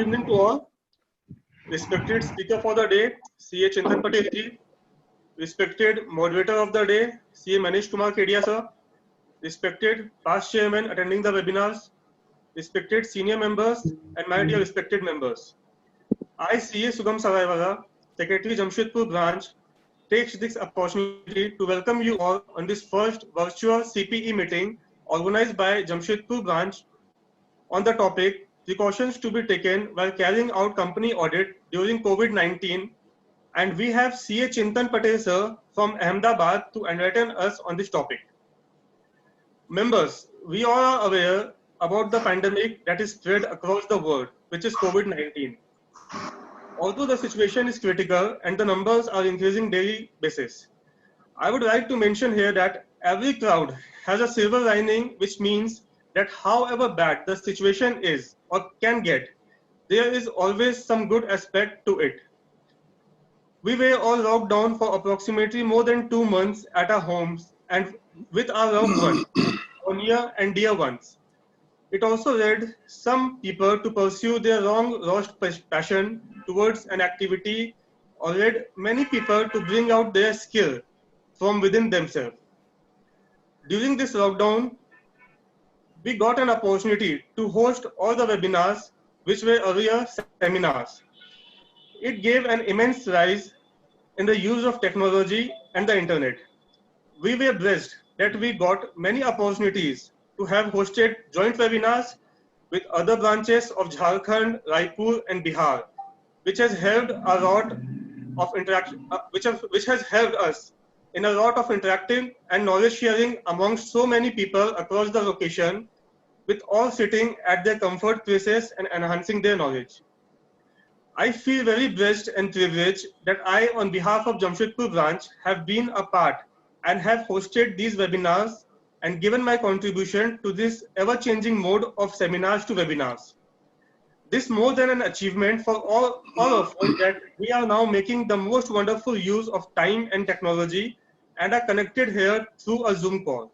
evening to all. Respected speaker for the day, CA Chintan Patel ji. Respected moderator of the day, CA Manish Kumar Kedia sir. Respected past chairman attending the webinars. Respected senior members and my dear respected members. I, CA Sugam Saraivara, Secretary Jamshedpur branch, takes this opportunity to welcome you all on this first virtual CPE meeting organized by Jamshedpur branch on the topic precautions to be taken while carrying out company audit during COVID-19, and we have CA Chintan Patel sir from Ahmedabad to enlighten us on this topic. Members, we all are aware about the pandemic that is spread across the world, which is COVID-19. Although the situation is critical and the numbers are increasing daily basis, I would like to mention here that every cloud has a silver lining, which means that however bad the situation is or can get, there is always some good aspect to it. We were all locked down for approximately more than 2 months at our homes and with our loved ones, or near and dear ones. It also led some people to pursue their long lost passion towards an activity, or led many people to bring out their skill from within themselves. During this lockdown, we got an opportunity to host all the webinars which were earlier seminars. It gave an immense rise in the use of technology and the internet. We were blessed that we got many opportunities to have hosted joint webinars with other branches of Jharkhand, Raipur and Bihar, which has helped a lot of interaction, which has helped us in a lot of interactive and knowledge sharing amongst so many people across the location, with all sitting at their comfort places and enhancing their knowledge. I feel very blessed and privileged that I, on behalf of Jamshedpur branch, have been a part and have hosted these webinars and given my contribution to this ever-changing mode of seminars to webinars. This more than an achievement for all of us, that we are now making the most wonderful use of time and technology and are connected here through a Zoom call.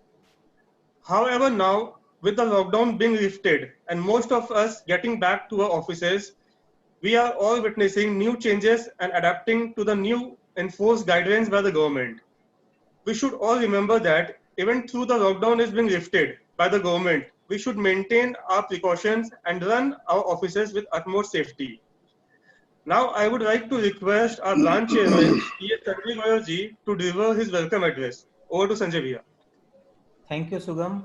However, now with the lockdown being lifted and most of us getting back to our offices, we are all witnessing new changes and adapting to the new enforced guidelines by the government. We should all remember that even though the lockdown is being lifted by the government, we should maintain our precautions and run our offices with utmost safety. Now, I would like to request our branch chairman, C.A. Sanjay Goyal ji, to deliver his welcome address. Over to Sanjay Bhaiya. Thank you, Sugam.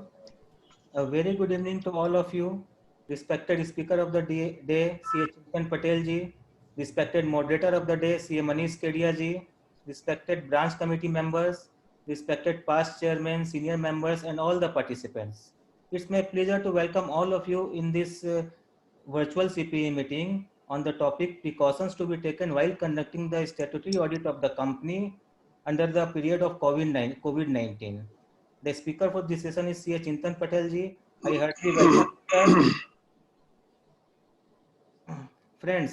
A very good evening to all of you. Respected speaker of the day, CA Chintan Patel ji. Respected moderator of the day, CA Manish Kedia ji. Respected branch committee members, respected past chairmen, senior members, and all the participants. It's my pleasure to welcome all of you in this virtual CPE meeting on the topic precautions to be taken while conducting the statutory audit of the company under the period of COVID-19. The speaker for this session is CA Chintan Patel ji. I heartily welcome sir. Friends,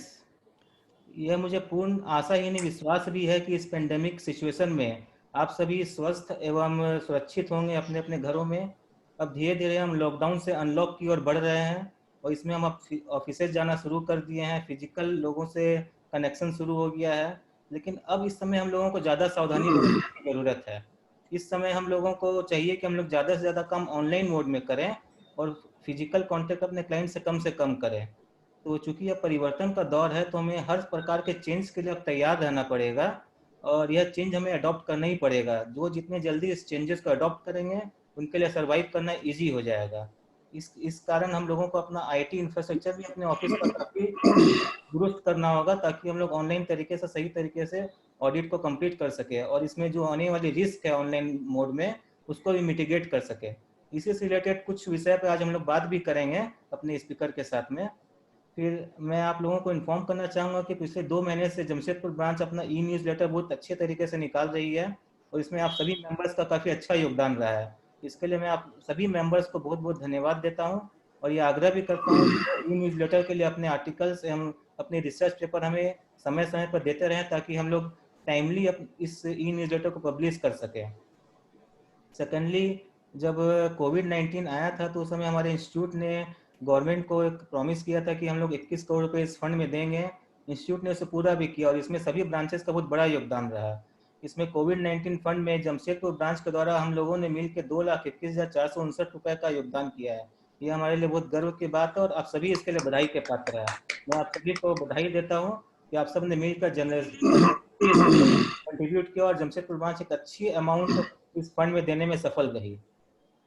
यह मुझे पूर्ण आशा ही नहीं विश्वास भी है कि इस pandemic situation में आप सभी स्वस्थ एवं सुरक्षित होंगे अपने अपने घरों में। अब धीरे धीरे हम लॉकडाउन से अनलॉक की ओर बढ़ रहे हैं और इसमें हम ऑफिस जाना शुरू कर दिए हैं, फिजिकल लोगों से कनेक्शन शुरू हो गया है, लेकिन अब इस समय हम लोगों को ज़्यादा सावधानी बरतने की ज़रूरत है। इस समय हम लोगों को चाहिए कि हम लोग ज़्यादा से ज़्यादा काम ऑनलाइन मोड में करें और फिजिकल कॉन्टेक्ट अपने क्लाइंट से कम करें। तो चूंकि यह परिवर्तन का दौर है तो हमें हर प्रकार के चेंज के लिए अब तैयार रहना पड़ेगा और यह चेंज हमें अडॉप्ट करना ही पड़ेगा। जो जितने जल्दी इस चेंजेस को अडॉप्ट करेंगे उनके लिए सर्वाइव करना इजी हो जाएगा। इस कारण हम लोगों को अपना आईटी इंफ्रास्ट्रक्चर भी अपने ऑफिस का काफ़ी दुरुस्त करना होगा ताकि हम लोग ऑनलाइन तरीके से सही तरीके से ऑडिट को कंप्लीट कर सके और इसमें जो आने वाली रिस्क है ऑनलाइन मोड में उसको भी मिटिगेट कर सके। इसी से रिलेटेड कुछ विषय पे आज हम लोग बात भी करेंगे अपने स्पीकर के साथ में। फिर मैं आप लोगों को इन्फॉर्म करना चाहूँगा कि पिछले 2 महीने से जमशेदपुर ब्रांच अपना ई-न्यूज़लेटर बहुत अच्छे तरीके से निकाल रही है और इसमें आप सभी मेंबर्स का काफ़ी अच्छा योगदान रहा है। इसके लिए मैं आप सभी मेंबर्स को बहुत बहुत धन्यवाद देता हूँ और ये आग्रह भी करता हूँ कि ई-न्यूज़लेटर के लिए अपने आर्टिकल्स एवं अपने रिसर्च पेपर हमें समय समय पर देते रहें ताकि हम लोग टाइमली इस ई-न्यूज़लेटर को पब्लिश कर सकें। सेकेंडली, जब कोविड-19 आया था तो उस समय हमारे इंस्टीट्यूट ने गवर्नमेंट को एक प्रॉमिस किया था कि हम लोग 21 करोड़ रुपए इस फंड में देंगे। इंस्टीट्यूट ने उसे पूरा भी किया और इसमें सभी ब्रांचेस का बहुत बड़ा योगदान रहा। इसमें कोविड-19 फंड में जमशेदपुर ब्रांच के द्वारा हम लोगों ने मिलकर 2,21,459 रुपए का योगदान किया है। ये हमारे लिए बहुत गर्व की बात है और आप सभी इसके लिए बधाई के पात्र हैं। मैं आप सभी को बधाई देता हूँ कि आप सब ने मिलकर जनरसली इसमें कंट्रीब्यूट किया और जमशेदपुर ब्रांच एक अच्छी अमाउंट इस फंड में देने में सफल रही।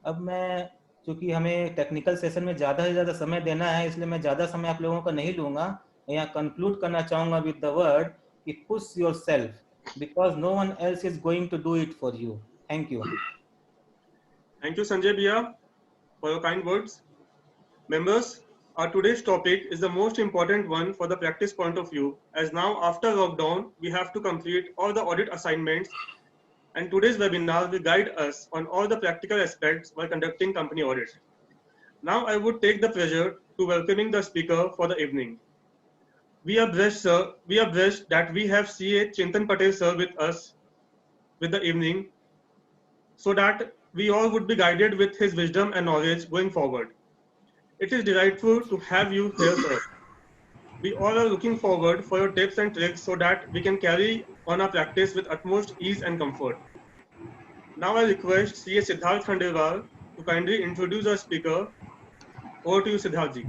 अब मैं, चूंकि हमें टेक्निकल सेशन में ज़्यादा से ज़्यादा समय देना है, इसलिए मैं ज़्यादा समय आप लोगों का नहीं लूँगा। मैं यहाँ कंक्लूड करना चाहूँगा विद द वर्ड कि push yourself because no one else is going to do it for you. Thank you. Thank you, Sanjay Bhaiya, for your kind words. Members, our today's topic is the most important one for the practice point of view, as now after lockdown, we have to complete all the audit assignments, and today's webinar will guide us on all the practical aspects while conducting company audit. Now I would take the pleasure to welcoming the speaker for the evening. We are blessed, sir. We are blessed that we have CA Chintan Patel, sir, with us with the evening, so that we all would be guided with his wisdom and knowledge going forward. It is delightful to have you here, sir. We all are looking forward for your tips and tricks so that we can carry on our practice with utmost ease and comfort. Now I request CA Siddharth Khandelwal to kindly introduce our speaker. Over to you, Siddharth ji.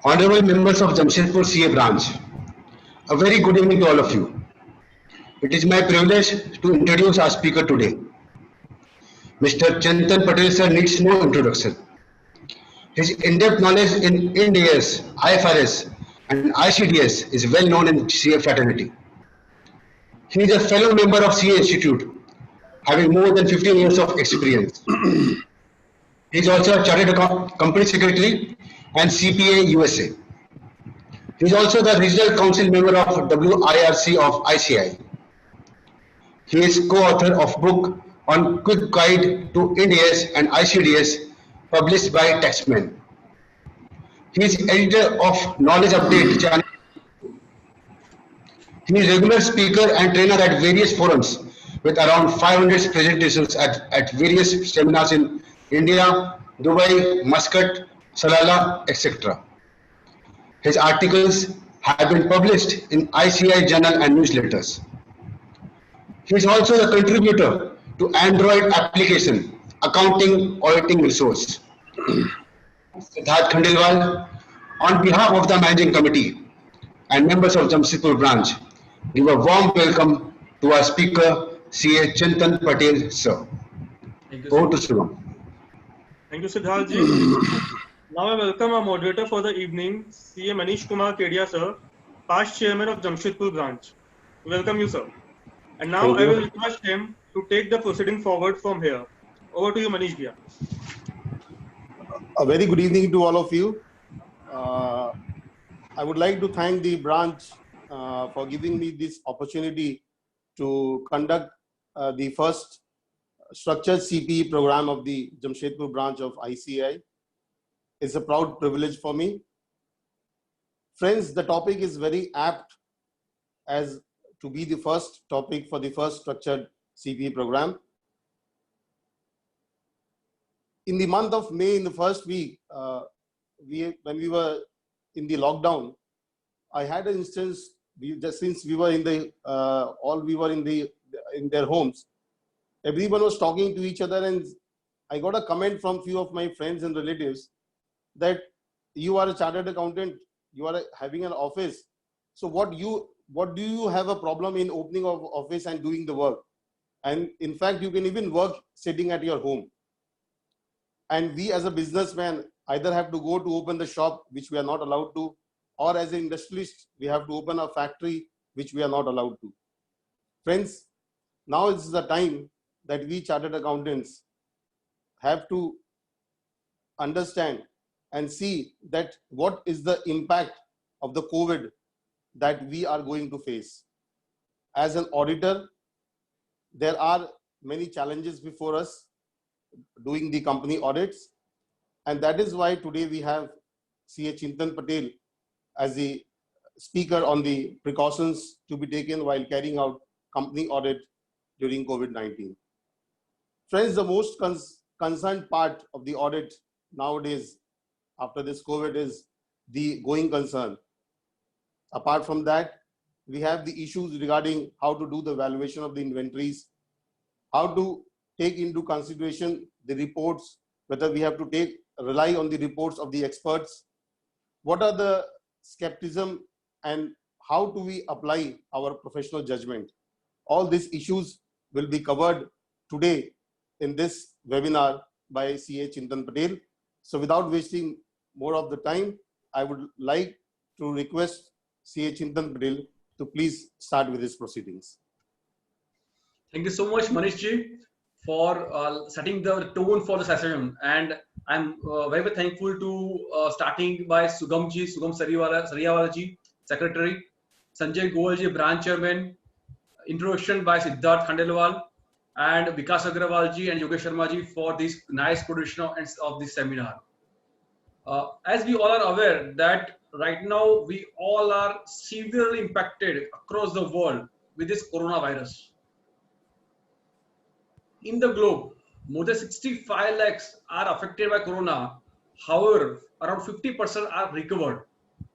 Honorable members of Jamshedpur CA branch, a very good evening to all of you. It is my privilege to introduce our speaker today. Mr. Chintan Patel sir needs no introduction. His in-depth knowledge in Ind AS, IFRS and ICDS is well known in CA fraternity. He is a fellow member of CA Institute, having more than 15 years of experience. He is also a Chartered Company Secretary and CPA USA. He is also the Regional Council member of WIRC of ICI. He is co-author of book on Quick Guide to Ind AS and ICDS published by Taxman. He is editor of Knowledge Update channel. He is regular speaker and trainer at various forums with around 500 presentations at various seminars in India, Dubai, Muscat, Salalah, etc. His articles have been published in ICI journal and newsletters. He is also the contributor to Android application accounting auditing resource. Siddharth Khandelwal, on behalf of the managing committee and members of Jamshedpur branch, give a warm welcome to our speaker, CA Chintan Patel, sir. Thank you, Over to Shivam. Thank you, Siddharth ji. Now I welcome our moderator for the evening, CA Manish Kumar Kedia, sir, past chairman of Jamshedpur branch. Welcome you, sir. And now I will request him to take the proceeding forward from here. Over to you, Manish bhaiya. A very good evening to all of you. I would like to thank the branch for giving me this opportunity to conduct the first structured CPE program of the Jamshedpur branch of ICI. It's a proud privilege for me. Friends, the topic is very apt as to be the first topic for the first structured CPE program. In the month of May, in the first week, when we were in the lockdown, I had an instance. Since we were in the in their homes, everyone was talking to each other, and I got a comment from few of my friends and relatives that you are a chartered accountant, you are having an office. So what do you have a problem in opening of office and doing the work? And in fact, you can even work sitting at your home. And we as a businessman either have to go to open the shop, which we are not allowed to, or as an industrialist, we have to open a factory, which we are not allowed to. Friends, now is the time that we chartered accountants have to understand and see that what is the impact of the COVID that we are going to face. As an auditor, there are many challenges before us doing the company audits, and that is why today we have CA Chintan Patel as the speaker on the precautions to be taken while carrying out company audit during COVID-19. Friends, the most concerned part of the audit nowadays after this COVID is the going concern. Apart from that, we have the issues regarding how to do the valuation of the inventories, how to take into consideration the reports, whether we have to rely on the reports of the experts, what are the skepticism, and how do we apply our professional judgment. All these issues will be covered today in this webinar by CA Chintan Patel. So without wasting more of the time, I would like to request CA Chintan Patel to please start with his proceedings. Thank you so much, Manish ji, for setting the tone for the session. And I'm very, very thankful to starting by Sugam ji, Sugam Sariawala ji, Secretary, Sanjay Goel ji, Branch Chairman, introduction by Siddharth Khandelwal, and Vikas Agrawal ji and Yogesh Sharma ji for this nice production of this seminar. As we all are aware that right now we all are severely impacted across the world with this coronavirus. In the globe, more than 65 lakhs are affected by corona. However, around 50% are recovered.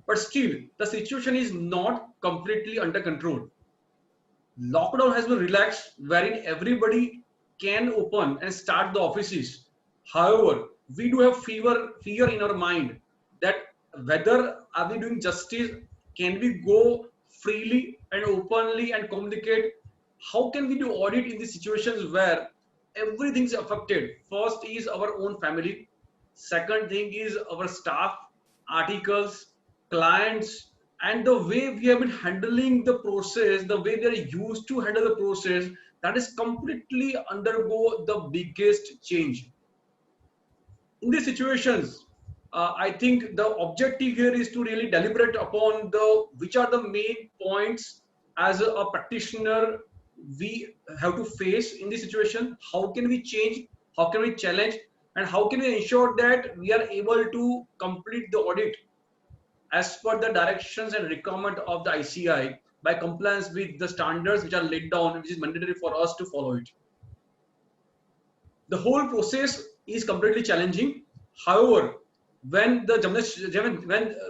But still, the situation is not completely under control. Lockdown has been relaxed, wherein everybody can open and start the offices. However, we do have fear in our mind that whether are we doing justice, can we go freely and openly and communicate? How can we do audit in these situations where everything is affected? First is our own family. Second thing is our staff, articles, clients, and the way we have been handling the process, the way they are used to handle the process, that is completely undergo the biggest change. In these situations, I think the objective here is to really deliberate upon which are the main points as a practitioner we have to face in this situation. How can we change? How can we challenge? And how can we ensure that we are able to complete the audit as per the directions and requirement of the ICI by compliance with the standards which are laid down, which is mandatory for us to follow it. The whole process is completely challenging. However, when the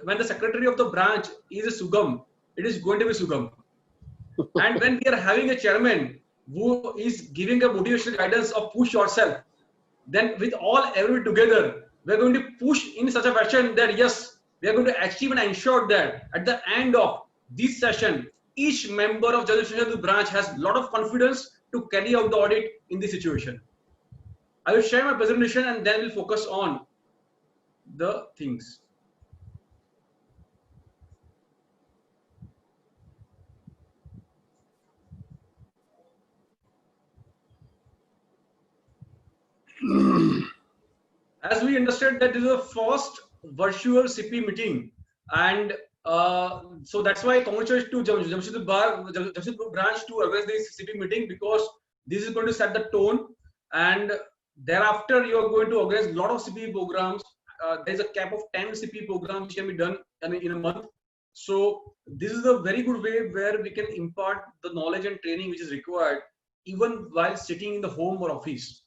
when the secretary of the branch is a Sugam, it is going to be Sugam. And when we are having a chairman who is giving a motivational guidance of push yourself, then with everyone together, we are going to push in such a fashion that yes, we are going to achieve and ensure that at the end of this session, each member of the branch has a lot of confidence to carry out the audit in this situation. I will share my presentation and then we'll focus on the things. As we understand that this is the first virtual CP meeting, and so that's why congratulations to Jamshedpur branch to organize this CP meeting, because this is going to set the tone, and thereafter you are going to organize a lot of CP programs. There is a cap of 10 CP programs which can be done in a month. So this is a very good way where we can impart the knowledge and training which is required even while sitting in the home or office.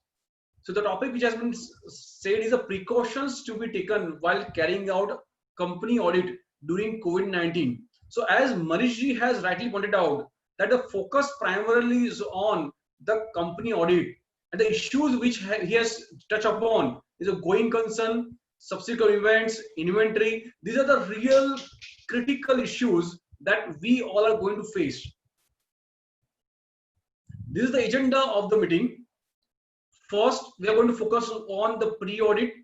So the topic which has been said is the precautions to be taken while carrying out company audit during COVID-19. So as Manish ji has rightly pointed out, that the focus primarily is on the company audit, and the issues which he has touched upon is a going concern, subsequent events, inventory. These are the real critical issues that we all are going to face. This is the agenda of the meeting. First, we are going to focus on the pre-audit.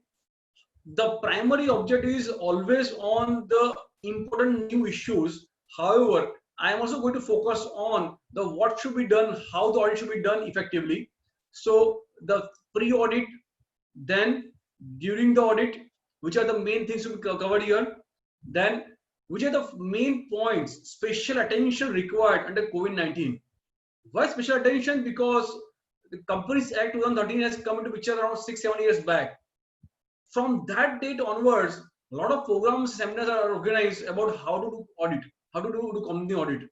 The primary objective is always on the important new issues. However, I am also going to focus on the what should be done, how the audit should be done effectively. So the pre-audit, then during the audit, which are the main things to be covered here, then which are the main points, special attention required under COVID-19. Why special attention? Because the Companies Act 2013 has come into picture around 6-7 years back. From that date onwards, a lot of programs, seminars are organized about how to do audit, how to do company audit.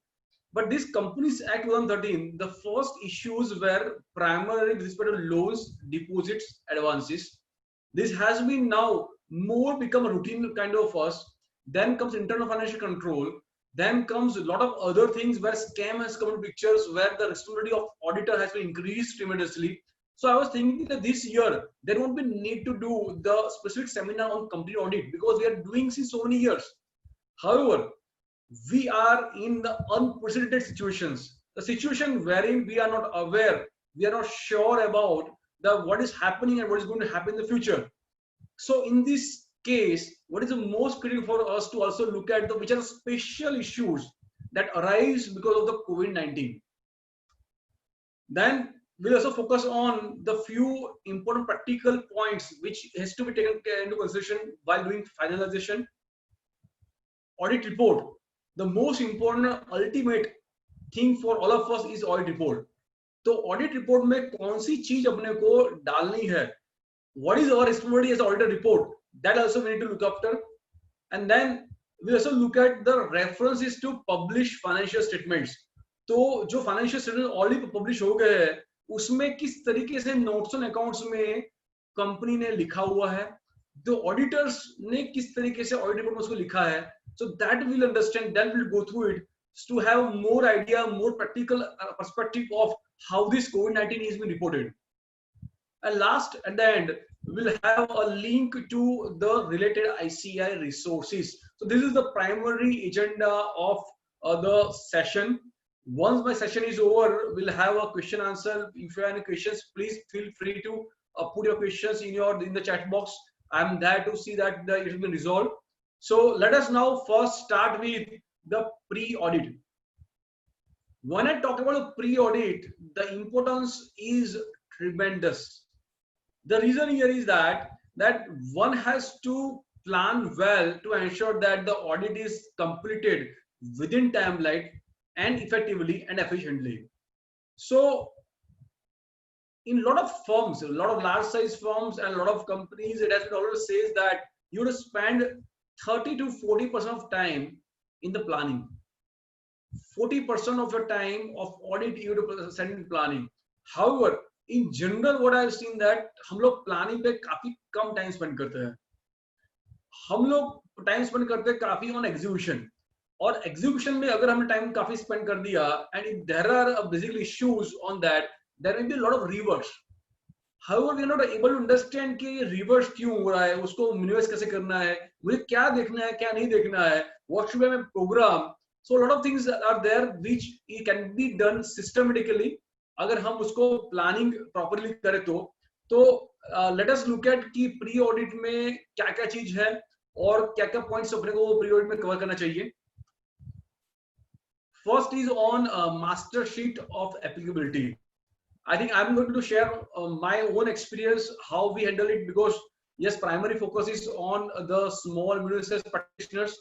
But this Companies Act 2013, the first issues were primarily with respect to loans, deposits, advances. This has been now more become a routine kind of us. Then comes internal financial control. Then comes a lot of other things where scam has come into pictures, where the responsibility of auditor has been increased tremendously. So I was thinking that this year there won't be need to do the specific seminar on company audit because we are doing since so many years. However, we are in the unprecedented situations, the situation wherein we are not aware, we are not sure about the what is happening and what is going to happen in the future. So in this case, what is the most critical for us to also look at the which are special issues that arise because of the COVID-19. Then we'll also focus on the few important practical points which has to be taken into consideration while doing finalization. Audit report. The most important ultimate thing for all of us is audit report. तो audit report में कौन सी चीज अपने को डालनी है? What is our responsibility as auditor report? That also we need to look after. And then we also look at the references to publish financial statements. तो जो financial statements already publish हो गए हैं, उसमें किस तरीके से notes on accounts में कंपनी ने लिखा हुआ है, तो ऑडिटर्स ने किस तरीके से ऑडिट रिपोर्ट में उसको लिखा है. So that we'll understand, then we'll go through it to have more idea, more practical perspective of how this COVID-19 is being reported. And last, at the end, we'll have a link to the related ICAI resources. So this is the primary agenda of the session. Once my session is over, we'll have a question answer. If you have any questions, please feel free to put your questions in the chat box. I'm there to see that it has been resolved. So let us now first start with the pre-audit. When I talk about pre-audit, the importance is tremendous. The reason here is that one has to plan well to ensure that the audit is completed within timeline and effectively and efficiently. So in a lot of firms, a lot of large size firms and a lot of companies, it has been always says that you have to spend 30 to 40% of time in the planning. 40% of your time of audit you have to spend in planning. However, in general, what I've seen that हम लोग planning पे काफी कम time spend करते हैं. हम लोग time spend करते हैं काफी on execution. और execution में अगर हमने time काफी spend कर दिया, and if there are basically issues on that, there will be a lot of reverse. However, we are not able to understand कि reverse क्यों हो रहा है, उसको minimize कैसे करना है, मुझे क्या देखना है, क्या नहीं देखना है, what should be my program. So a lot of things are there which can be done systematically. अगर हम उसको planning properly करें तो let us look at कि pre-audit में क्या-क्या चीज है और क्या-क्या points अपने को pre-audit में cover करना चाहिए. First is on master sheet of applicability. I think I'm going to share my own experience how we handle it, because yes, primary focus is on the small medium-sized practitioners.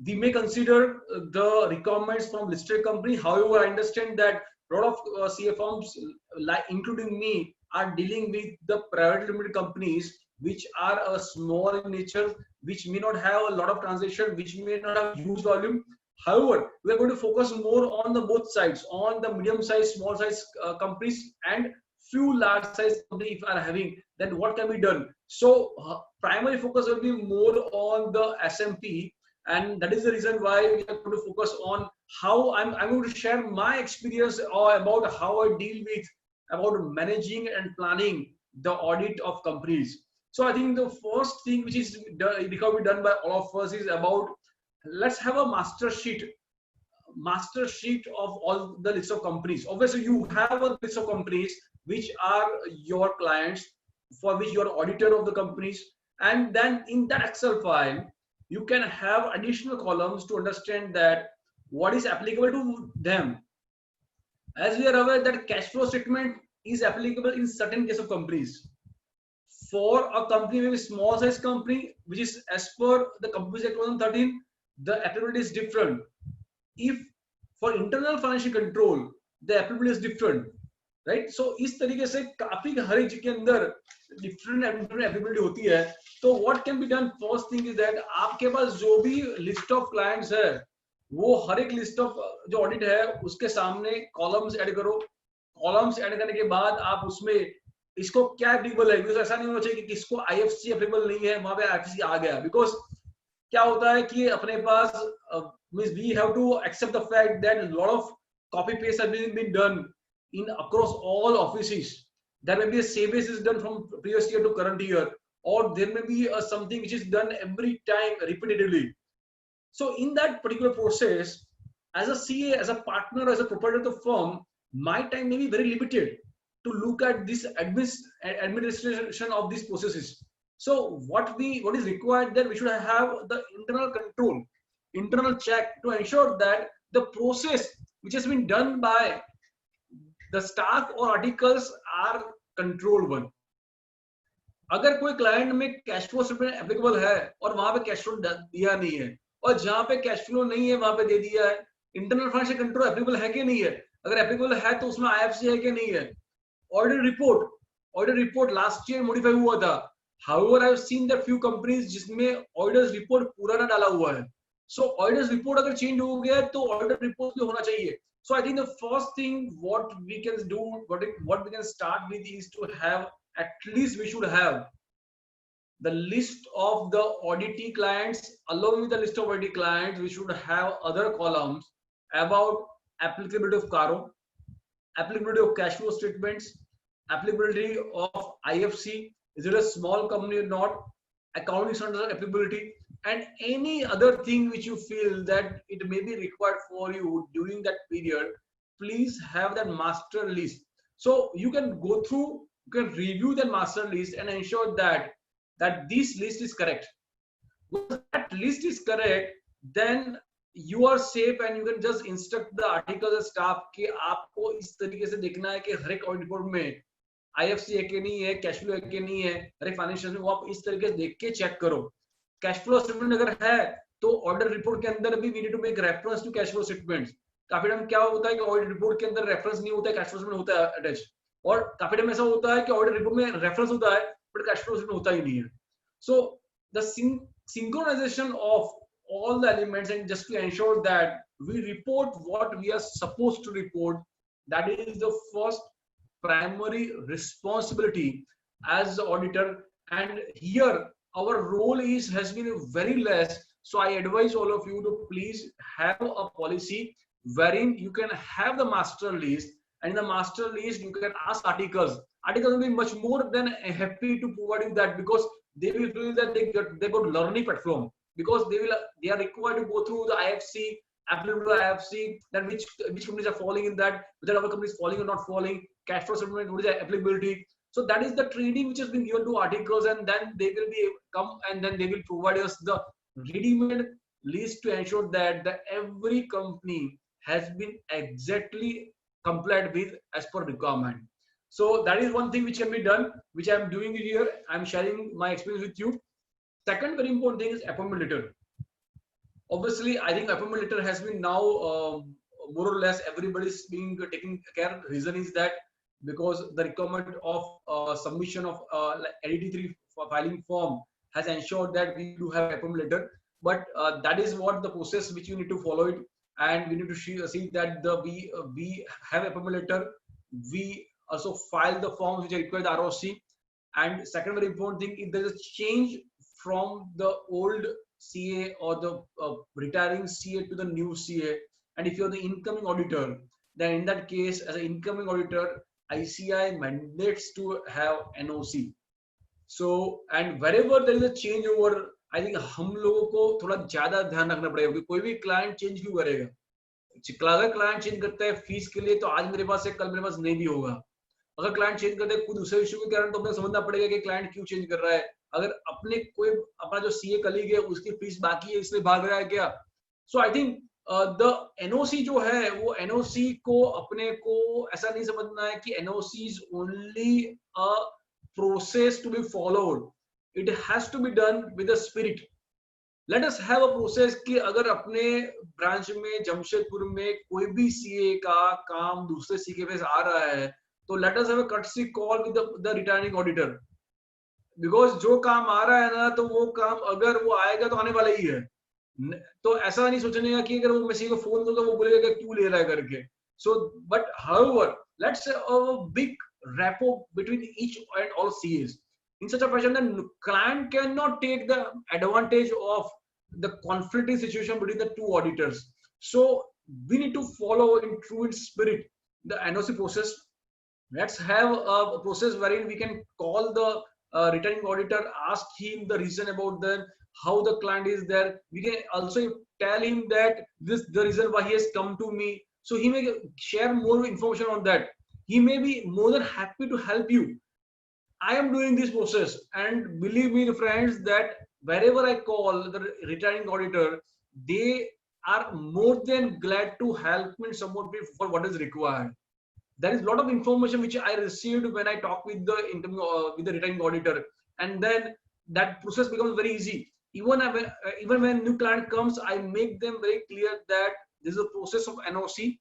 We may consider the requirements from listed company. However, I understand that a lot of CA firms, like including me, are dealing with the private limited companies which are small in nature, which may not have a lot of transaction, which may not have huge volume. However, we are going to focus more on the both sides, on the medium-sized, small-sized companies and few large-sized companies if are having, then what can be done. So primary focus will be more on the SMP, and that is the reason why we are going to focus on how I'm going to share my experience about how I deal with about managing and planning the audit of companies. So I think the first thing which is done by all of us is about, let's have a master sheet of all the list of companies. Obviously, you have a list of companies which are your clients, for which you are auditor of the companies, and then in that Excel file, you can have additional columns to understand that what is applicable to them. As we are aware that cash flow statement is applicable in certain case of companies. For a company, maybe small size company, which is as per the Companies Act 2013, the applicability is different. If for internal financial control, the applicability is different, right? So इस तरीके से काफी हर एक के अंदर different applicability होती है. So what can be done? First thing is that आपके पास जो भी list of clients है, वो हर एक लिस्ट ऑफ जो ऑडिट है उसके सामने कॉलम्स ऐड करो। कॉलम्स ऐड करने के बाद आप उसमें इसको क्या एप्लीकेबल है, बिकॉज ऐसा नहीं होना चाहिए कि किसको आईएफसी एप्लीकेबल नहीं है वहां पे आईएफसी आ गया। बिकॉज क्या होता है कि अपने पास means we have to accept the fact that lot of copy paste have been done in across all offices. There may be a savings is done from previous year to current year, or there may be something which is done every time repeatedly. So in that particular process, as a CA, as a partner, as a proprietor of the firm, my time may be very limited to look at this administration of these processes. So what is required, that we should have the internal control, internal check to ensure that the process which has been done by the staff or articles are controlled one. अगर कोई client में cash flow statement applicable है और वहां पे cash flow दिया नहीं है, और जहां पे कैश फ्लो नहीं है वहां पे दे दिया है, इंटरनल फाइनेंशियल कंट्रोल एप्लीकेबल है कि नहीं है, अगर एप्लीकेबल है तो उसमें आईएफसी है कि नहीं है, audit report last year modify हुआ था। However I have seen that few companies जिसमें ऑडिटर्स रिपोर्ट पूरा ना डाला हुआ है। सो ऑडिटर्स रिपोर्ट अगर चेंज हो गया तो ऑडिट रिपोर्ट भी होना चाहिए। So I think the first thing what we can do, what we can start with is to have, at least we should have the list of the auditee clients. Along with the list of auditee clients, we should have other columns about applicability of CARO, applicability of cash flow statements, applicability of IFC, is it a small company or not, accounting standard applicability, and any other thing which you feel that it may be required for you during that period. Please have that master list, so you can go through, you can review that master list and ensure that this list is correct. Once that list is correct, then you are safe and you can just instruct the articles and staff कि आपको इस तरीके से देखना है कि हर एक audit report में आईएफसी है कि नहीं है, कैश फ्लो है कि नहीं है, हर एक फाइनेंशियल में वो आप इस तरीके से देख के चेक करो। कैश फ्लो स्टेटमेंट अगर है तो ऑडिट रिपोर्ट के अंदर भी we need to make reference to cash flow statements. काफी टाइम क्या होता है कि ऑडिट रिपोर्ट के अंदर रेफरेंस नहीं होता है, कैश फ्लो स्टेटमेंट होता है अटैच, और काफी टाइम ऐसा होता है कि ऑडिट रिपोर्ट में रेफरेंस होता है बट कैश फ्लो स्टेटमेंट होता ही नहीं है। So the synchronization of all the elements, and just to ensure that we report what we are supposed to report, that is the first primary responsibility as the auditor. And here our role has been very less, so I advise all of you to please have a policy wherein you can have the master list, and in the master list you can ask articles will be much more than happy to provide you that, because they will feel that they got learning platform, because they are required to go through the IFC, applicable IFC, then which companies are falling in that, whether our company is falling or not falling, cash flow statement, what is the applicability. So that is the training which has been given to articles, and then they will be come and then they will provide us the ready-made list to ensure that every company has been exactly complied with as per requirement. So that is one thing which can be done, which I am doing here. I am sharing my experience with you. Second very important thing is appointment letter. Obviously, I think appointment letter has been now more or less everybody's being taken care. Reason is that because the requirement of submission of LD3 filing form has ensured that we do have appointment letter. But that is what the process which you need to follow it, and we need to see that we have appointment letter. We also file the forms which are required the ROC. And second very important thing, if there is a change from the old CA or the retiring CA to the new CA, and if you're the incoming auditor, then in that case, as an incoming auditor, ICAI mandates to have NOC. So, and wherever there is a change over, I think हम लोगों को थोड़ा ज्यादा ध्यान रखना पड़ेगा कि कोई भी क्लाइंट चेंज क्यों करेगा। अगर क्लाइंट चेंज करता है फीस के लिए तो आज मेरे पास है कल मेरे पास नहीं भी होगा। अगर क्लाइंट चेंज करता है कोई दूसरे इश्यू के कारण तो हमें समझना पड़ेगा कि क्लाइंट क्यों चेंज कर रहा है। अगर अपना जो सीए कलीग है उसकी फीस बाकी है इसलिए भाग रहा है क्या। सो आई थिंक द एनओसी जो है वो एनओसी को अपने को ऐसा नहीं समझना है कि NOC is only a process to be followed, it has to be done with a spirit. Let us have a process कि अगर अपने ब्रांच में जमशेदपुर में कोई भी सीए का काम दूसरे सी के पास आ रहा है तो let us have a courtesy call with the returning auditor, because जो काम आ रहा है ना तो वो काम अगर वो आएगा तो आने वाला ही है। तो ऐसा नहीं सोचने का कि अगर वो मैं को फोन करूंगा वो बोलेगा कि क्यों ले रहा है करके. So, but however, let's say a big rapport between each and all CAs in such a fashion that client cannot take the advantage of the conflicting situation between the two auditors. So we need to follow in true spirit the NOC process. Let's have a process wherein we can call the returning auditor, ask him the reason about the how the client is there. We can also tell him that this the reason why he has come to me. So he may share more information on that. He may be more than happy to help you. I am doing this process, and believe me, friends, that wherever I call the returning auditor, they are more than glad to help me somewhat for what is required. There is a lot of information which I received when I talk with the with the returning auditor, and then that process becomes very easy. Even when new client comes, I make them very clear that this is a process of NOC.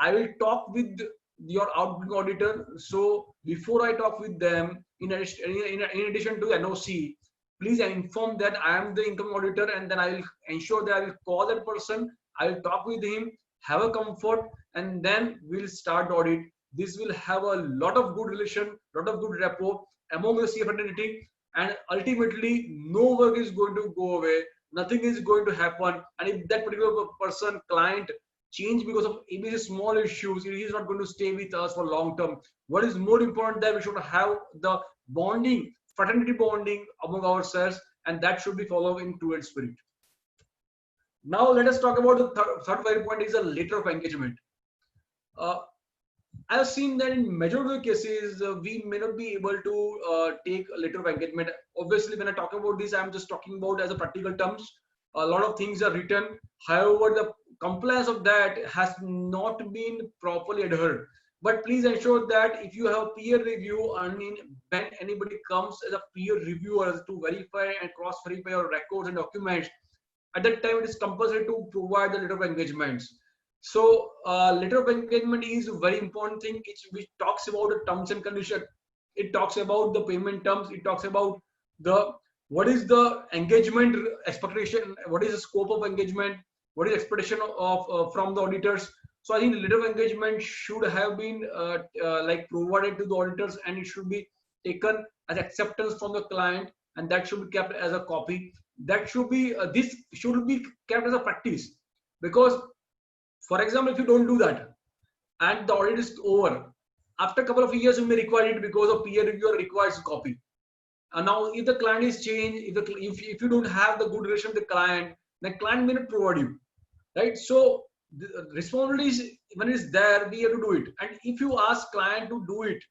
I will talk with your outgoing auditor. So before I talk with them, in addition to NOC, please inform that I am the income auditor, and then I will ensure that I will call that person. I will talk with him, have a comfort, and then we'll start the audit. This will have a lot of good relation, lot of good rapport among the CA fraternity, and ultimately no work is going to go away, nothing is going to happen. And if that particular person, client, change because of ABC small issues, he is not going to stay with us for long term. What is more important that we should have the bonding, fraternity bonding among ourselves, and that should be followed in true spirit. Now let us talk about the third very point is a letter of engagement. I have seen that in majority of cases, we may not be able to take a letter of engagement. Obviously, when I talk about this, I'm just talking about as a practical terms. A lot of things are written. However, the compliance of that has not been properly adhered. But please ensure that if you have peer review, and when anybody comes as a peer reviewer to verify and cross-verify your records and documents, at that time it is compulsory to provide the letter of engagements. So letter of engagement is a very important thing which talks about the terms and condition. It talks about the payment terms. It talks about the what is the engagement expectation, what is the scope of engagement, what is expectation of from the auditors. So I think the letter of engagement should have been like provided to the auditors, and it should be taken as acceptance from the client, and that should be kept as a copy. That should be this should be kept as a practice, because for example, if you don't do that and the audit is over, after a couple of years you may require it because of peer reviewer requires a copy. And now if the client is changed, if you don't have the good relation with the client may not provide you, right? So the responsibility is, when it's there, we have to do it. And if you ask client to do it,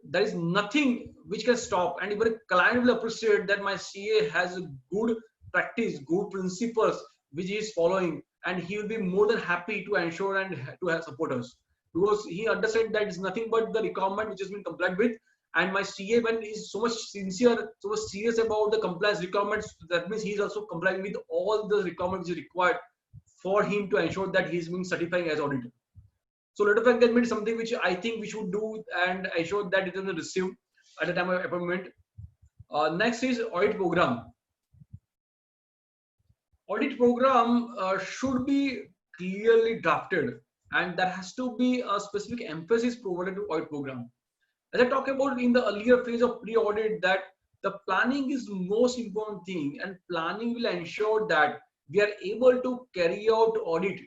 there is nothing which can stop. And even a client will appreciate that my CA has a good practice, good principles which he is following, and he will be more than happy to ensure and to have support us, because he understands that it's nothing but the requirement which has been complied with. And my CA, when is so much sincere, so much serious about the compliance requirements, that means he is also complying with all the requirements required for him to ensure that he is being certified as auditor. So letter of engagement is something which I think we should do and ensure that it is received at the time of appointment. Next is audit program. Audit program should be clearly drafted, and there has to be a specific emphasis provided to audit program. As I talked about in the earlier phase of pre-audit, that the planning is most important thing, and planning will ensure that we are able to carry out audit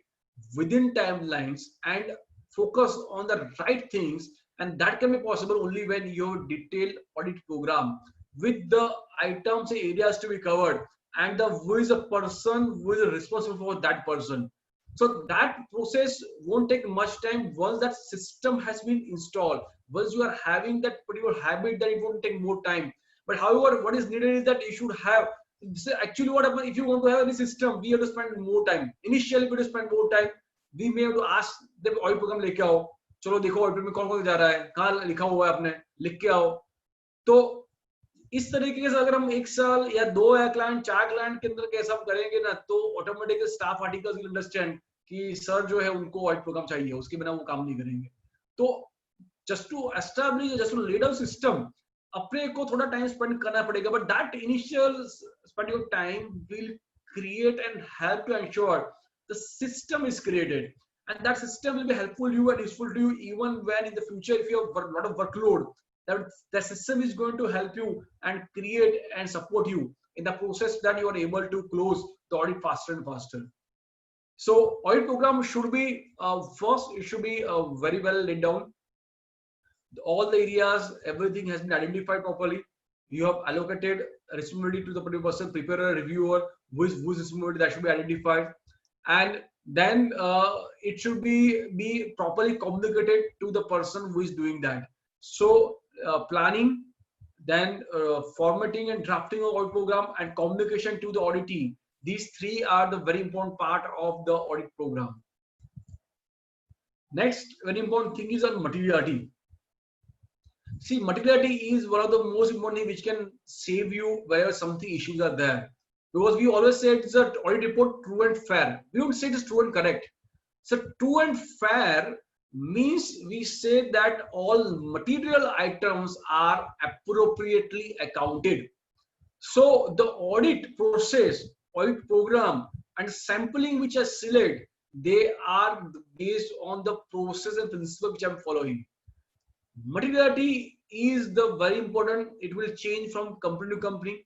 within timelines and focus on the right things, and that can be possible only when your detailed audit program with the items and areas to be covered, and who is a person who is responsible for that person. So that process won't take much time once that system has been installed. Once you are having that particular habit, then it won't take more time. But however, what is needed is that you should have, actually what happens if you want to have any system, we have to spend more time. Initially we have to spend more time. We may have to ask the audit program लेके आओ, चलो देखो audit में कौन कौन जा रहा है, कहाँ लिखा हुआ है आपने, लिख के आओ. तो इस तरीके से अगर हम एक साल या 2 या क्लाइंट 4 क्लाइंट के अंदर कैसा हम करेंगे ना, तो automatically staff articles will understand कि सर जो है उनको ऑडिट प्रोग्राम चाहिए, उसके बिना वो काम नहीं करेंगे. तो just to establish, just to laid out system, अपने को थोड़ा टाइम स्पेंड करना पड़ेगा, but that initial spending of time will create and help to ensure the system is created, and that system will be helpful to you and useful to you even when in the future if you have a lot of workload, that system is going to help you and create and support you in the process that you are able to close the audit faster and faster. So audit program should be first, it should be very well laid down. All the areas, everything has been identified properly. You have allocated responsibility to the particular person, preparer, reviewer, whose responsibility that should be identified, and then it should be properly communicated to the person who is doing that. So planning, then formatting and drafting of audit program, and communication to the auditee. These three are the very important part of the audit program. Next, very important thing is on materiality. See, materiality is one of the most important things which can save you wherever something issues are there. Because we always say it's an audit report true and fair. We don't say it's true and correct. So true and fair means we say that all material items are appropriately accounted. So the audit process, audit program, and sampling which are selected, they are based on the process and principle which I'm following. Materiality is the very important. It will change from company to company.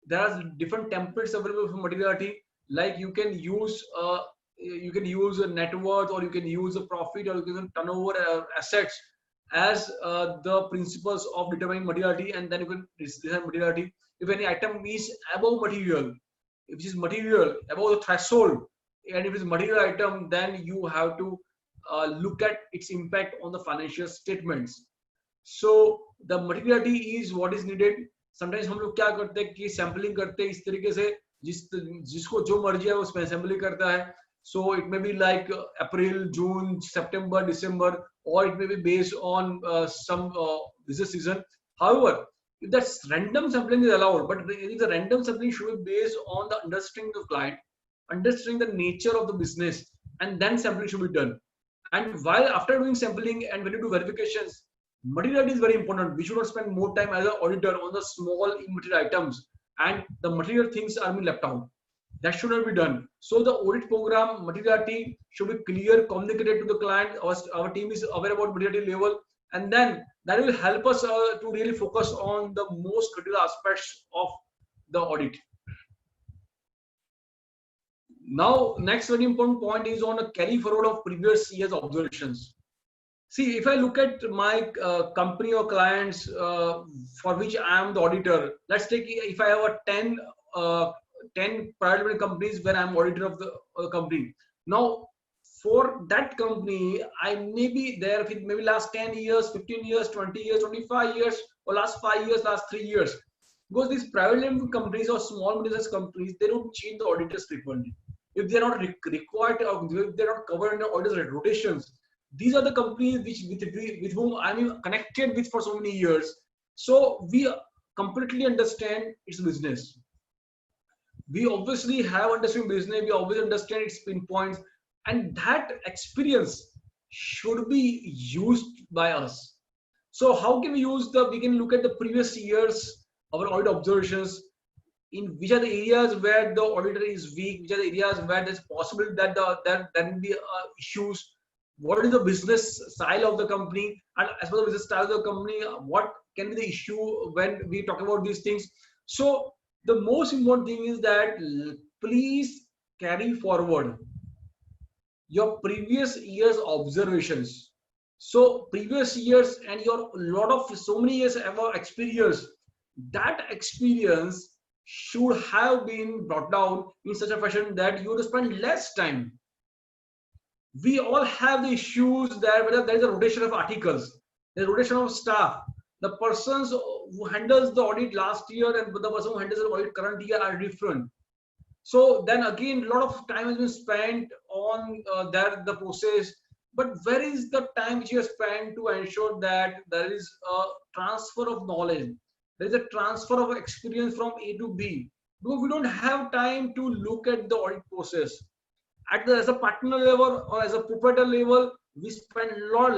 There are different templates available for materiality. Like you can use a net worth, or you can use a profit, or you can turnover assets as the principles of determining materiality, and then you can design materiality. If any item is above material, if it is material above the threshold, and if it's material item, then you have to look at its impact on the financial statements. So the materiality is what is needed. Sometimes हम लोग क्या करते हैं कि sampling करते हैं इस तरीके से जिसको जो मर्जी है उसमें सैम्पलिंग करता है. So it may be like April, June, September, December, or it may be based on some business season. However, if that's random sampling is allowed, but if the random sampling should be based on the understanding of the client, understanding the nature of the business, and then sampling should be done. And while after doing sampling and when you do verifications, materiality is very important. We should not spend more time as an auditor on the small immaterial items, and the material things are being left out. That should not be done. So the audit program materiality should be clear, communicated to the client. Our team is aware about materiality level, and then that will help us to really focus on the most critical aspects of the audit. Now, next very important point is on a carry forward of previous year's observations. See, if I look at my company or clients for which I am the auditor, let's take if I have a 10 private limited companies where I am auditor of the company. Now, for that company, I may be there with maybe last 10 years, 15 years, 20 years, 25 years, or last 5 years, last 3 years. Because these private limited companies or small business companies, they don't change the auditors frequently. If they're not required, or if they're not covered in the auditors rotations, these are the companies with whom I'm connected with for so many years. So we completely understand its business. We obviously have understanding business. We always understand its pinpoints, and that experience should be used by us. So how can we use we can look at the previous years, our audit observations, in which are the areas where the auditor is weak, which are the areas where there's possible that there will be issues. What is the business style of the company, and as per the business style of the company, what can be the issue when we talk about these things. So the most important thing is that please carry forward your previous year's observations. So previous years and your so many years ever experience, that experience should have been brought down in such a fashion that you would spend less time. We all have the issues that whether there is a rotation of articles, there's rotation of staff. The persons who handles the audit last year and the person who handles the audit current year are different. So then again, a lot of time has been spent on the process. But where is the time which you have spent to ensure that there is a transfer of knowledge? There is a transfer of experience from A to B. Because we don't have time to look at the audit process. As a partner level or as a proprietor level, we spend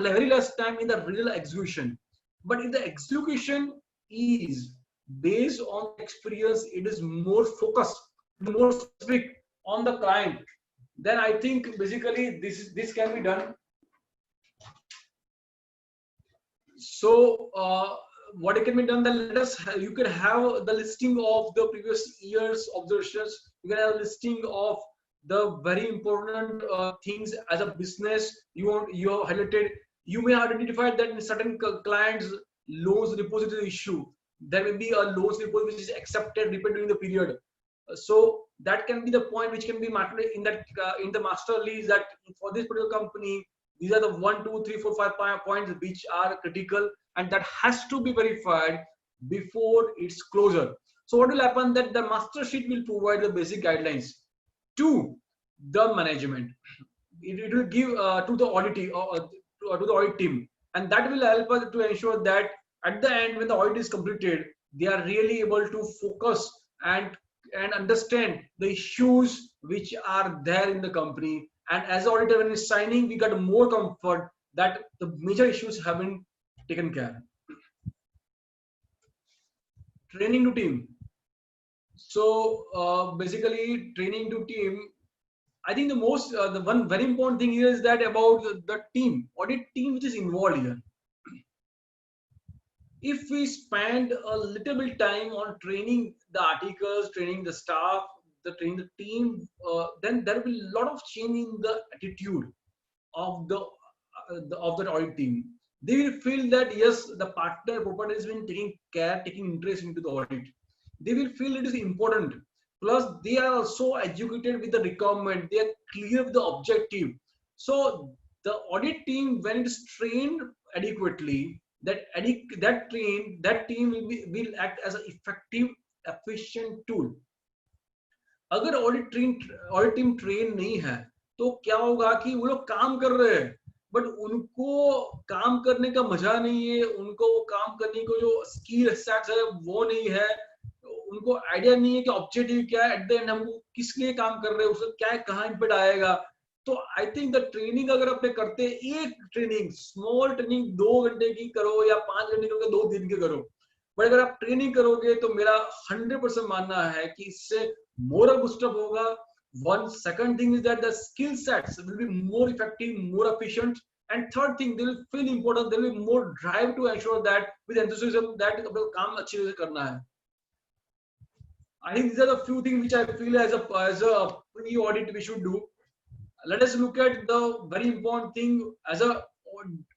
very less time in the real execution. But if the execution is based on experience, it is more focused, more specific, on the client, then I think basically this can be done. So what it can be done, then you can have the listing of the previous year's observations. You can have a listing of the very important things as a business you have highlighted. You may have identified that in certain clients loans repository issue, there may be a loans repository which is accepted repaid during the period. So that can be the point which can be marked in that in the master lease, that for this particular company, these are the 1, 2, 3, 4, 5 points which are critical, and that has to be verified before its closure. So what will happen, that the master sheet will provide the basic guidelines to the management. It will give to the audit to the audit team, and that will help us to ensure that at the end, when the audit is completed, they are really able to focus and understand the issues which are there in the company. And as auditor, when it's signing, we got more comfort that the major issues have been taken care. Training to team. So basically, training to team, I think the one very important thing here is that about the team, audit team which is involved here. If we spend a little bit time on training the articles, training the staff, training the team, then there will be a lot of change in the attitude of the audit team. They will feel that yes, the partner property has been taking care, taking interest into the audit. They will feel it is important. Plus, they are also educated with the requirement. They are clear with the objective. So the audit team, when it is trained adequately, that team will act as an effective, efficient tool. अगर audit team train नहीं है तो क्या होगा कि वो लोग काम कर रहे हैं, बट उनको काम करने का मजा नहीं है, उनको वो काम करने को जो स्किल सेट्स है वो नहीं है, उनको आइडिया नहीं है कि ऑब्जेक्टिव क्या है, एट द एंड हम किस लिए काम कर रहे हैं, उसका क्या कहाँ इम्पैक्ट आएगा. तो आई थिंक द ट्रेनिंग अगर अपने करते, एक ट्रेनिंग स्मॉल ट्रेनिंग 2 घंटे की करो या 5 घंटे की 2 दिन की करो, बट अगर आप ट्रेनिंग करोगे तो मेरा 100% मानना है कि इससे मोरल बूस्टअप होगा. One second thing is that the skill sets will be more effective, more efficient, and third thing, they will feel important. There will be more drive to ensure that with enthusiasm that अपने काम अच्छे से करना है. I think these are the few things which I feel as a pre-audit we should do. Let us look at the very important thing as a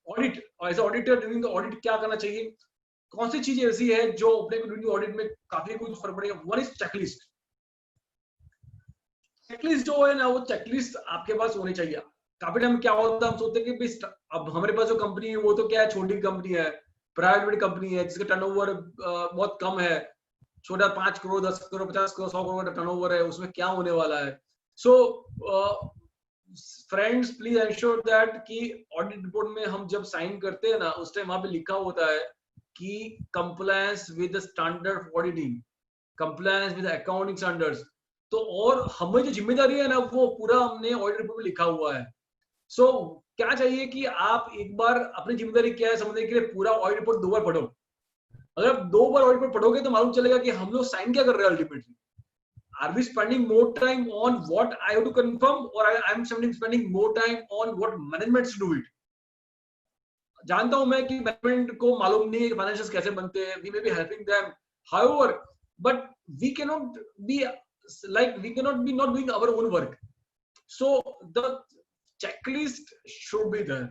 audit, as an auditor during the audit क्या करना चाहिए, कौन सी चीजें ऐसी है जो अपने को ड्यूरिंग ऑडिट में काफी कुछ फर्क पड़ेगा. One is checklist. चेकलिस्ट जो है ना, वो चेकलिस्ट आपके पास होनी चाहिए. काफी टाइम क्या होता है, हम सोचते हैं कि अब हमारे पास जो कंपनी है वो तो क्या है, छोटी कंपनी है, प्राइवेट कंपनी है जिसका टर्नओवर बहुत कम है, छोटा 5 करोड़ 10 करोड़ 50 करोड़ 100 करोड़ का टर्नओवर है, उसमें क्या होने वाला है. So friends, please ensure that कि ऑडिट रिपोर्ट में हम जब साइन करते हैं ना, उस टाइम वहां पे लिखा होता है कि compliance with the standard of auditing, compliance with accounting standards. तो और हमें जो जिम्मेदारी है ना, वो पूरा हमने ऑडिट रिपोर्ट में लिखा हुआ है. सो क्या चाहिए कि आप एक बार अपनी जिम्मेदारी क्या है समझने के लिए पूरा ऑडिट रिपोर्ट 2 बार पढ़ो. अगर आप 2 बार ऑडिट रिपोर्ट पढ़ोगे तो मालूम चलेगा कि हम लोग साइन क्या कर रहे हैं ultimately. Are we spending more time on what I have to confirm, or I am spending more time on what management should do it? जानता हूं मैं कि मैनेजमेंट को मालूम नहीं है कि फाइनेंशियल्स कैसे बनते हैं. We may be helping them, however, but we cannot be not doing our own work. So the checklist should be there.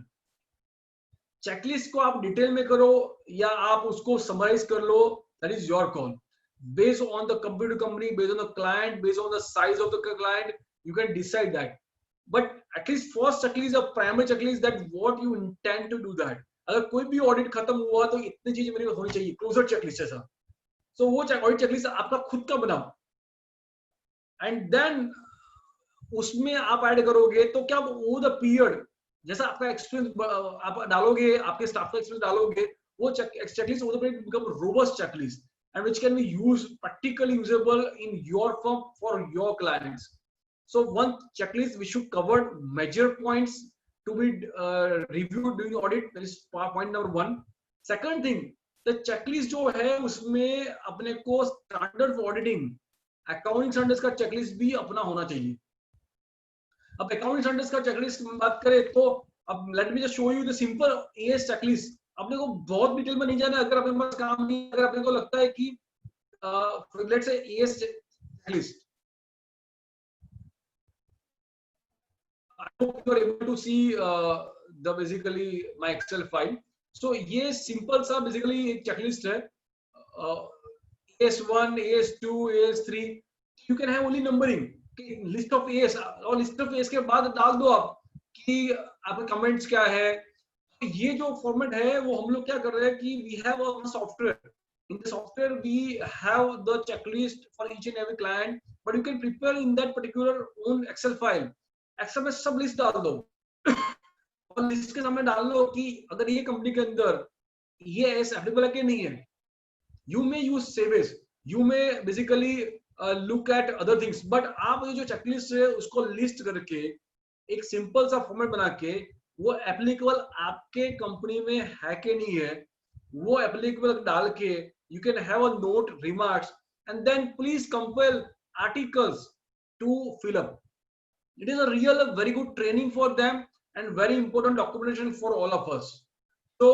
Checklist को आप डिटेल में करो या आप उसको समराइज कर लो, that is your call. Based on the computer company, based on the client, based on the size of the client, you can decide that. But at least first checklist, a primary checklist, that what you intend to do that. अगर कोई भी audit खत्म हुआ तो इतनी चीजें मेरे को होनी चाहिए, क्लोजर चेकलिस्ट ऐसा. सो वो ऑडिट चेकलिस्ट आपका खुद का बनाओ, एंड देन उसमें आप ऐड करोगे तो क्या वो द पीरियड जैसा आपका एक्सपीरियंस आप डालोगे, आपके स्टाफ का एक्सपीरियंस डालोगे, वो चेकलिस्ट वो become robust checklist, and which can be used, practically usable in your firm for your clients. So one checklist we should cover major points to be reviewed during the audit. That is point number 1. Second thing, the checklist जो है उसमें अपने को standard for auditing, accounting standards का checklist भी अपना होना चाहिए. अब अकाउंटिंग स्टैंडर्ड्स का चेकलिस्ट में बात करें तो अब let me just show you the simple as checklist. अपने को बहुत डिटेल में नहीं जाना. अगर अपने पास काम नहीं, अगर अपने को लगता है कि let's say as checklist, I hope you are able to see the basically my Excel file. So ये सिंपल सा बेसिकली एक चेकलिस्ट है. AS1, AS2, AS3. You can have only numbering. List of as और list of as के बाद डाल दो आप कि आपके कमेंट्स क्या है. ये जो फॉर्मेट है वो हम लोग क्या कर रहे हैं कि we have a software. In the software we have the checklist for each and every client, but you can prepare in that particular own Excel file. Excel में सब लिस्ट डाल दो और लिस्ट के सामने डाल लो कि अगर ये कंपनी के अंदर ये एस एप्लीकेबल है कि नहीं है. You may use savage, you may basically look at other things, but आप ये जो चेकलिस्ट है उसको लिस्ट करके एक सिंपल सा फॉर्मेट बना के वो एप्लीकेबल आपके कंपनी में है कि नहीं है वो एप्लीकेबल डाल के you can have a note remarks and then please compel articles to fill up. It is a real very good training for them and very important documentation for all of us. So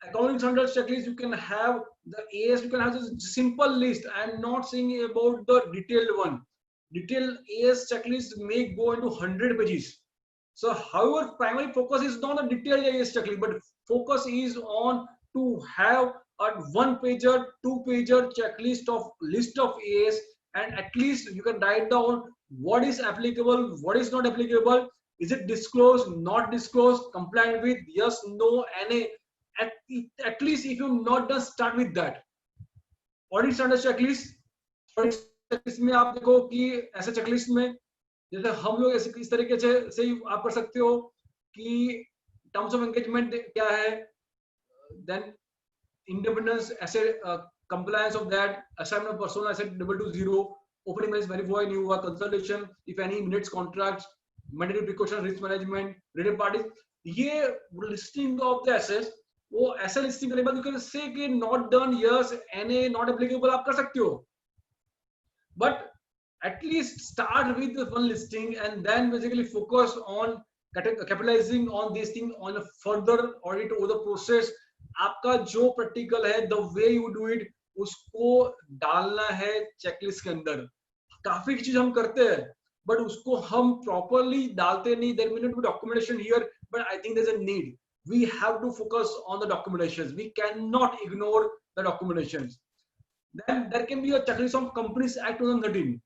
accounting standards checklist, you can have the AS, you can have this simple list. I am not saying about the detailed one. Detailed AS checklist may go into 100 pages. So however, primary focus is not a detailed AS checklist, but focus is on to have a 1-pager, 2-pager checklist of list of AS, and at least you can write down what is applicable, what is not applicable, is it disclosed, not disclosed, compliant with, yes, no, NA. At least if you've not done, start with that. Audit standard checklist. Audit checklist में आप देखो कि ऐसे checklist में जैसे हम लोग ऐसे इस तरीके से आप कर सकते हो कि terms of engagement क्या है, then independence, asset compliance of that, assignment of persona asset 220, opening balance verify new work, consultation, if any minutes, contracts, mandatory precaution, risk management, related parties. ये listing of the assets, वो ऐसा listing करने के बाद you can say कि not done, yes, NA, not applicable आप कर सकते हो. But at least start with the one listing and then basically focus on capitalizing on this thing on a further audit over the process. आपका जो practical है the way you do it उसको डालना है चेकलिस्ट के अंदर. काफी चीज हम करते हैं बट उसको हम प्रॉपरली डालते नहीं. There may not be documentation here, but I think there's a need. We have to focus on the documentations. We cannot ignore the documentations. Then there can be a checklist of Companies Act 2013.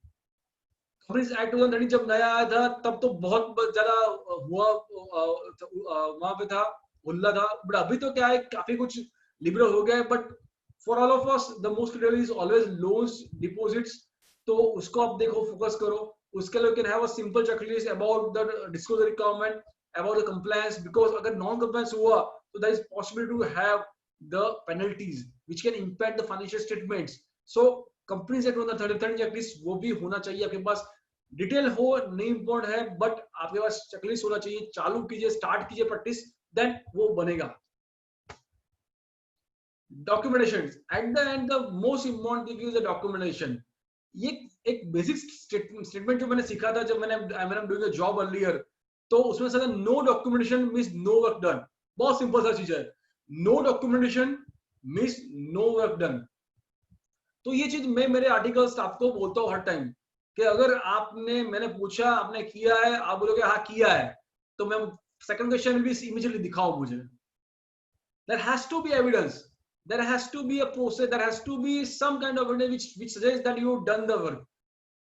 Companies Act 2013 जब नया आया था तब तो बहुत ज्यादा हुआ वहां पे था, हुल्ला था. बट अभी तो क्या है काफी कुछ लिबरल हो गया है. But for all of us the most critical is always loans, deposits. तो उसको आप देखो, फोकस करो. उसके लिए you can have a simple checklist about the disclosure requirement, about the compliance, because अगर non compliance हुआ तो there is possibility to have the penalties which can impact the financial statements. So companies act on the 33rd checklist वो भी होना चाहिए आपके पास. Detail हो नहीं इम्पोर्टेंट है बट आपके पास चेकलिस्ट होना चाहिए. चालू कीजिए, स्टार्ट कीजिए प्रैक्टिस, देन वो बनेगा. Documentation at the end, the most important thing is the documentation. ये एक बेसिक स्टेटमेंट जो मैंने सीखा था जब मैंने डूइंग अ जॉब अर्लियर, तो उसमें से no documentation means no work done. बहुत सिंपल सा चीज है, no documentation means no work done. तो ये चीज मैं मेरे आर्टिकल स्टाफ को बोलता हूँ हर टाइम कि अगर मैंने पूछा आपने किया है, आप बोलोगे हाँ किया है, तो मैं सेकंड क्वेश्चन में भी इमीडिएटली दिखाओ मुझे. There has to be evidence. There has to be a process. There has to be some kind of evidence which suggests that you have done the work.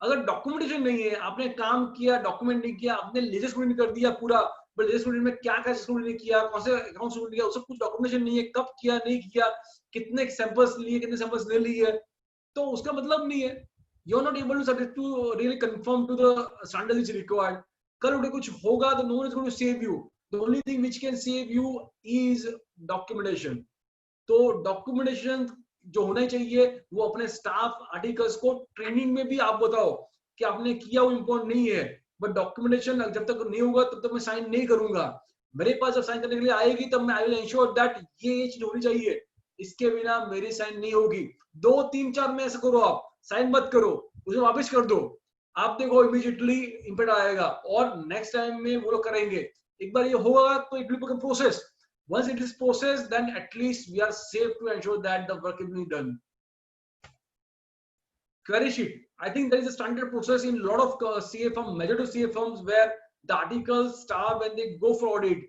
अगर डॉक्यूमेंटेशन नहीं है, आपने काम किया, डॉक्यूमेंट नहीं किया, आपने लेजर स्टूडेंट कर दिया पूरा, बट लेजर स्टूडेंट में क्या क्या स्टूडेंट ने किया, कौन से अकाउंट स्टूडेंट किया, उसका कुछ डॉक्यूमेंटेशन नहीं है, कब किया नहीं किया, कितने सैंपल्स लिए, कितने सैंपल्स ले लिए, तो उसका मतलब नहीं है. You are not able to really confirm to the standard which required. कल उठे कुछ होगा तो no one is going to save you. The only thing which can save you is documentation. तो डॉक्यूमेंटेशन जो होना चाहिए वो अपने स्टाफ आर्टिकल्स को ट्रेनिंग में भी आप बताओ कि आपने किया, वो इम्पोर्टेंट नहीं है. बट डॉक्यूमेंटेशन जब तक नहीं होगा तब तक मैं साइन नहीं करूंगा. मेरे पास जब साइन करने के लिए आएगी तब मैं आई विल एंश्योर दैट ये चीज होनी चाहिए, इसके बिना मेरी साइन नहीं होगी. 2 3 4 में ऐसे करो, आप साइन मत करो, उसे वापस कर दो. आप देखो इमीडिएटली इम्पैक्ट आएगा और नेक्स्ट टाइम में वो लोग करेंगे. एक बार ये होगा तो it will become process. Once it is processed, then at least we are safe to ensure that the work is being done. Query sheet. I think there is a standard process in a lot of CA firms, major to CA firms, where the articles staff when they go for audit,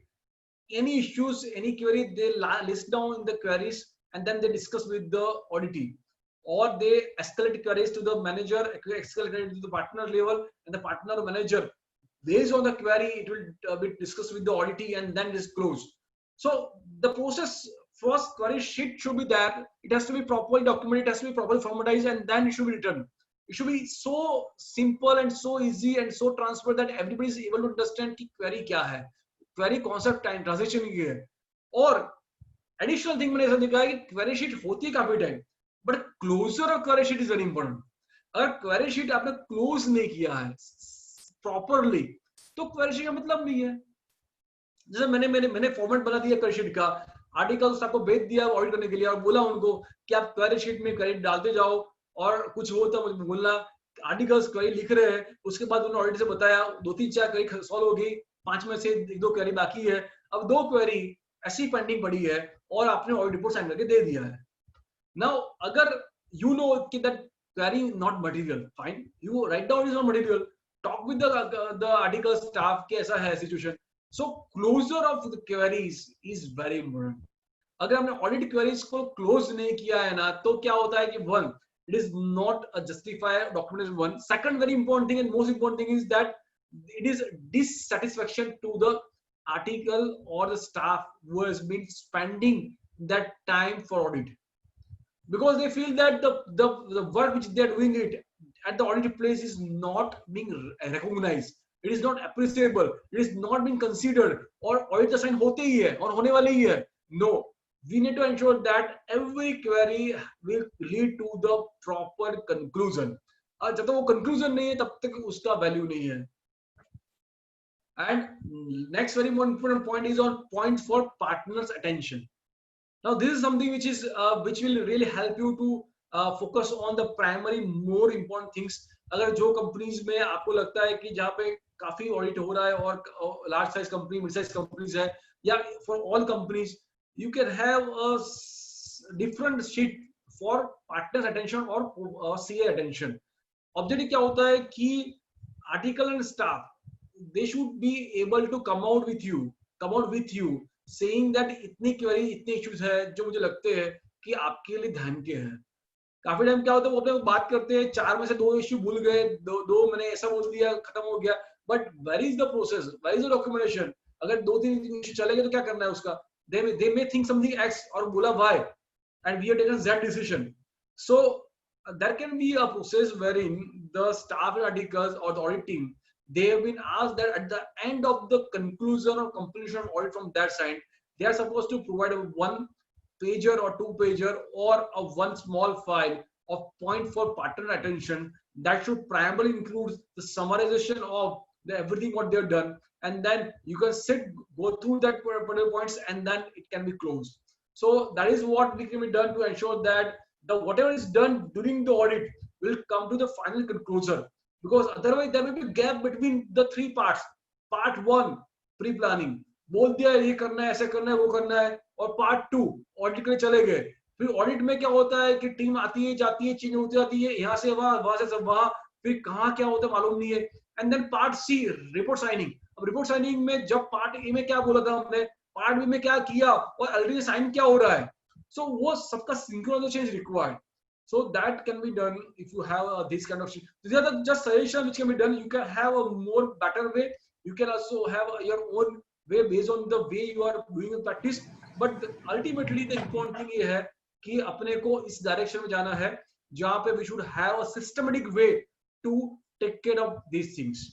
any issues, any query, they list down in the queries and then they discuss with the auditee, or they escalate queries to the manager, escalate it to the partner level, and the partner manager, based on the query, it will be discussed with the auditee and then disclosed. So the process first query sheet should be there. It has to be properly documented. It has to be properly formatized, and then it should be written. It should be so simple and so easy and so transparent that everybody is able to understand कि query क्या है, query concept time transition की है. और additional thing मैंने ऐसा देखा है कि query sheet होती है काफी time, but closure of query sheet is very important. अगर query sheet आपने close नहीं किया है properly, तो query sheet का मतलब नहीं है. जैसे मैंने फॉर्मेट बना दिया क्वेरी शीट का, आर्टिकल्स आपको भेज दिया ऑडिट करने के लिए और बोला उनको कि आप क्वेरी शीट में क्वेरी डालते जाओ और कुछ हो तो मुझे बोलना. आर्टिकल्स क्वेरी लिख रहे हैं, उसके बाद उन्होंने ऑडिट से बताया 2-3-4 क्वेरी सॉल्व हो गई, 5 में से 1-2 क्वेरी बाकी है, अब 2 क्वेरी ऐसी पेंडिंग पड़ी है और आपने ऑडिट रिपोर्ट साइन करके दे दिया है. नाउ अगर यू नो कि that query not material, fine, you write down is not material, talk with the article staff कि ऐसा है situation. So closure of the queries is very important. अगर हमने audit queries को close नहीं किया है ना, तो क्या होता है कि one, it is not a justified documentation. One, second very important thing and most important thing is that it is dissatisfaction to the article or the staff who has been spending that time for audit, because they feel that the work which they are doing it at the audit place is not being recognized. It is not appreciable. It is not being considered. और audit का sign होते ही है और होने वाले ही है. No, we need to ensure that every query will lead to the proper conclusion. और जब तक वो conclusion नहीं है, तब तक उसका value नहीं है. And next very important point is on point for partners' attention. Now this is something which will really help you to focus on the primary more important things. अगर जो कंपनीज में आपको लगता है कि जहाँ पे काफी ऑडिट हो रहा है और large size company, mid size companies है, या for all companies, you can have a different sheet for partners attention और सीए अटेंशन. ऑब्जेक्टिव क्या होता है कि article and staff, they should be able to come out with you saying that इतनी query, इतने issues है जो मुझे लगते हैं कि आपके लिए ध्यान के हैं. काफी टाइम क्या होता है वो अपने बात करते हैं, 4 में से 2 इश्यू भूल गए, दो मैंने ऐसा बोल दिया, खत्म हो गया. But where is the process, where is the documentation? अगर 2-3 इश्यू चले गए तो क्या करना है उसका? they may think something X और बोला Y and we have taken Z decision. So there can be a process wherein the staff and articles or the audit team, they have been asked that at the end of the conclusion or completion of audit from that side, they are supposed to provide a 1-pager or 2-pager or a 1 small file of point for partner attention that should primarily include the summarization of everything what they have done, and then you can go through that particular points and then it can be closed. So that is what can be done to ensure that the whatever is done during the audit will come to the final conclusion, because otherwise there may be a gap between the 3 parts. Part 1 pre-planning, बोल दिया ये करना है, ऐसे करना है, वो करना है, और Part 2 ऑडिट के लिए चले गए. फिर ऑडिट में क्या होता है कि टीम आती है, जाती है, चीजें होती जाती है, यहाँ से वहां से सब वहां, फिर कहाँ क्या होता है मालूम नहीं है. And then part C, report signing. अब रिपोर्ट साइनिंग में जब पार्ट ए में क्या बोला था हमने, पार्ट बी में क्या किया और ऑलरेडी साइन क्या हो रहा है, सो वो सबका synchronisation is required. So that can be done if you have this kind of sheet. These are the just suggestions which can be done. You can have a more better way. You can also have your own way based on the way you are doing the practice. But ultimately the important thing ये है कि अपने को इस direction में जाना है जहाँ पे we should have a systematic way to take care of these things.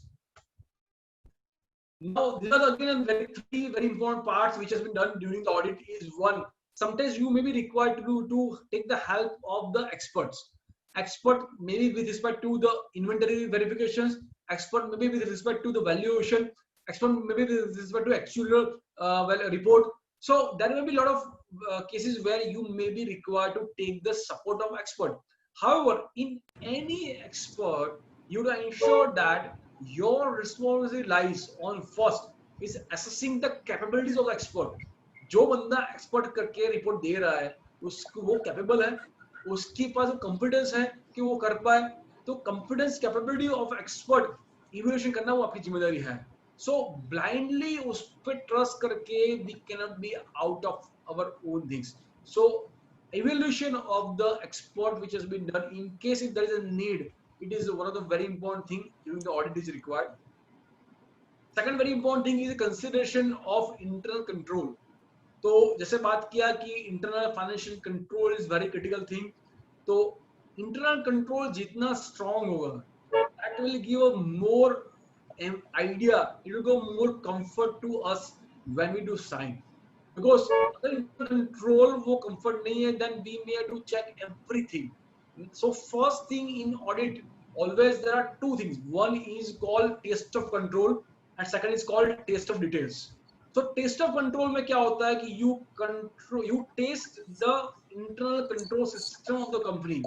Now these are again three very important parts which has been done during the audit. Is one, sometimes you may be required to take the help of the experts. Expert maybe with respect to the inventory verifications, expert maybe with respect to the valuation, expert maybe with respect to actual report. So there may be a lot of cases where you may be required to take the support of expert. However, in any expert, you to ensure that your responsibility lies on first is assessing the capabilities of the expert. जो बंदा expert करके report दे रहा है उसको वो capable है, उसके पास confidence है कि वो कर पाए. तो confidence capability of expert evaluation करना वो आपकी जिम्मेदारी है. सो ब्लाइंडली उस पर ट्रस्ट करके we can not be out of our own things. So evaluation of the expert which has been done in case if there is a need, it is one of the very important thing during the audit is required. Second very important thing is consideration of internal control. तो जैसे बात किया कि internal financial control is very critical thing. तो internal control जितना strong होगा, that will give a more idea, it will give more comfort to us when we do sign. Because अगर control वो comfort नहीं है, then we may have to check everything. So first thing in audit, always there are two things. One is called test of control, and second is called test of details. So test of control में क्या होता है कि you test the internal control system of the company.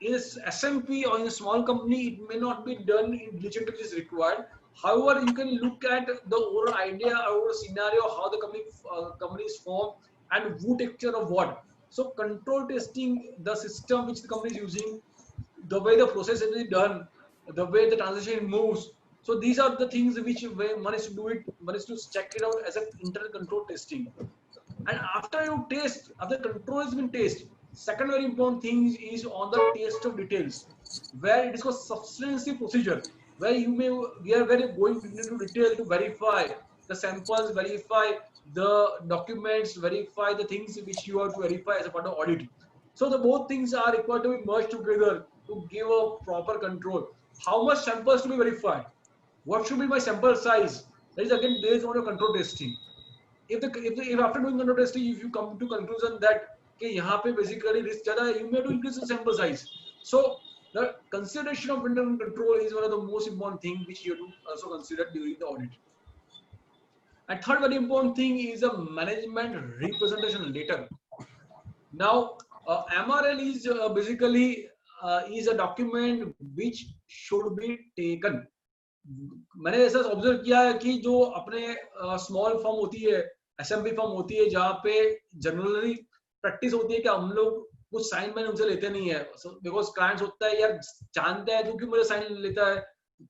Is SMP or in a small company, it may not be done in diligence which is required. However, you can look at the overall idea or scenario, how the company is formed and who takes care of what. So control testing the system which the company is using, the way the process is done, the way the transition moves. So these are the things which one is to do it, one is to check it out as an internal control testing. And after you test, after control has been tested, second very important thing is on the test of details, where it is called substantive procedure, where we are very going into detail to verify the samples, verify the documents, verify the things which you have to verify as a part of audit. So the both things are required to be merged together to give a proper control. How much samples to be verified? What should be my sample size? That is again based on your control testing. If after doing control testing, if you come to conclusion that कि यहाँ पे basically risk ज़्यादा है, you may have to increase the sample size. So the consideration of internal control is one of the most important things which you have to also consider during the audit. And third very important thing is a management representation letter. Now MRL is basically is a document which should be taken. मैंने ऐसा observe किया है कि जो अपने small form होती है, SMP form होती है, जहाँ पे जनरली प्रैक्टिस होती है कि हम लोग कुछ साइन मैंने उनसे लेते नहीं है, बिकॉज क्लाइंट्स होता है यार जानता है तू क्यों मेरे साइन लेता है,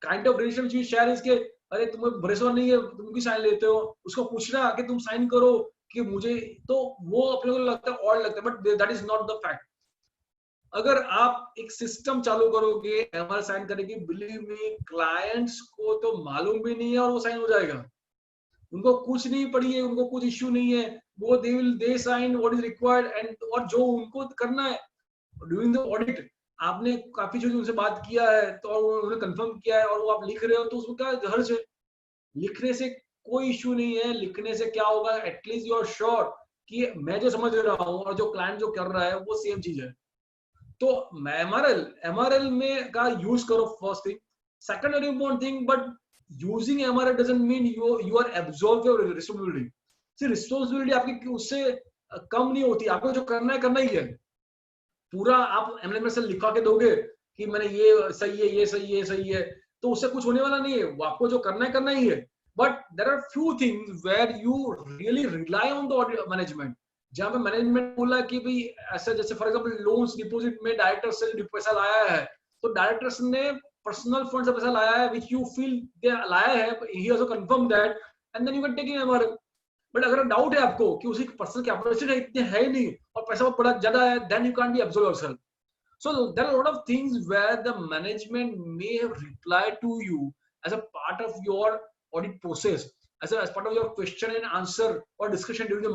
काइंड ऑफ रिलेशनशिप शेयर इसके, अरे तुम्हें भरोसा नहीं है तुम क्यों साइन लेते हो, उसको पूछना कि तुम साइन करो कि मुझे, तो वो अपने को लगता है और लगता है, but that is not the fact. अगर आप एक सिस्टम चालू करोगे एमआर साइन करेगी, बिलीव मी क्लाइंट्स को तो मालूम भी नहीं है और वो साइन हो जाएगा, उनको कुछ नहीं पड़ी है, उनको कुछ इश्यू नहीं है, वो they sign what is required and और जो उनको करना है ड्यूरिंग द ऑडिट. आपने काफी चीजों उनसे बात किया है तो उन्होंने कंफर्म किया है और वो आप लिख रहे हो तो उसमें क्या हर्ज है, लिखने से कोई इश्यू नहीं है. लिखने से क्या होगा, एटलीस्ट यू आर श्योर कि मैं जो समझ रहा हूँ और जो क्लाइंट जो कर रहा है वो सेम चीज है. तो एमआरएल में का यूज करो first thing. Second very important thing, but using MRL doesn't mean you are absorb your responsibility. See responsibility आपकी उससे कम नहीं होती, आपको जो करना ही है. पूरा आप एमएलएम में से लिखा के दोगे कि मैंने ये सही है, ये सही है, सही है, तो उससे कुछ होने वाला नहीं है. वो आपको जो करना ही है. But there are few things where you really rely on the audit management, जहां पे मैनेजमेंट बोला कि भाई ऐसा, जैसे फॉर एग्जांपल लोन्स डिपॉजिट में डायरेक्टर से पैसा लाया है, तो डायरेक्टर्स ने पर्सनल फंड से पैसा लाया है व्हिच यू फील दे लाया है, he also confirm that and then you can take in MRL. But अगर डाउट है आपको कि उसकी पर्सनल कैपेसिटी इतने है ही नहीं और पैसा बड़ा ज्यादा है, then you can't be absorb yourself. So there are a lot of things where the management may have replied to you as a part of your audit process, as part of your question and answer or discussion during the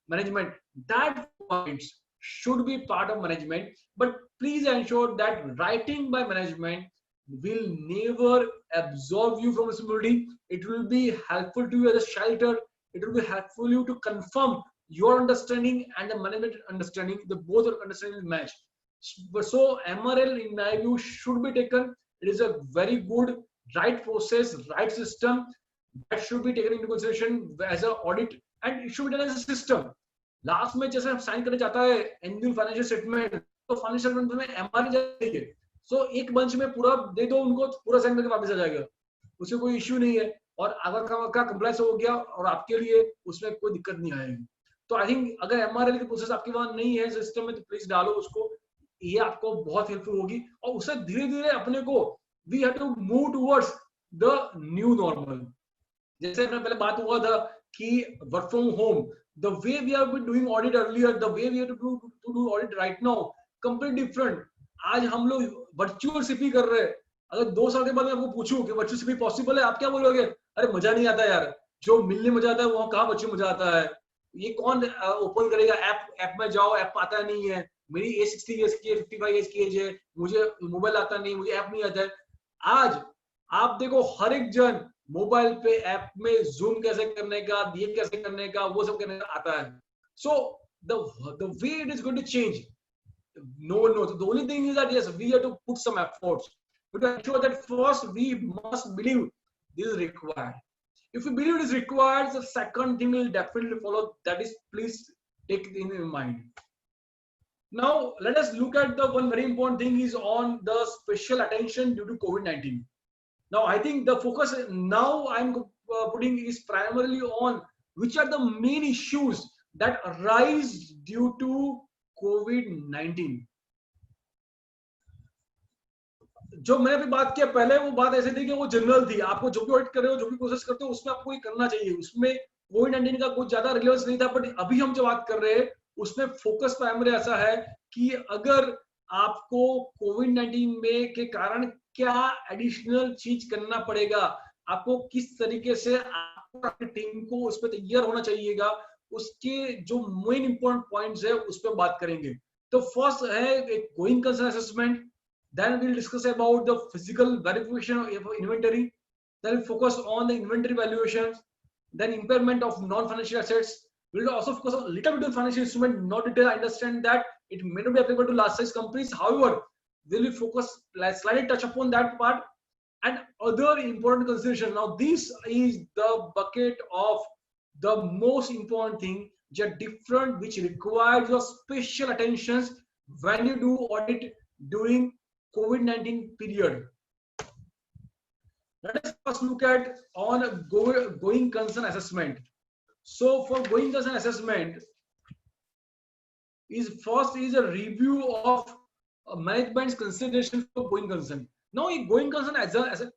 management. That points should be part of management, but please ensure that writing by management will never absolve you from responsibility. It will be helpful to you as a shelter. It will be helpful you to confirm your understanding and the management understanding. The both understanding match. So MRL in my view should be taken. It is a very good right process, right system that should be taken into consideration as an audit, and it should be done as a system. Last में जैसे हम sign करने जाता है annual financial statement, तो financial statement में MRL चाहिए. सो एक मंच में पूरा दे दो उनको, पूरा साइन करके वापस आ जाएगा, उससे कोई इश्यू नहीं है, और अगर का कंप्लायंस हो गया और आपके लिए उसमें कोई दिक्कत नहीं आएगी। तो आई थिंक अगर एमआरएल की प्रोसेस आपके वहां नहीं है सिस्टम में तो प्लीज डालो उसको, ये आपको बहुत हेल्पफुल होगी। और उससे धीरे धीरे अपने को we have to move towards the new normal. जैसे पहले बात हुआ था कि work from home, the way we are doing audit earlier, the way we have to do audit right now complete different. आज हम लोग वर्चुअल सीपी कर रहे हैं। अगर 2 साल के बाद मैं आपको पूछूं कि वर्चुअल सीपी पॉसिबल है, आप क्या बोलोगे? अरे मजा नहीं आता यार, जो मिलने मजा आता है वहां कहाँ वर्चुअल मजा आता है? ये कौन ओपन करेगा ऐप में जाओ, ऐप आता नहीं है, मेरी एज 60 ईयर्स की है, 55 ईयर्स की एज है, मुझे मोबाइल आता नहीं, मुझे ऐप नहीं आता है। आज आप देखो हर एक जन मोबाइल पे ऐप में जूम कैसे करने का, ये कैसे करने का, वो सब करने का आता है। सो the way it is going to change, no one knows. The only thing is that yes, we have to put some efforts, but to ensure that first we must believe this is required. If we believe it is required, the second thing will definitely follow. That is, please take it in your mind. Now let us look at the one very important thing is on the special attention due to COVID-19. Now I think the focus now I'm putting is primarily on which are the main issues that arise due to COVID-19. जो मैंने अभी बात किया पहले, वो बात ऐसे थी कि वो जनरल थी, आपको जो भी ऑडिट कर रहे हो, जो भी प्रोसेस करते हो, उसमें आपको ये करना चाहिए, उसमें कोविड-19 का कुछ ज्यादा रिलेवेंस नहीं था। बट अभी हम जो बात कर रहे हैं उसमें फोकस प्राइमरी ऐसा है कि अगर आपको कोविड-19 में के कारण क्या एडिशनल चीज करना पड़ेगा, आपको किस तरीके से आपकी टीम को उस पर तैयार होना चाहिएगा, उसके जो मेन इंपॉर्टेंट पॉइंट्स है उस पर बात करेंगे। तो फर्स्ट है एक going concern assessment, then we'll discuss about the physical verification of inventory, then we'll focus on the inventory valuations, then impairment of non-financial assets. We'll also focus on a little bit of financial instrument, not detail. I understand that it may not be applicable to large size companies, however we'll focus slightly touch upon that part and other important consideration. Now this is the bucket of the most important thing which are different, which requires your special attentions when you do audit during COVID-19 period. Let us first look at on going concern assessment. So for going concern assessment is first is a review of management's consideration for going concern. Now ये going concern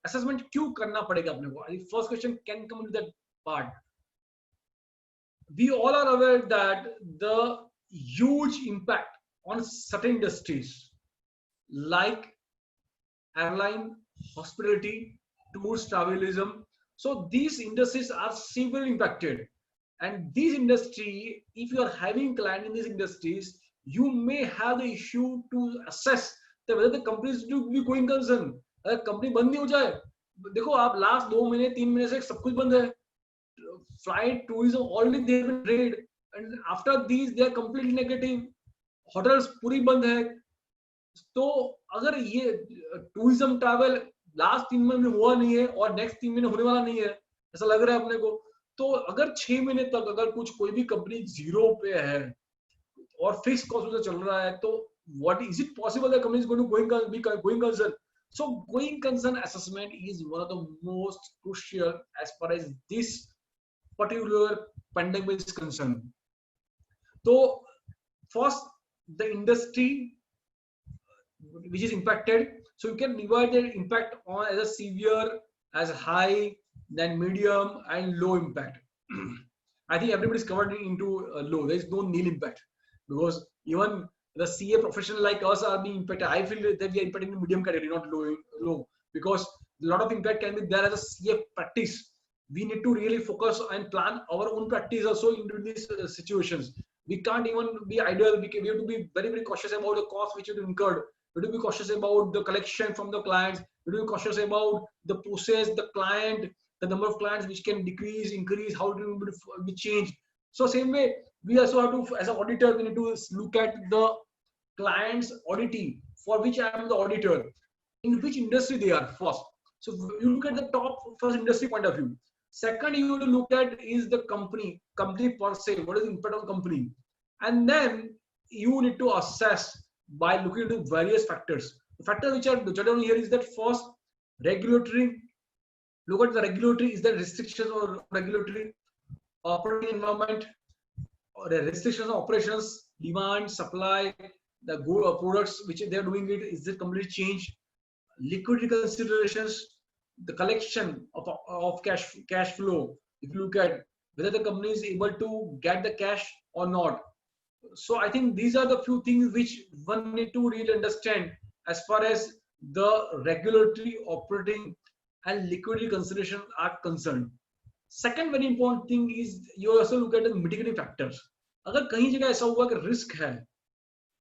assessment क्यों करना पड़ेगा अपने को? First question can come into that part. We all are aware that the huge impact on certain industries like airline, hospitality, tours, travelism. So these industries are severely impacted. And this industry, if you are having client in these industries, you may have the issue to assess that whether the companies do be going concern. अगर company बंद नहीं हो जाए, देखो आप last 2 महीने 3 महीने से सब कुछ बंद है, flight tourism already they have been raid and after these they are completely negative, hotels पूरी बंद है। तो अगर ये टूरिज्म ट्रैवल लास्ट 3 महीने में हुआ नहीं है और नेक्स्ट 3 महीने होने वाला नहीं है, ऐसा लग रहा है अपने को, तो अगर 6 महीने तक अगर कुछ कोई भी कंपनी जीरो पे है और फिक्स कॉस्ट से चल रहा है, तो what is it possible that company is going to be going concern? So going concern assessment is one of the most crucial as far as this particular pandemic is concern. तो first the industry which is impacted, so you can divide the impact on as a severe, as high, then medium and low impact. I think everybody is covered into low. There is no nil impact because even the CA professional like us are being impacted. I feel that we are impacted in the medium category, not low, because a lot of impact can be there as a CA practice. We need to really focus and plan our own practice also into these situations. We can't even be idle. We have to be very, very cautious about the cost which you incurred. We have to be cautious about the collection from the clients. We have to be cautious about the process, the client, the number of clients which can decrease, increase, how it will be changed. So same way, we also have to, as an auditor, we need to look at the client's auditing for which I am the auditor, in which industry they are first. So you look at the top first industry point of view. Second, you have to look at is the company per se, what is the impact on company, and then you need to assess by looking into various factors. The factors which are jotted down here is that first, regulatory. Look at the regulatory, is there restrictions or regulatory operating environment, or the restrictions of operations, demand, supply, the products which they are doing it, is it completely changed? Liquidity considerations, the collection of cash flow. If you look at whether the company is able to get the cash or not. So I think these are the few things which one need to really understand as far as the regulatory, operating, and liquidity considerations are concerned. Second very important thing is you also look at the mitigating factors. अगर कहीं जगह ऐसा हुआ कि risk है,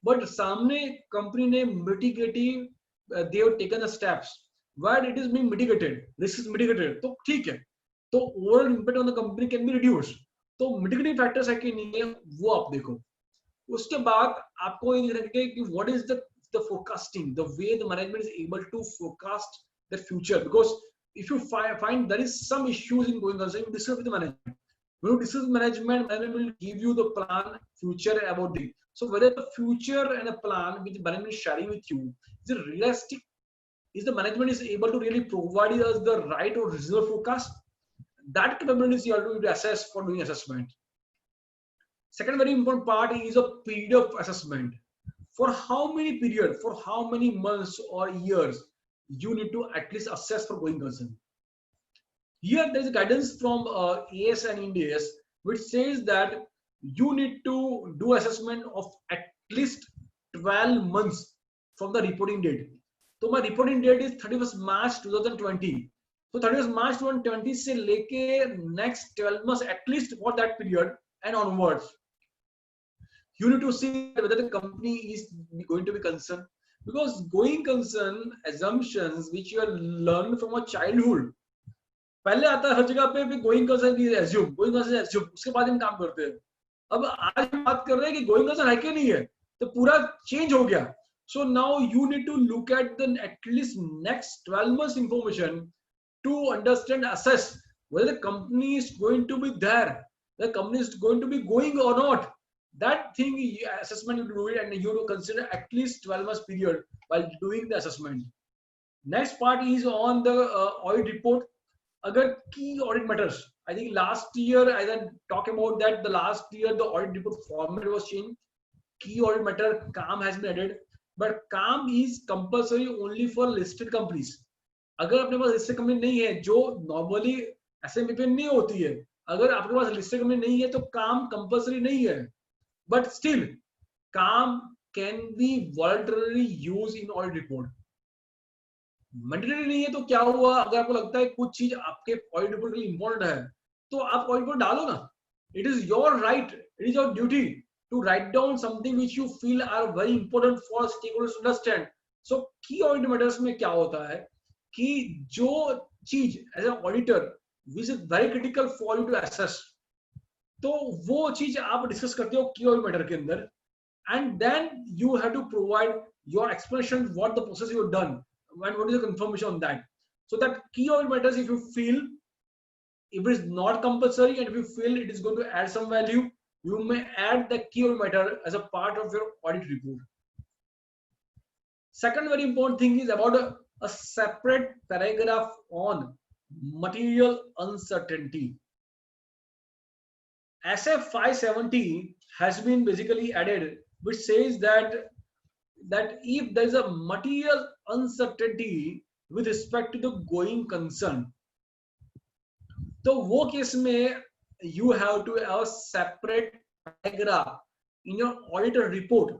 but सामने company ने मिटिगेटिव, they have taken the steps where it is being mitigated, risk is mitigated, तो ठीक है, तो overall impact on the company can be reduced. तो mitigating factors है कि नहीं है, वो आप देखो. उसके बाद आपको ये देखना है कि what is the forecasting, the way the management is able to forecast the future, because if you find there is some issues in going on, so you discuss with the management. When you discuss with management will give you the plan future about the. So whether the future and a plan which the management is sharing with you is it realistic, is the management is able to really provide us the right or reasonable forecast, that capabilities you have to assess for doing assessment. Second very important part is a period of assessment. For how many period, for how many months or years you need to at least assess for going concern. Here there is a guidance from AS and IndAS which says that you need to do assessment of at least 12 months from the reporting date. So my reporting date is 31st March 2020. So 31st March 2020 से लेके next 12 months at least for that period and onwards. You need to see whether the company is going to be concerned, because going concern assumptions which you are learned from a childhood. पहले आता है हर जगह पे going concern is assume, going concern is assume, उसके बाद हम काम करते हैं. अब आज हम बात कर रहे हैं कि going concern है कि नहीं है, तो पूरा change हो गया. So now you need to look at the at least next 12 months information to understand, assess whether the company is going to be there, the company is going to be going or not. That thing assessment you do it, and you have to consider at least 12 months period while doing the assessment. Next part is on the audit report. Agar key audit matters, I think last year I then talk about that. The last year the audit report format was changed. Key audit matter CAM has been added, but CAM is compulsory only for listed companies. अगर अपने पास listed company नहीं है, जो normally SMP पे नहीं होती है, अगर आपके पास listed company नहीं है तो CAM compulsory नहीं है. But still, CAM can be voluntarily used in audit report. Mandatory नहीं है तो क्या हुआ, अगर आपको लगता है कुछ चीज आपके audit report के लिए important है, तो आप audit report डालो ना. It is your right, it is your duty to write down something which you feel are very important for stakeholders to understand. So key audit matters में क्या होता है कि जो चीज as an auditor which is very critical for you to assess, तो वो चीज आप डिस्कस करते हो की ऑडिट मैटर के अंदर, and then you have to provide your explanation what the process you have done and what is the confirmation on that, so that key audit matters if you feel if it is not compulsory and if you feel it is going to add some value, you may add the key audit matter as a part of your audit report. Second very important thing is about a separate paragraph on material uncertainty. SF 570 has been basically added, which says that if there is a material uncertainty with respect to the going concern, तो वो case में you have to have a separate paragraph in your auditor report,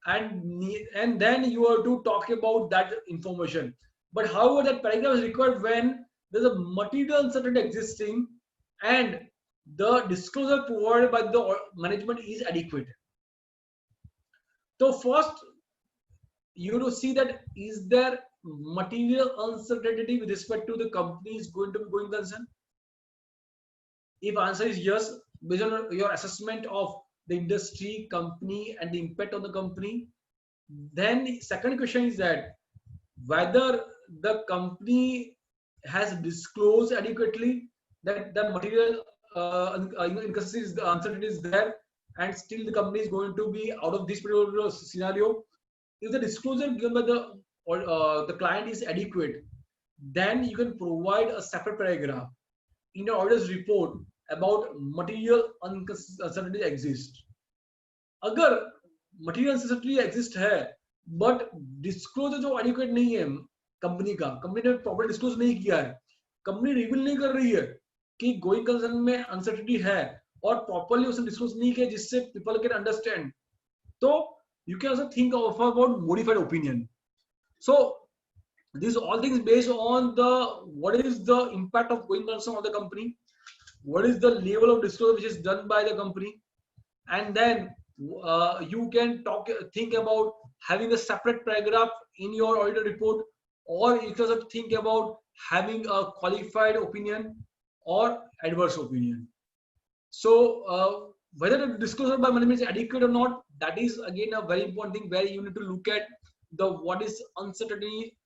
and then you have to talk about that information. But however, that paragraph is required when there's a material uncertainty existing and the disclosure provided by the management is adequate. So first you have to see that is there material uncertainty with respect to the company is going to be going concern. If answer is yes, based on your assessment of the industry, company, and the impact on the company, then second question is that whether the company has disclosed adequately that the material inconsistency, the uncertainty is there, and still the company is going to be out of this particular scenario. if the disclosure given by the client is adequate, then you can provide a separate paragraph in your auditor's report about material uncertainty exist. अगर material uncertainty exist है, but disclosure जो adequate नहीं है company का, company ने proper disclose नहीं किया है, कंपनी रिवील नहीं कर रही है कि गोइंग कंसर्न में अनसर्टेनिटी है और प्रॉपर्ली उसने डिस्क्लोज नहीं किया जिससे पीपल कैन अंडरस्टैंड, तो you can also think of about modified opinion. So these all things based on the what is the impact of going concern on the company, what is the level of disclosure which is done by the company, and then you can think about having a separate paragraph in your auditor report, or you can also think about having a qualified opinion or adverse opinion. So whether the disclosure by management is adequate or not, that is again a very important thing where you need to look at the what is uncertainty,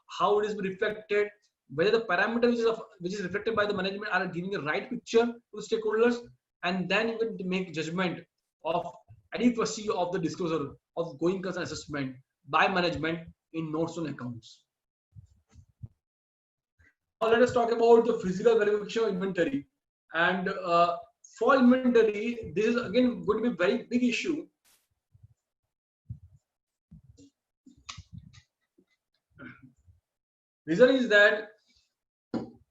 how it is reflected, whether the parameters which is reflected by the management are giving the right picture to stakeholders, and then you can make judgment of adequacy of the disclosure of going concern assessment by management in notes on accounts. Now let us talk about the physical verification of inventory. And for inventory, this is again going to be a very big issue. Reason is that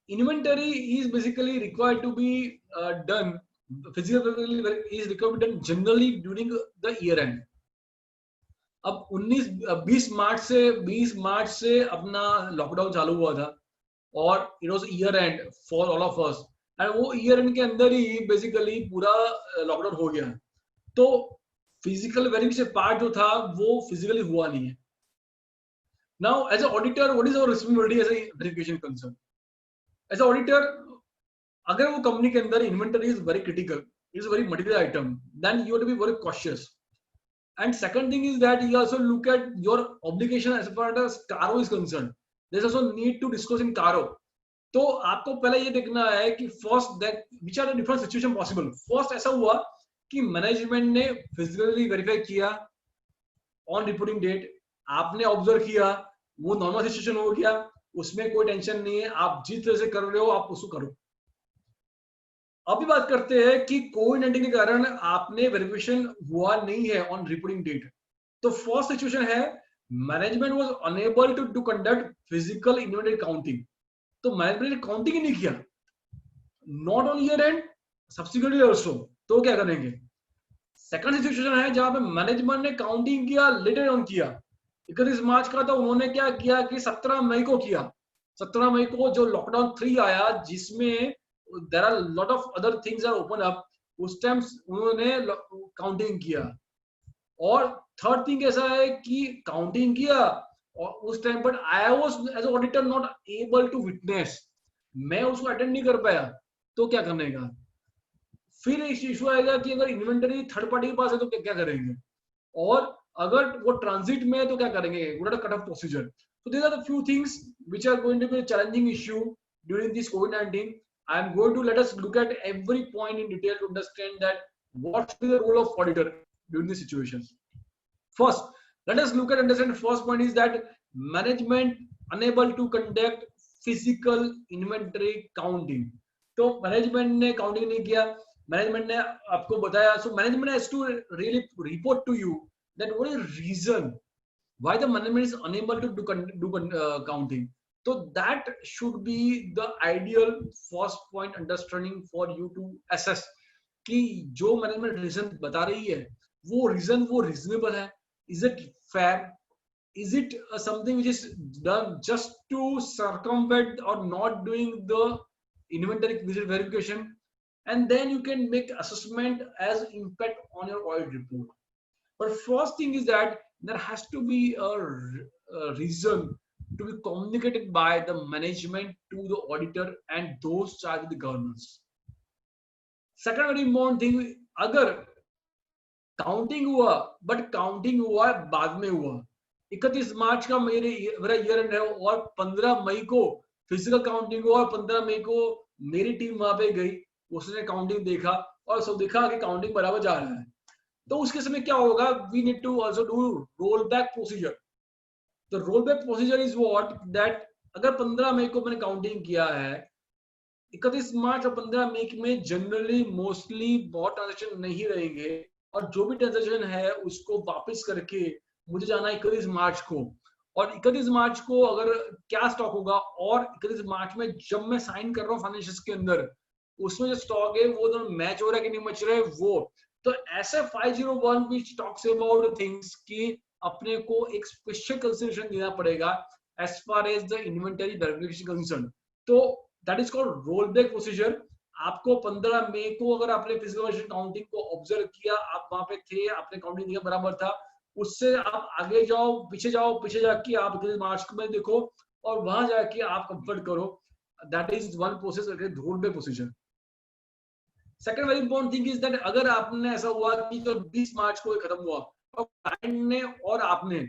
inventory is basically required to be done, physically is required to be done generally during the year end. अब 20 मार्च से अपना lockdown चालू हुआ था और it was year and for all of us, and वो year and के अंदर ही बेसिकली पूरा लॉकडाउन हो गया, तो फिजिकल वेरिफिकेशन पार्ट जो था वो फिजिकली हुआ नहीं है. Now, as an auditor, what is our responsibility as a verification concern? As an auditor, अगर वो कंपनी के अंदर inventory is very critical, it is a very material item, then you have to be very cautious. And second thing is that you also look at your obligation as far as CARO is concerned. There is also need to disclose in CARO. तो आपको पहले ये देखना है कि first that which are the different situation possible. First ऐसा हुआ कि मैनेजमेंट ने फिजिकली वेरीफाई किया ऑन रिपोर्टिंग डेट, आपने ऑब्जर्व किया, वो नॉर्मल सिचुएशन हो गया, उसमें कोई टेंशन नहीं है, आप जिस तरह से कर रहे हो आप उसको करो. अभी बात करते हैं कि कोविड-19 के कारण आपने वेरिफिकेशन हुआ नहीं है ऑन रिपोर्टिंग डेट, तो फर्स्ट सिचुएशन है management was unable to conduct physical inventory counting, तो मैनेजमेंट ने काउंटिंग ही नहीं किया, not on year end subsequently also, तो क्या करेंगे. सेकंड सिचुएशन है जहां पे मैनेजमेंट ने काउंटिंग किया, लेटर ऑन किया, 31 मार्च का, तो उन्होंने क्या किया कि 17 मई को किया. 17 मई को जो लॉकडाउन 3 आया जिसमें there are lot of other things are open up, उस टाइम उन्होंने काउंटिंग किया. और थर्ड थिंग ऐसा है कि काउंटिंग किया और उस टाइम पर I was as auditor not able to witness, मैं उसको अटेंड नहीं कर पाया, तो क्या करने का. फिर इशू आएगा कि अगर इन्वेंटरी थर्ड पार्टी के पास है तो क्या करेंगे, और अगर वो ट्रांजिट में है तो क्या करेंगे, what are cut off procedure. So these are the few things which are going to be a challenging issue during this COVID-19. I am going to let us look at every point in detail to understand that what is the role of auditor during this situation. First, let us look at understand. First point is that management unable to conduct physical inventory counting. तो management ने counting नहीं किया, management ने आपको बताया, so management has to really report to you that what is reason why the management is unable to do counting. So that should be the ideal first point understanding for you to assess कि जो management reason बता रही है वो reason वो reasonable है, is it fair, is it something which is done just to circumvent or not doing the inventory verification, and then you can make assessment as impact on your audit report. But first thing is that there has to be a reason to be communicated by the management to the auditor and those charged with the governance. Second very important thing, अगर counting हुआ but counting हुआ बाद में हुआ, 31 मार्च का मेरा year and है और 15 मई को फिजिकल काउंटिंग हुआ और 15 मई को मेरी टीम वहां पे गई, उसने काउंटिंग देखा और सब देखा कि काउंटिंग बराबर जा रहा है, तो उसके समय क्या होगा, we need to also do roll back procedure. The roll back procedure is what that अगर 15 मई को मैंने काउंटिंग किया है, 31 मार्च और 15 मई में जनरली मोस्टली बहुत ट्रांजेक्शन नहीं रहेंगे, और जो भी ट्रांजेक्शन है उसको वापस करके मुझे जाना है 31 मार्च को. और 31 मार्च को अगर क्या स्टॉक होगा, और 31 मार्च में जब मैं साइन कर रहा हूँ फाइनेंशियल्स के अंदर, उसमें जो स्टॉक है वो दोनों मैच हो रहा है कि नहीं मैच रहा है वो. तो ऐसे 501 which talks about the things कि अपने को एक स्पेशल कंसिडरेशन देना पड़ेगा as far as the inventory verification concerned. तो that is called rollback procedure. आपको 15 मई को अगर आपने फिजिकल काउंटिंग को ऑब्जर्व किया, आप वहां पे थे, आपने काउंटिंग किया बराबर था, उससे आप आगे जाओ, पीछे जाके आप 31 मार्च में देखो और वहां जाके आप कंफर्ट करो. That is one process, rollback procedure. Second very important thing is that अगर आपने ऐसा हुआ कि जो 20 मार्च को खत्म हुआ और क्लाइंट ने और आपने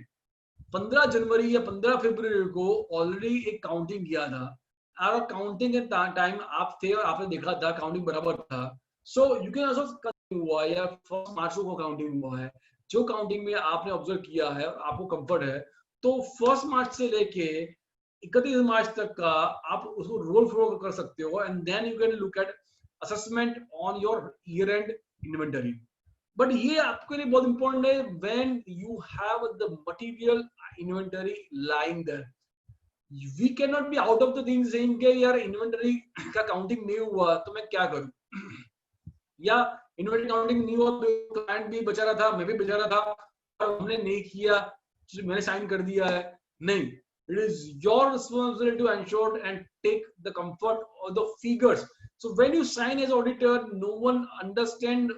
15 जनवरी या 15 फरवरी को ऑलरेडी एक काउंटिंग किया था, और काउंटिंग के टाइम आप थे और आपने देखा था काउंटिंग बराबर था, सो यू कैन आल्सो हुआ या फर्स्ट मार्च को काउंटिंग हुआ है, जो काउंटिंग में आपने ऑब्जर्व किया है आपको कंफर्ट है, तो फर्स्ट मार्च से लेके 31 मार्च तक का आप उसको रोल फॉरवर्ड कर सकते हो, and then you can look at assessment on your year end inventory. But ये आपके लिए बहुत important है when you have the material inventory lying there. We cannot be out of the thing saying कि यार inventory का counting नहीं हुआ तो मैं क्या करूं, या inventory counting नहीं हुआ तो client भी बचा रहा था, मैं भी बचा रहा था, और हमने नहीं किया, मैंने साइन कर दिया है. नहीं, it is your responsibility to ensure and take the comfort of the figures. So when you sign as auditor, no one understand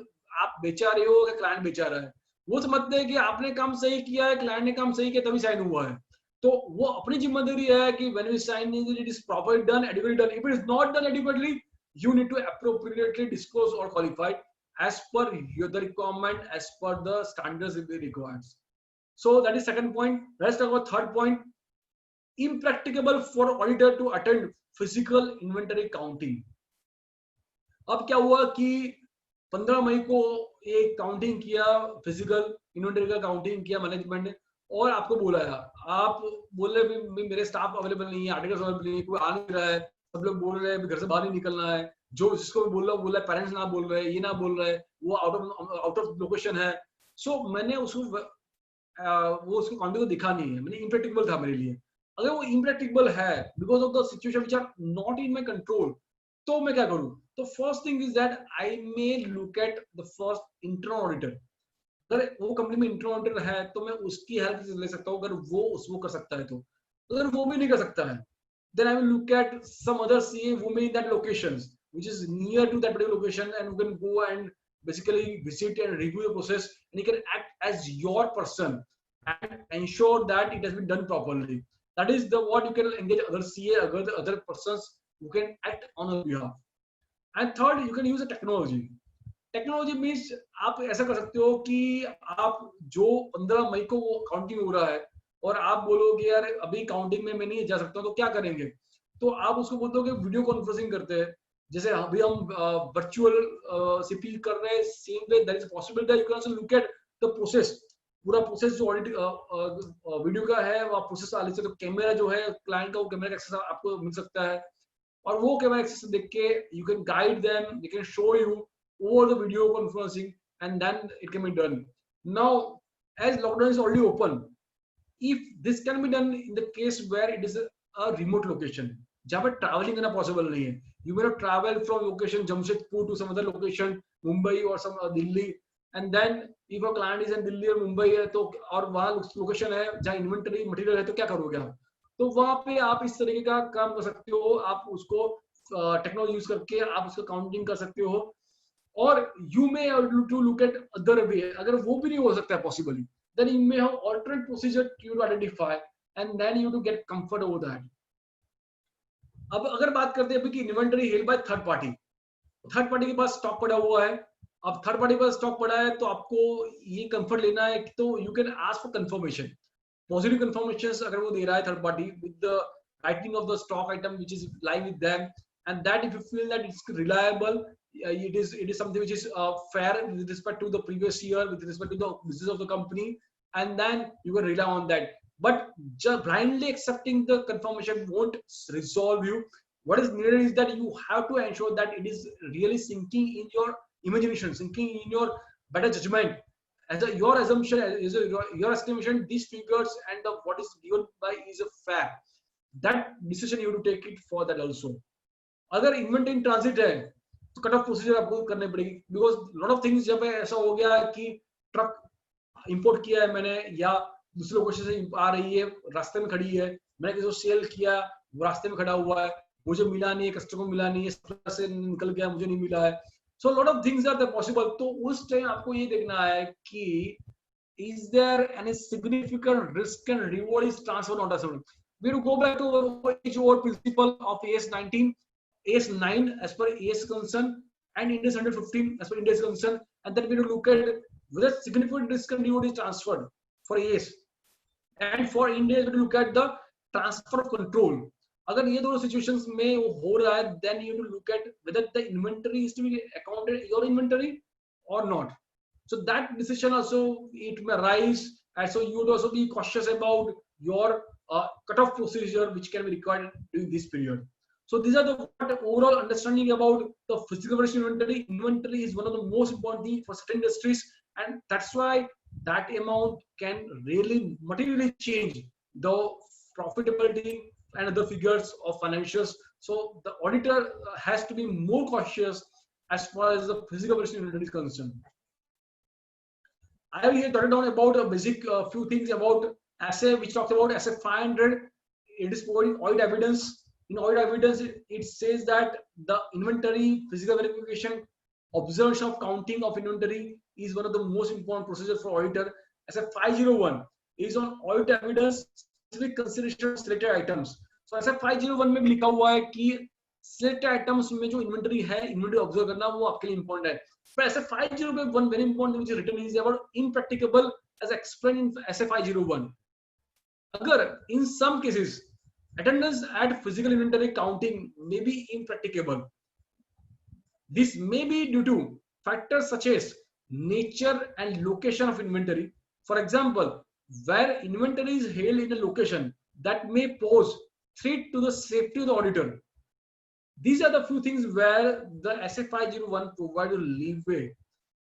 आप बेचा रहे हो या क्लाइंट बेचा रहा है. वो समझते हैं कि आपने काम सही किया है, क्लाइंट ने काम सही किया तभी साइन हुआ है. तो वो अपनी जिम्मेदारी है कि when we sign it is properly done, adequately done. If it is not done adequately, you need to appropriately disclose or qualify as per the requirement, as per the standards it requires. So that is second point. Let's talk about third point. Impracticable for auditor to attend physical inventory counting. अब क्या हुआ कि 15 मई को एक counting किया, physical inventory का counting किया management ने, और आपको बुलाया, आप बोल रहे मेरे स्टाफ अवेलेबल नहीं है, आर्टिकल्स अवेलेबल नहीं है, कोई आ नहीं रहा है, सब लोग बोल रहे हैं घर से बाहर नहीं निकलना है, जो जिसको भी बोल रहा है पेरेंट्स ना बोल रहे हैं, ये ना बोल रहे हैं, वो आउट ऑफ लोकेशन है. सो मैंने उसको वो उसको काउंटिंग को दिखा नहीं है, मैंने इम्प्रैक्टिकल था मेरे लिए. अगर वो इम्प्रैक्टिकल है because of the situation which are not in my control, तो मैं क्या करूं? तो first thing is that I may look at the first internal auditor. अगर वो कंपनी में इंटरनल ऑडिटर है तो मैं उसकी हेल्प ले सकता हूं, अगर वो उसको कर सकता है तो. अगर वो भी नहीं कर सकता है, then I will look at some other CA who may in that locations which is near to that particular location, and you can go and basically visit and review the process, and you can act as your person and ensure that it has been done properly. That is the what you can engage other CA, other persons who can act on your behalf. And third, you can use the technology. Technology means आप ऐसा कर सकते हो कि आप जो 15 मई को वो काउंटिंग हो रहा है और आप बोलोगे यार अभी काउंटिंग में मैं नहीं जा सकता, तो क्या करेंगे? तो आप उसको बोलते हो कि वीडियो कॉन्फ्रेंसिंग करते हैं, जैसे अभी हम वर्चुअल सीपी कर रहे हैं, same way that is possible that you can also look at the process, पूरा प्रोसेस जो ऑडिट वीडियो का है वो प्रोसेस आने से, तो कैमरा जो है क्लाइंट का वो कैमरा एक्सेस आपको मिल सकता है, और वो कैमरा एक्सेस देख के you can guide them, they can show you over the video conferencing, and then it can be done. Now, as lockdown is already open, if this can be done in the case where it is a remote location, जहाँ पर traveling करना possible नहीं है, you may not travel from location Jamshedpur to some other location, Mumbai or some Delhi, and then if a client is in Delhi or Mumbai है तो और वहाँ location है जहाँ inventory material है, तो क्या करोगे आप? तो वहाँ पे आप इस तरीके का काम कर सकते हो, आप उसको टेक्नोलॉजी यूज करके आप उसका काउंटिंग कर सकते हो, और you may have to look at other way. अगर वो भी नहीं हो सकता है possibly, then you may have alternate procedure to identify, and then you to get comfort over that. अब अगर बात करते हैं अभी कि inventory held by third party के पास स्टॉक पड़ा हुआ है, अब थर्ड पार्टी के पास स्टॉक पड़ा है तो आपको ये कंफर्ट लेना है कि तो you can ask for confirmation, positive confirmation अगर वो दे रहा है third party with the writing of the stock item which is live with them, and that if you feel that it's reliable, it is something which is fair with respect to the previous year, with respect to the business of the company, and then you can rely on that. But just blindly accepting the confirmation won't resolve you. What is needed is that you have to ensure that it is really sinking in your imagination, sinking in your better judgment. As your assumption, your estimation, these figures and what is given by is a fair. That decision you have to take it for that also. अगर inventory in transit है तो cut off procedure आपको करनी पड़ेगी, because lot of things जब ऐसा हो गया कि ट्रक इंपोर्ट किया है मैंने या दूसरे लोकेशन से आ रही है, रास्ते में खड़ी है, मैंने किसी को सेल किया, वो रास्ते में खड़ा हुआ है, मुझे मिला नहीं है, कस्टमर को मिला नहीं है, सप्लायर से निकल गया, मुझे नहीं मिला है. So lot of things are possible. तो उस टाइम आपको ये देखना है कि is there any significant risk and reward is transferred on the. We will go back to each over principle of AS19, AS9 as per AS concern, and Ind AS 115 as per Ind AS concern, and then we will look at whether significant risk and reward is transferred for AS, and for Ind AS we will look at the transfer of control. अगर ये दोनों situations में वो हो रहा है, then you will look at whether the inventory is to be accounted your inventory or not. So that decision also it may arise, and so you would also be cautious about your cutoff procedure which can be required during this period. So these are the overall understanding about the physical variation inventory. Inventory is one of the most important things for certain industries, and that's why that amount can really materially change the profitability and other figures of financials. So the auditor has to be more cautious as far as the physical variation inventory is concerned. I have here jotted down about a basic few things about assay, which talks about assay 500. It is providing audit evidence. In audit evidence, it says that the inventory physical verification, observation of counting of inventory is one of the most important procedures for auditor. Assay 501 is on audit evidence, specific consideration of selected items. So assay 501 में भी लिखा हुआ है कि selected items में जो inventory है, inventory observe करना वो आपके लिए important है. But assay 501 one very important which is written is about impracticable as explained in assay 501. Agar in some cases attendance at physical inventory counting may be impracticable. This may be due to factors such as nature and location of inventory. For example, where inventory is held in a location that may pose threat to the safety of the auditor. These are the few things where the assay 501 provides a leeway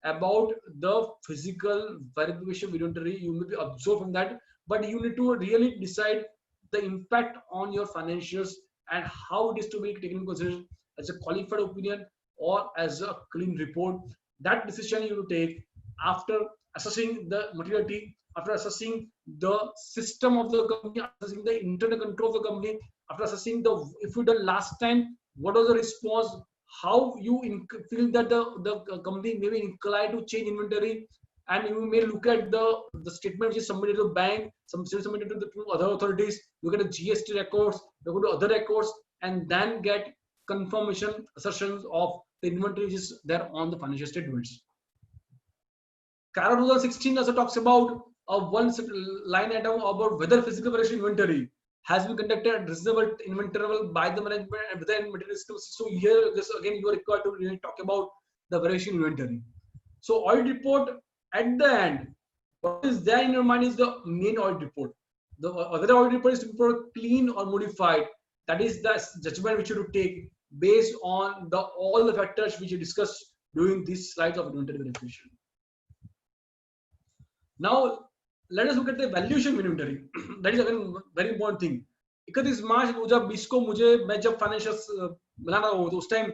about the physical verification of inventory. You may be observed from that, but you need to really decide the impact on your financials and how it is to be taken into consideration as a qualified opinion or as a clean report. That decision you will take after assessing the materiality, after assessing the system of the company, assessing the internal control of the company, after assessing the if you done last time, what was the response, how you feel that the company may be inclined to change inventory, and you may look at the statement which is submitted to the bank, some submitted to the other authorities, look at the GST records, look at other records, and then get confirmation assertions of the inventory which is there on the financial statements. CARA 2016 also talks about one line item about whether physical variation inventory has been conducted at reasonable inventory level by the management and within material systems. So here, this again, you are required to really talk about the variation inventory. So audit report at the end, what is there in your mind is the main audit report. The other audit report is to be clean or modified. That is the judgment which you have to take based on all the factors which you discussed during these slides of inventory verification. Now, let us look at the valuation of inventory. That is again very important thing. 31 मार्च 2020 को मैं जब financials बना रहा हूँ तो उस time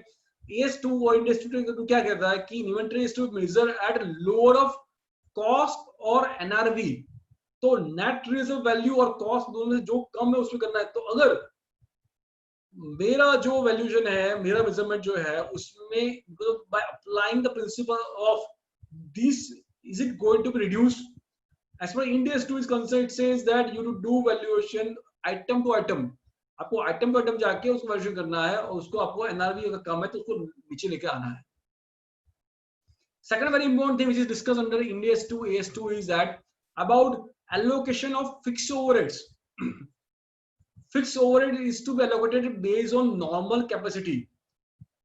AS2 और Ind AS 2 क्या कहता है कि inventory is to measure at lower of cost और NRV. तो नेट रिजर्व वैल्यू और कॉस्ट दोनों में जो कम है उसमें करना है. तो अगर मेरा जो वैल्यूएशन है, मेरा मेजरमेंट जो है उसमें by applying the principle of this is it going to be reduced? As far as Ind AS 2 is concerned, it says that you to do valuation item to item. आपको item to item जाके उसको valuation करना है और उसको आपको NRV अगर कम है तो उसको नीचे लेके आना है. Second very important thing which is discussed under Ind AS 2 AS2 is that about allocation of fixed overheads. Fixed overhead is to be allocated based on normal capacity.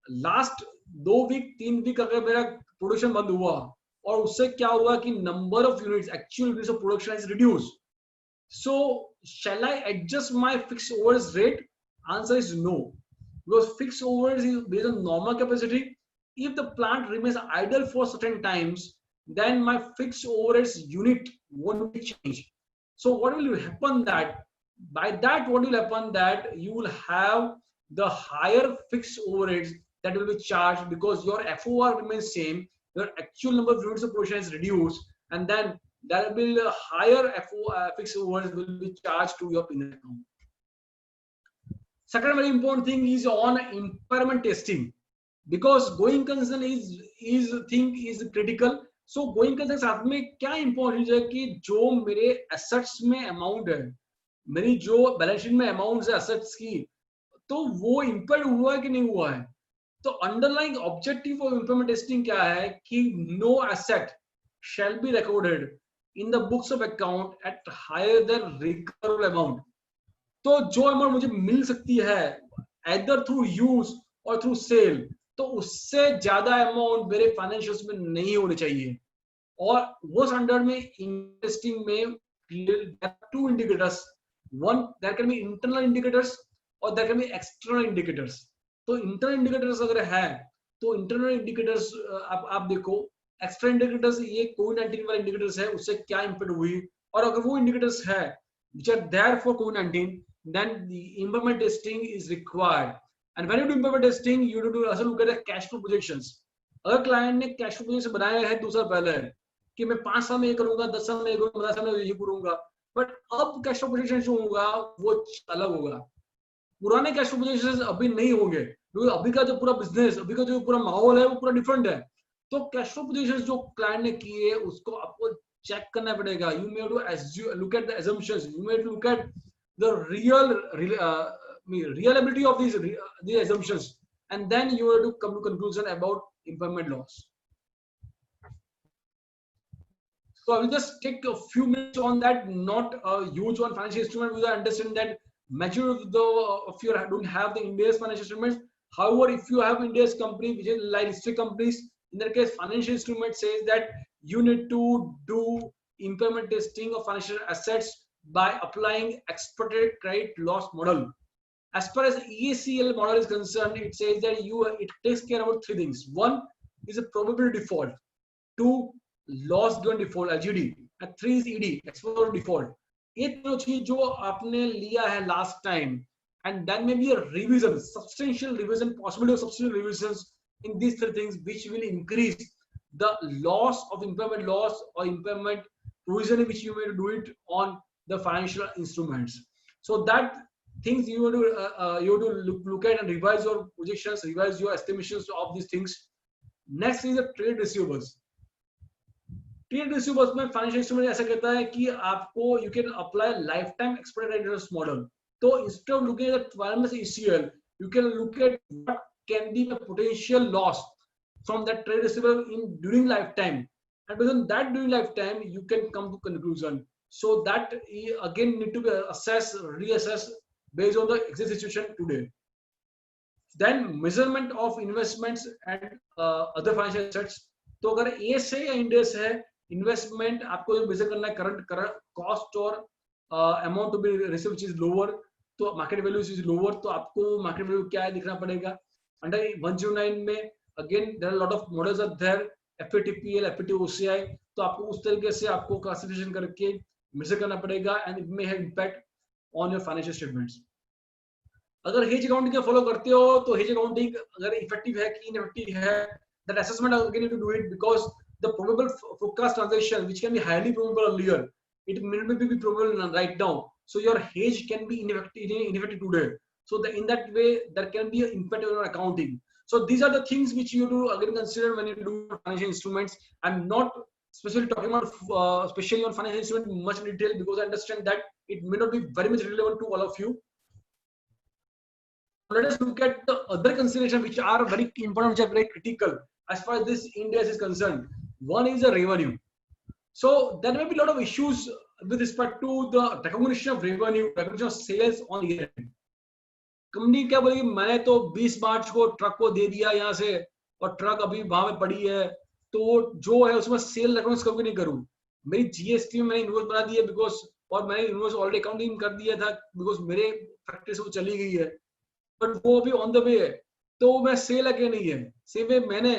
Last 2 week 3 week अगर मेरा production बंद हुआ और उससे क्या हुआ कि number of units, actual units of production is reduce, so shall I adjust my fixed overhead rate? Answer is no, because fixed overhead is based on normal capacity. If the plant remains idle for certain times, then my fixed overheads unit won't be changed. So what will happen that by that what will happen that you will have the higher fixed overheads that will be charged because your FOR remains same, your actual number of units of production is reduced, and then there will be a higher fixed overheads will be charged to your P&L account. Second very important thing is on impairment testing, because going concern is critical. So going concern साथ में क्या important है कि जो मेरे assets में amount है, मेरी जो बैलेंस शीट में अमाउंट है assets की, तो वो इम्पेयर हुआ है कि नहीं हुआ है. तो underlying objective of impairment testing क्या है कि no asset shall be recorded in the books of account at higher than recoverable amount. तो जो अमाउंट मुझे मिल सकती है either through use or through sale, तो उससे ज्यादा अमाउंट मेरे फाइनेंशियल्स में नहीं होने चाहिए. और वो स्टैंडर्ड में इन्वेस्टिंग में there are 2 indicators. One, there can be internal indicators और there can be external indicators. तो internal indicators अगर है तो internal indicators आप देखो, एक्स्ट्रा इंडिकेटर्स ये कोविड-19 वाले इंडिकेटर्स है, उससे क्या इंपैक्ट हुई, और अगर वो इंडिकेटर्स है which are there for COVID-19, then the impairment testing is required. And when you do impairment testing, you need to also look at the cash flow projections. अगर क्लाइंट ने कैश फ्लो प्रोजेक्शन बनाया है 2 साल पहले कि मैं 5 साल में ये करूंगा, 10 साल में ये करूंगा, 15 साल में ये करूंगा, बट अब कैश फ्लो प्रोजेक्शन जो होगा वो अलग होगा. पुराने कैश फ्लो प्रोजेक्शन अभी नहीं होंगे क्योंकि अभी का जो पूरा बिजनेस, अभी का जो पूरा माहौल है वो पूरा डिफरेंट है. तो कैश फ्लो पोजीशंस जो क्लाइंट ने किए उसको आपको चेक करना पड़ेगा. You may to look at the assumptions, you may look at the reliability of these assumptions, and then you have to come to conclusion about impairment loss. So I will just take a few minutes on that, not huge on financial instrument, because I understand that majority of you don't have the India's financial instruments. However, if you have India's company which is like listed companies, in that case financial instrument says that you need to do impairment testing of financial assets by applying expected credit loss model. As far as EACL model is concerned, it says that it takes care of 3 things. One is a probable default, 2 loss given default LGD, and 3 is ED, exposure default. ये तीनों चीज जो आपने लिया है last time, and then maybe a revision, substantial revision, possibility of substantial revisions in these 3 things, which will increase the loss of impairment loss or impairment provision, which you may do it on the financial instruments. So that things you have to look at and revise your projections, revise your estimations of these things. Next is the trade receivables. Trade receivables में financial instrument ऐसा कहता है कि आपको you can apply lifetime expected interest model. So instead of looking at the 12 months ECL, you can look at what can be the potential loss from that trade receivable during lifetime, and based on that during lifetime you can come to conclusion. So that again need to be reassessed based on the existing situation today. Then measurement of investments and other financial assets. तो अगर AS है या इंडेस है, investment आपको measure करना है current cost और amount to be received which is lower, तो मार्केट वैल्यू इज लोअर, तो आपको मार्केट वैल्यू क्या है दिखना पड़ेगा. अंडर 109 में again there are lot of models are there, FATPL, FATOCI, तो आपको उस तरीके से आपको क्लासिफिकेशन करके मेजर करना पड़ेगा, and it may have impact on your financial statements. अगर हेज अकाउंटिंग का फॉलो करते हो तो हेज अकाउंटिंग अगर इफेक्टिव है कि इनइफेक्टिव है, that assessment again to do it, because the probable forecast transaction which can be highly probable earlier, it may not be probable right now, so your hedge can be ineffective today. So in that way there can be an impact on your accounting. So these are the things which you do again consider when you do financial instruments. I'm not specifically talking about especially on financial instrument much in detail, because I understand that it may not be very much relevant to all of you. Let us look at the other considerations which are very important, which are very critical as far as this index is concerned. One is the revenue. So there may be a lot of issues with respect to the recognition of revenue, recognition of sales on year end. Company क्या बोलेगी, मैंने तो 20 मार्च को truck को दे दिया यहाँ से और ट्रक अभी वहां में पड़ी है, तो जो है उसमें सेल रेकॉर्ड कभी नहीं करूँ। मेरी जीएसटी में मैंने इनवॉइस बना दी है बिकॉज, और मैंने इनवॉइस ऑलरेडी अकाउंटिंग कर दिया था बिकॉज मेरे फैक्ट्री से वो चली गई है, बट वो अभी ऑन द वे है, तो मैं सेल आगे नहीं है। सेम वे मैंने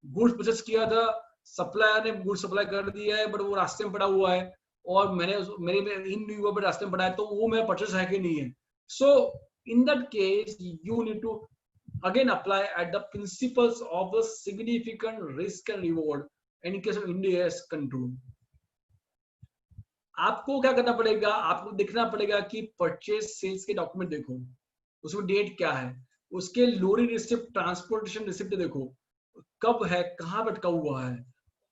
गुड्स परचेस किया था, सप्लायर ने गुड्स सप्लाई कर दिया है बट वो रास्ते में पड़ा हुआ है, और मैंने मेरे में इन नहीं हुआ बट रास्ते में पड़ा है, तो वो मेरा परचेस है कि नहीं है। सो in that case you need to again apply at the principles of the significant risk and reward, and in case of India as control। आपको क्या करना पड़ेगा, आपको देखना पड़ेगा कि परचेज सेल्स के डॉक्यूमेंट देखो, उसमें डेट क्या है, उसके लोडिंग रिसिप्ट, ट्रांसपोर्टेशन रिसिप्ट देखो, कब है, कहां भटका हुआ है।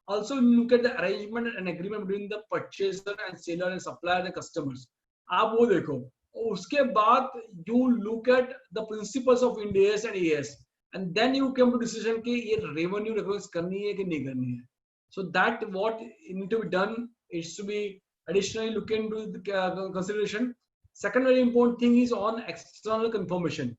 Also look at the arrangement and agreement between the purchaser and seller and supplier and customers, आप वो देखो। और उसके बाद you look at the principles of Ind AS and AS, and then you come to decision कि ये revenue recognize करनी है कि नहीं करनी है। So that what need to be done is to be additionally look into the consideration. Second very important thing is on external confirmation.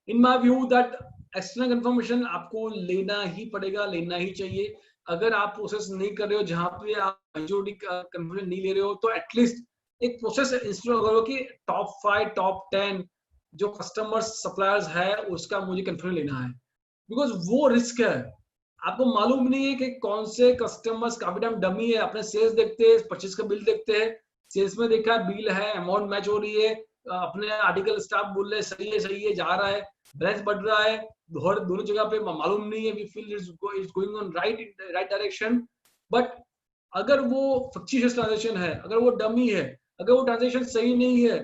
In my view that external confirmation आपको लेना ही पड़ेगा, लेना ही चाहिए। अगर आप प्रोसेस नहीं कर रहे हो जहां पे आप मेजॉरिटी कंफर्मेशन नहीं ले रहे हो, तो एटलीस्ट एक प्रोसेस इंस्टॉल करो कि टॉप 5 टॉप 10 जो कस्टमर्स सप्लायर्स है उसका मुझे कंफर्मेशन लेना है, बिकॉज वो रिस्क है। आपको मालूम नहीं है कि कौन से कस्टमर्स काफी टाइम डमी है, अपने सेल्स देखते हैं, परचेज का बिल देखते हैं, सेल्स में देखा है बिल है, अमाउंट मैच हो रही है, अपने आर्टिकल स्टाफ बोल रहे हैं सही है जा रहा है, बैलेंस बढ़ रहा है, दोनों जगह पे मालूम नहीं है, we feel it's going on right direction. But अगर वो फ्लक्चुएशन ट्रांजैक्शन है, अगर वो डमी है, अगर वो ट्रांजैक्शन सही नहीं है,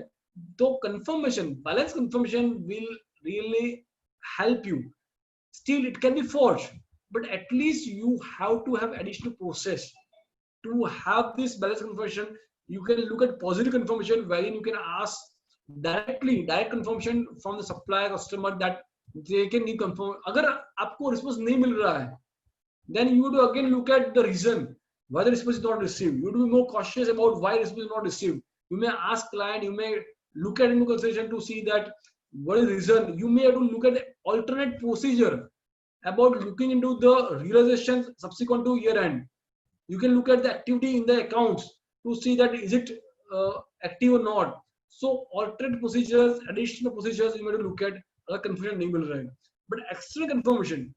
तो confirmation, balance confirmation will really help you. Still it can be forged, but at least you have to have additional process to have this balance confirmation. You can look at positive confirmation wherein you can ask direct confirmation from the supplier customer that they can need confirm. अगर आपको response नहीं मिल रहा है, then you would again look at the reason why the response is not received. You would be more cautious about why response is not received. You may ask client, you may look at into consideration to see that what is the reason. You may have to look at the alternate procedure about looking into the realization subsequent to year end. You can look at the activity in the accounts to see that is it active or not. So alternate procedures, additional procedures you have to look at अगर confusion नहीं मिल रहा है. But external confirmation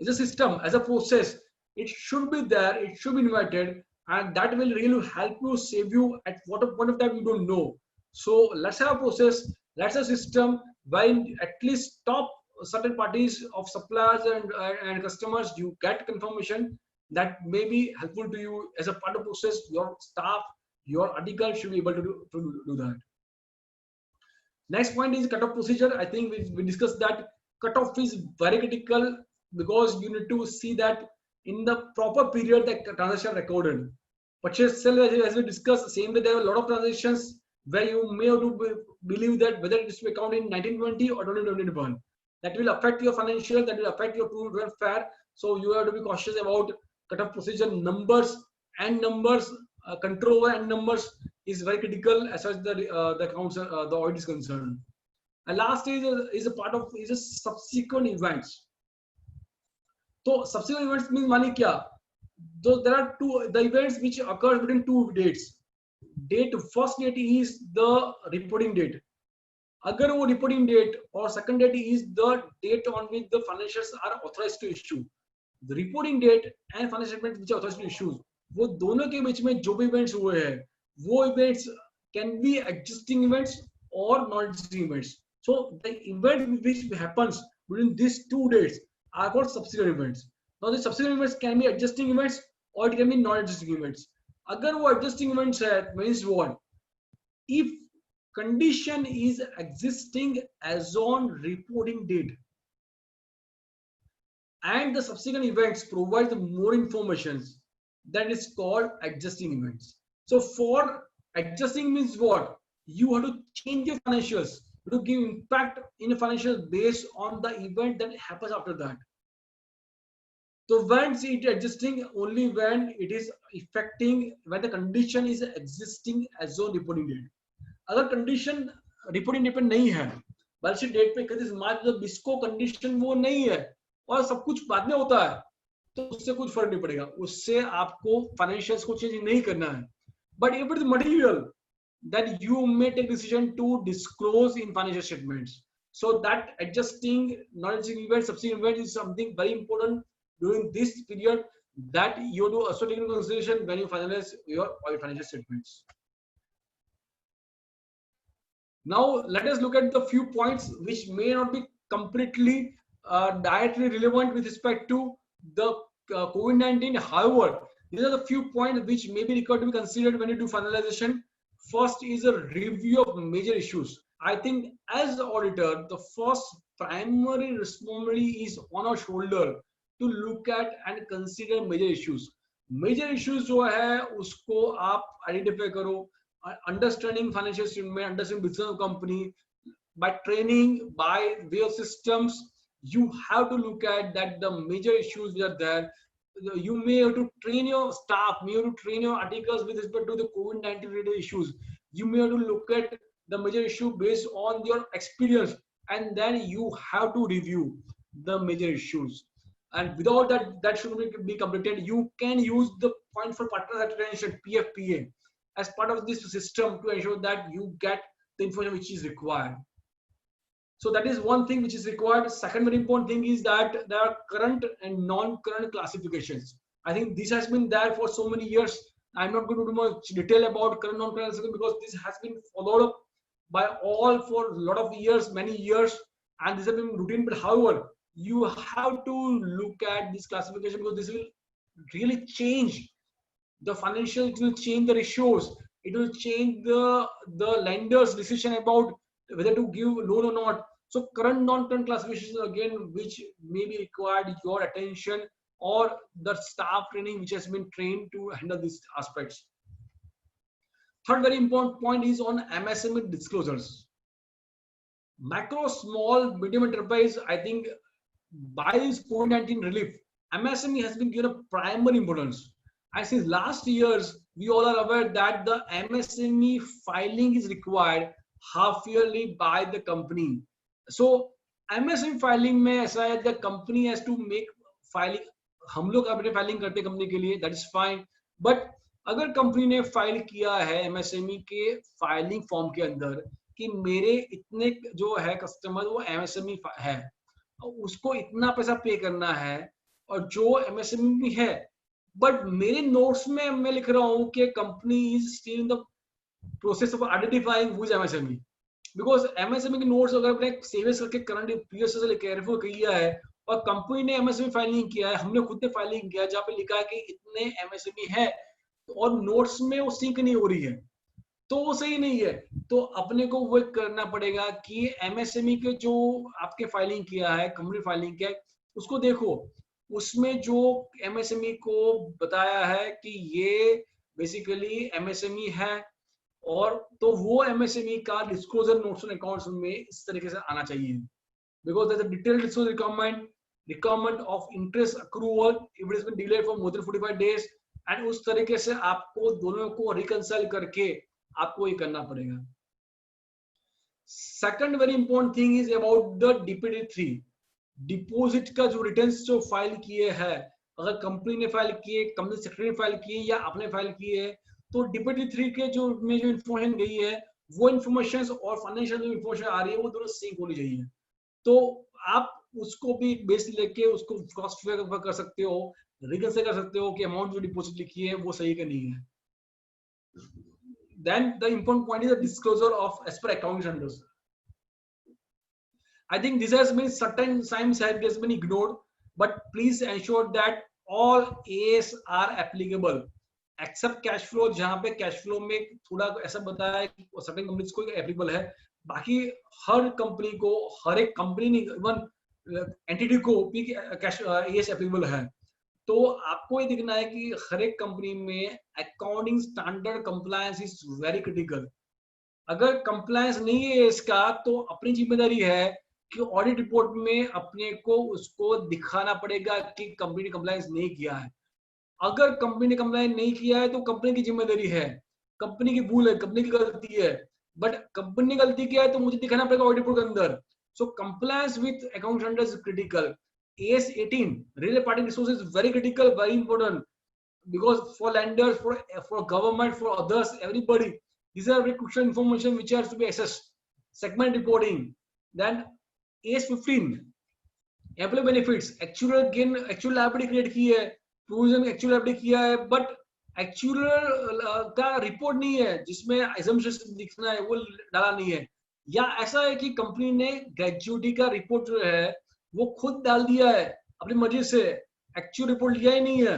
is a system, as a process. It should be there, it should be invited, and that will really help you, save you at what point of time you don't know. So let's have a process, let's have a system where at least top certain parties of suppliers and customers you get confirmation that may be helpful to you as a part of process. Your staff, your article should be able to do that. Next point is cutoff procedure. I think we discussed that cutoff is very critical because you need to see that in the proper period the transaction recorded. Purchase sale, as we discussed, same way there are a lot of transactions where you may have to believe that whether it is to account in 1920 or 2021. That will affect your financial, that will affect your proof welfare. So you have to be cautious about cutoff procedure. Numbers and numbers, control and numbers is very critical as far as the accounts, the audit is concerned. And last is a part of is a subsequent events. So subsequent events means money kya? So there are the events which occur between two dates. First date is the reporting date. अगर वो reporting date और second date is the date on which the financials are authorised to issue, the reporting date and financial statement which are authorised to issue, वो दोनों के बीच में जो भी events हुए हैं वो events can be existing events और non existing events. So the event which happens between this two dates are called subsequent events. Now the subsequent events can be existing events और it can be non existing events. अगर वो existing events है means what, if condition is existing as on reporting date and the subsequent events provide more information, that is called adjusting events. So for adjusting means what, you have to change your financials to give impact in a financial based on the event that happens after that. So when it adjusting only when it is affecting, when the condition is existing as on reporting date. अगर condition reporting depend नहीं है, balance sheet date पे 31 मार्च 2020 को condition वो नहीं है और सब कुछ बाद में होता है, तो उससे कुछ फर्क नहीं पड़ेगा, उससे आपको फाइनेंशियल्स को चेंज नहीं करना है. But if it is material that you may take decision to disclose in financial statements. So that adjusting non-adjusting event, subsequent event is something very important during this period that you do also take into consideration when you finalize your financial statements. Now let us look at the few points which may not be completely directly relevant with respect to the COVID-19. However, these are the few points which may be required to be considered when you do finalization. First is a review of major issues. I think as the auditor, the first primary responsibility is on our shoulder to look at and consider major issues. Major issues जो है उसको आप identify करो. Understanding financial statement, understanding business of company, by training, by way of systems, you have to look at that the major issues which are there. You may have to train your staff, may have to train your articles with respect to the COVID-19 related issues. You may have to look at the major issue based on your experience, and then you have to review the major issues. And without that, that should be completed. You can use the point for partner attention, PFPA, as part of this system to ensure that you get the information which is required. So that is one thing which is required. Second very important thing is that there are current and non-current classifications. I think this has been there for so many years. I'm not going to do much detail about current non-current classification because this has been followed up by all for a lot of years, many years, and this has been routine. But however, you have to look at this classification because this will really change the financial, it will change the ratios, it will change the lender's decision about whether to give loan or not. So current non-current classifications again which may be required your attention or the staff training which has been trained to handle these aspects. Third very important point is on MSME disclosures. Macro, small, medium enterprise, I think by this COVID-19 relief, MSME has been given a primary importance. And since last years, we all are aware that the MSME filing is required half yearly by the company. So MSME filing में ऐसा है the company has to make filing. हम लोग अपने filing करते हैं company के लिए, that is fine. But अगर कंपनी ने फाइल किया है MSME के फाइलिंग फॉर्म के अंदर कि मेरे इतने जो है कस्टमर वो MSME है, उसको इतना पैसा पे करना है और जो MSME है, बट मेरे नोट्स में मैं लिख रहा हूँ कि company is still in the process of identifying who is MSME, because MSME के नोट्स अगर अपने सेविंग्स करके करंट पीरियड से लेकर रेफर किया है और कंपनी ने MSME फाइलिंग किया है, हमने खुद ने फाइलिंग किया है जहाँ पे लिखा है कि इतने MSME है और नोट्स में वो सिंक नहीं हो रही है, तो वो सही नहीं है. तो अपने को वो करना पड़ेगा कि MSME के जो आपके फाइलिंग किया है, कंपनी फाइलिंग किया है, उसको देखो, उसमें जो MSME को बताया है कि ये बेसिकली MSME है और तो वो MSME का डिस्क्लोजर नोट्स एंड अकाउंट्स में इस तरीके से आना चाहिए, because that's a detailed disclosure requirement of interest accrual if it has been delayed for more than 45 days, and उस तरीके से आपको दोनों को रिकंसाइल करके आपको ये करना पड़ेगा. Second very important thing is about the DPD3, deposit का जो रिटर्न्स जो फाइल किए हैं, अगर कंपनी ने फाइल किए, कंपनी सेक्रेटरी ने फाइल किए या आपने फाइल किए, तो DPD3 के जो में जो इन्फॉर्मेशन गई है वो इन्फॉर्मेशन और फाइनेंशियल जो इन्फॉर्मेशन आ रही है वो दोनों सिंक होनी चाहिए. तो आप उसको भी बेस लेके उसको क्रॉस वेरीफाई कर सकते हो, रिकंसाइल कर सकते हो कि अमाउंट जो डिपॉजिट लिखी है वो सही का नहीं है. Then the important point is the disclosure of as per accounting standards. I think this has been certain times has been ignored, but please ensure that all As are applicable except cash flow, जहाँ पे cash flow में थोड़ा ऐसा बताया है कि certain companies को applicable है, बाकी हर कंपनी को, हर एक कंपनी नहीं, इवन एंटिटी को भी कैश As applicable है. तो आपको ये दिखना है कि हर एक कंपनी में accounting standard compliance is very critical. अगर कंप्लायंस नहीं है इसका तो अपनी जिम्मेदारी है कि ऑडिट रिपोर्ट में अपने को उसको दिखाना पड़ेगा कि कंपनी ने कंप्लायंस नहीं किया है. अगर कंपनी ने कंप्लायंस नहीं किया है तो कंपनी की जिम्मेदारी है, कंपनी की भूल है, कंपनी की गलती है. बट कंपनी ने गलती किया है तो मुझे दिखाना पड़ेगा ऑडिट रिपोर्ट के अंदर. So compliance with account standards is critical. AS 18 real party resources is very critical, very important, because for lenders, for government, for others, everybody, these are very crucial information which has to be assessed. Segment reporting. Then AS 15 employee benefits, actual gain, actual liability create की है, provision actual liability किया है, but actual का report नहीं है जिसमें assumptions दिखना है वो डाला नहीं है. या ऐसा है कि कंपनी ने ग्रेजुइटी का रिपोर्ट जो है वो खुद डाल दिया है अपनी मर्जी से, एक्चुअल रिपोर्ट लिया ही नहीं है.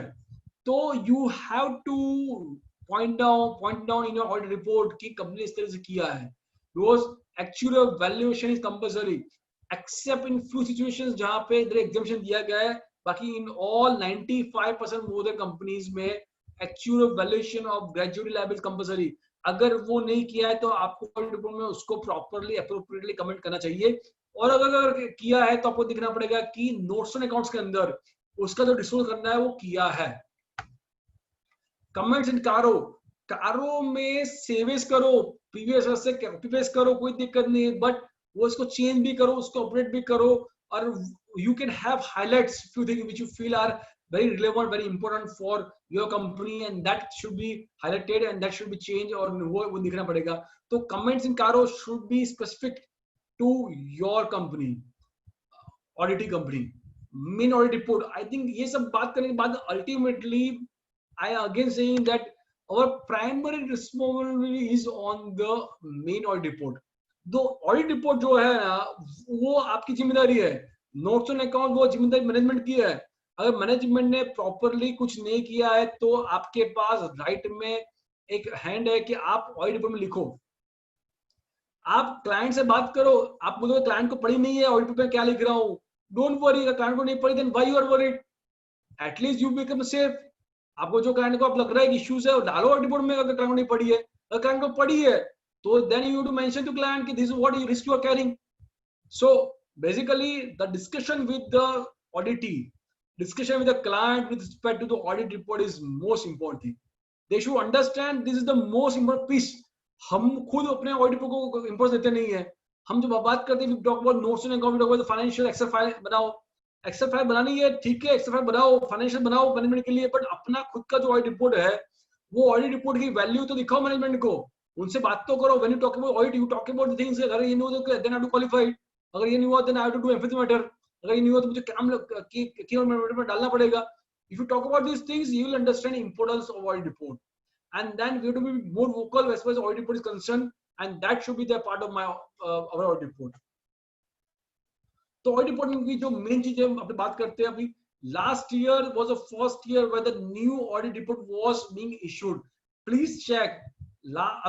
तो you have to point down in your audit report कि कंपनी इस तरह से किया है, because actual valuation is compulsory except in few situations जहां पे इधर exemption दिया गया है. बाकी in all 95% more than companies में actual valuation of gratuity liability compulsory. अगर वो नहीं किया है तो आपको audit report में उसको properly appropriately comment करना चाहिए. और अगर किया है तो आपको दिखना पड़ेगा कि notes on accounts के अंदर उसका जो डिस्क्लोज करना है वो किया है. कमेंट्स इन कारो में सेवेस करो, प्रीवियस से कॉपी पेस्ट करो, कोई दिक्कत नहीं है, बट वो इसको चेंज भी करो, उसको अपडेट भी करो. और you can have highlights few things which you feel are very relevant, very important for your company, and that should be highlighted and that should be changed, और वो दिखना पड़ेगा. तो comments in Caro should be specific to your company, auditing company. Main audit report, I think ये सब बात करने के बाद ultimately I again saying that our primary responsibility is on the main audit report. दो audit report जो है ना वो आपकी जिम्मेदारी है. Notes on account वो जिम्मेदारी मैनेजमेंट की है. अगर मैनेजमेंट ने प्रॉपरली कुछ नहीं किया है तो आपके पास राइट में एक हैंड है कि आप ऑडिट रिपोर्ट में लिखो. आप क्लाइंट से बात करो, आप बोलोगे क्लाइंट को पढ़ी नहीं है ऑडिट रिपोर्ट में क्या लिख रहा हूं, डोंट वरी. अगर क्लाइंट को नहीं पढ़ी then why you are worried, at least you become safe. आपको जो क्लाइंट को आप लग रहा है कि इश्यूज है वो डालो ऑडिट रिपोर्ट में. अगर क्लाइंट को नहीं पढ़ी है, अगर क्लाइंट को पढ़ी है तो then you to mention to client कि this is what risk you are carrying. So basically the discussion with the auditee, discussion with the client with respect to the audit report is most important thing. They should understand this is the most important piece. हम खुद अपने audit report को importance देते नहीं है. हम जब बात करते हैं talk about notes and account, talk about the financial excel file बनाओ. excel file बनानी है ठीक है, excel file बनाओ, financial बनाओ मैनेजमेंट के लिए, बट अपना खुद का जो audit report है वो audit report की वैल्यू तो दिखाओ मैनेजमेंट को. उनसे बात तो करो. when you talk about audit you talk about the things. अगर ये नहीं हो तो then I have to qualify. अगर ये नहीं हुआ then I have to do empathy matter. अगर ये नहीं हुआ तो मुझे काम में डालना पड़ेगा. If you talk about these things, you will understand importance of audit report, and then we have to be more vocal as far as audit report is concerned, and that should be the part of my our audit report. तो audit report में जो main चीजें हम अपनी बात करते हैं अभी, last year was the first year where the new audit report was being issued. Please check.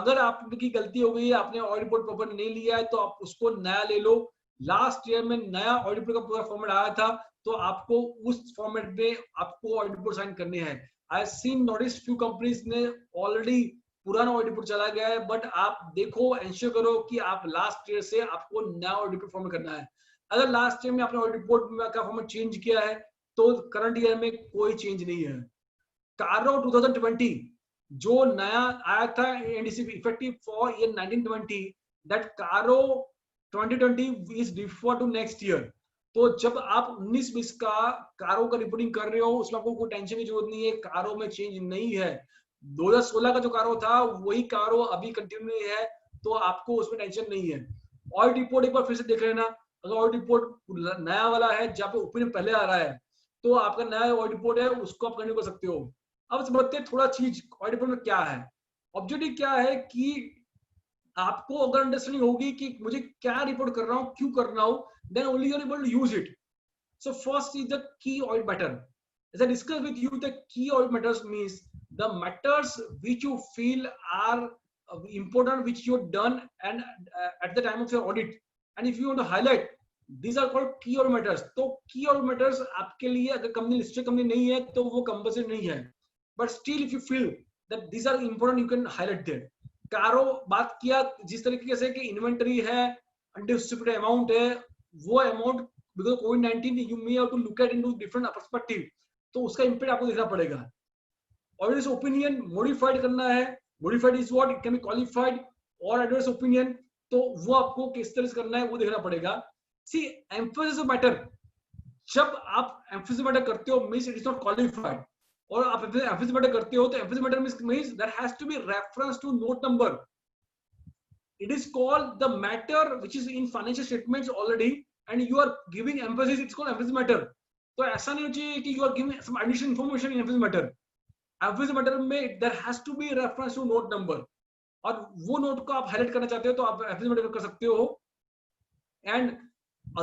अगर आपकी गलती हो गई है, आपने audit report प्रॉपर नहीं लिया है तो आप उसको नया ले लो. लास्ट ईयर में नया ऑडिट रिपोर्ट का पूरा फॉर्मेट आया था तो आपको उस फॉर्मेट में आपको ऑडिट रिपोर्ट साइन करनी है. I seen notice few companies ने ऑलरेडी पुराना ऑडिट रिपोर्ट चला गया है, बट आप देखो एंश्योर करो कि आप लास्ट ईयर से आपको नया ऑडिट रिपोर्ट फॉर्मेट करना है. अगर लास्ट ईयर में आपने ऑडिट रिपोर्ट का फॉर्मेट चेंज किया है तो करंट ईयर में कोई चेंज नहीं है. कारो 2020 जो नया आया था NDC effective for year 1920, that कारो 2020 is defer to next year. तो जब आप 19-20 का कारो का रिपोर्टिंग कर रहे हो उसमें आपको कोई टेंशन की जरूरत नहीं है. कारो में चेंज नहीं है. 2016 का जो कारो था वही कारो अभी कंटिन्यू है, तो आपको उसमें टेंशन नहीं है. ऑडिट रिपोर्ट एक बार फिर से देख लेना. अगर ऑडिट रिपोर्ट नया वाला है जहाँ पे ओपिनियन पहले आ रहा है तो आपका नया ऑडिट रिपोर्ट है उसको आप कंटिन्यू कर सकते हो. अब समझते हैं थोड़ा चीज ऑडिट रिपोर्ट में क्या है. ऑब्जेक्टिव क्या है कि आपको अगर अंडरस्टैंडिंग होगी कि मुझे क्या रिपोर्ट कर रहा हूं, क्यों कर रहा हूं, then only you are able to use it. So first is the key audit matter. As I discussed with you, the key audit matters means the matters which you feel are important, which you've done and at the time of your audit. And if you want to highlight, these are called key audit matters. तो key audit matters आपके लिए अगर company listed company नहीं है तो वो compulsory नहीं है. But still if you feel that these are important, you can highlight them. कारो बात किया जिस तरीके से कि इन्वेंटरी है, अनडिस्ट्रिब्यूटेड अमाउंट है, वो अमाउंट बिकॉज़ कोविड-19 you may have to look at into different perspective, तो उसका इंपैक्ट आपको देखना पड़ेगा. ऑडिटर्स ओपिनियन मॉडिफाइड करना है. Modified is what, it can B qualified और एडवर्स ओपिनियन, तो वो आपको किस तरह से करना है वो देखना पड़ेगा. सी एम्फेसिस मैटर, जब आप एम्फेसिस मैटर करते हो means it is not qualified, और आप एम्फेसिस मैटर करते हो तो emphasis matter means there has to be reference to note number. It is called the matter which is in financial statements already and you are giving emphasis, it's called emphasis matter. तो ऐसा नहीं होना चाहिए कि you are giving some additional information in emphasis matter. Emphasis matter में there has to be reference to note number, और वो note को आप हाईलाइट करना चाहते हो तो आप emphasis matter कर सकते हो. And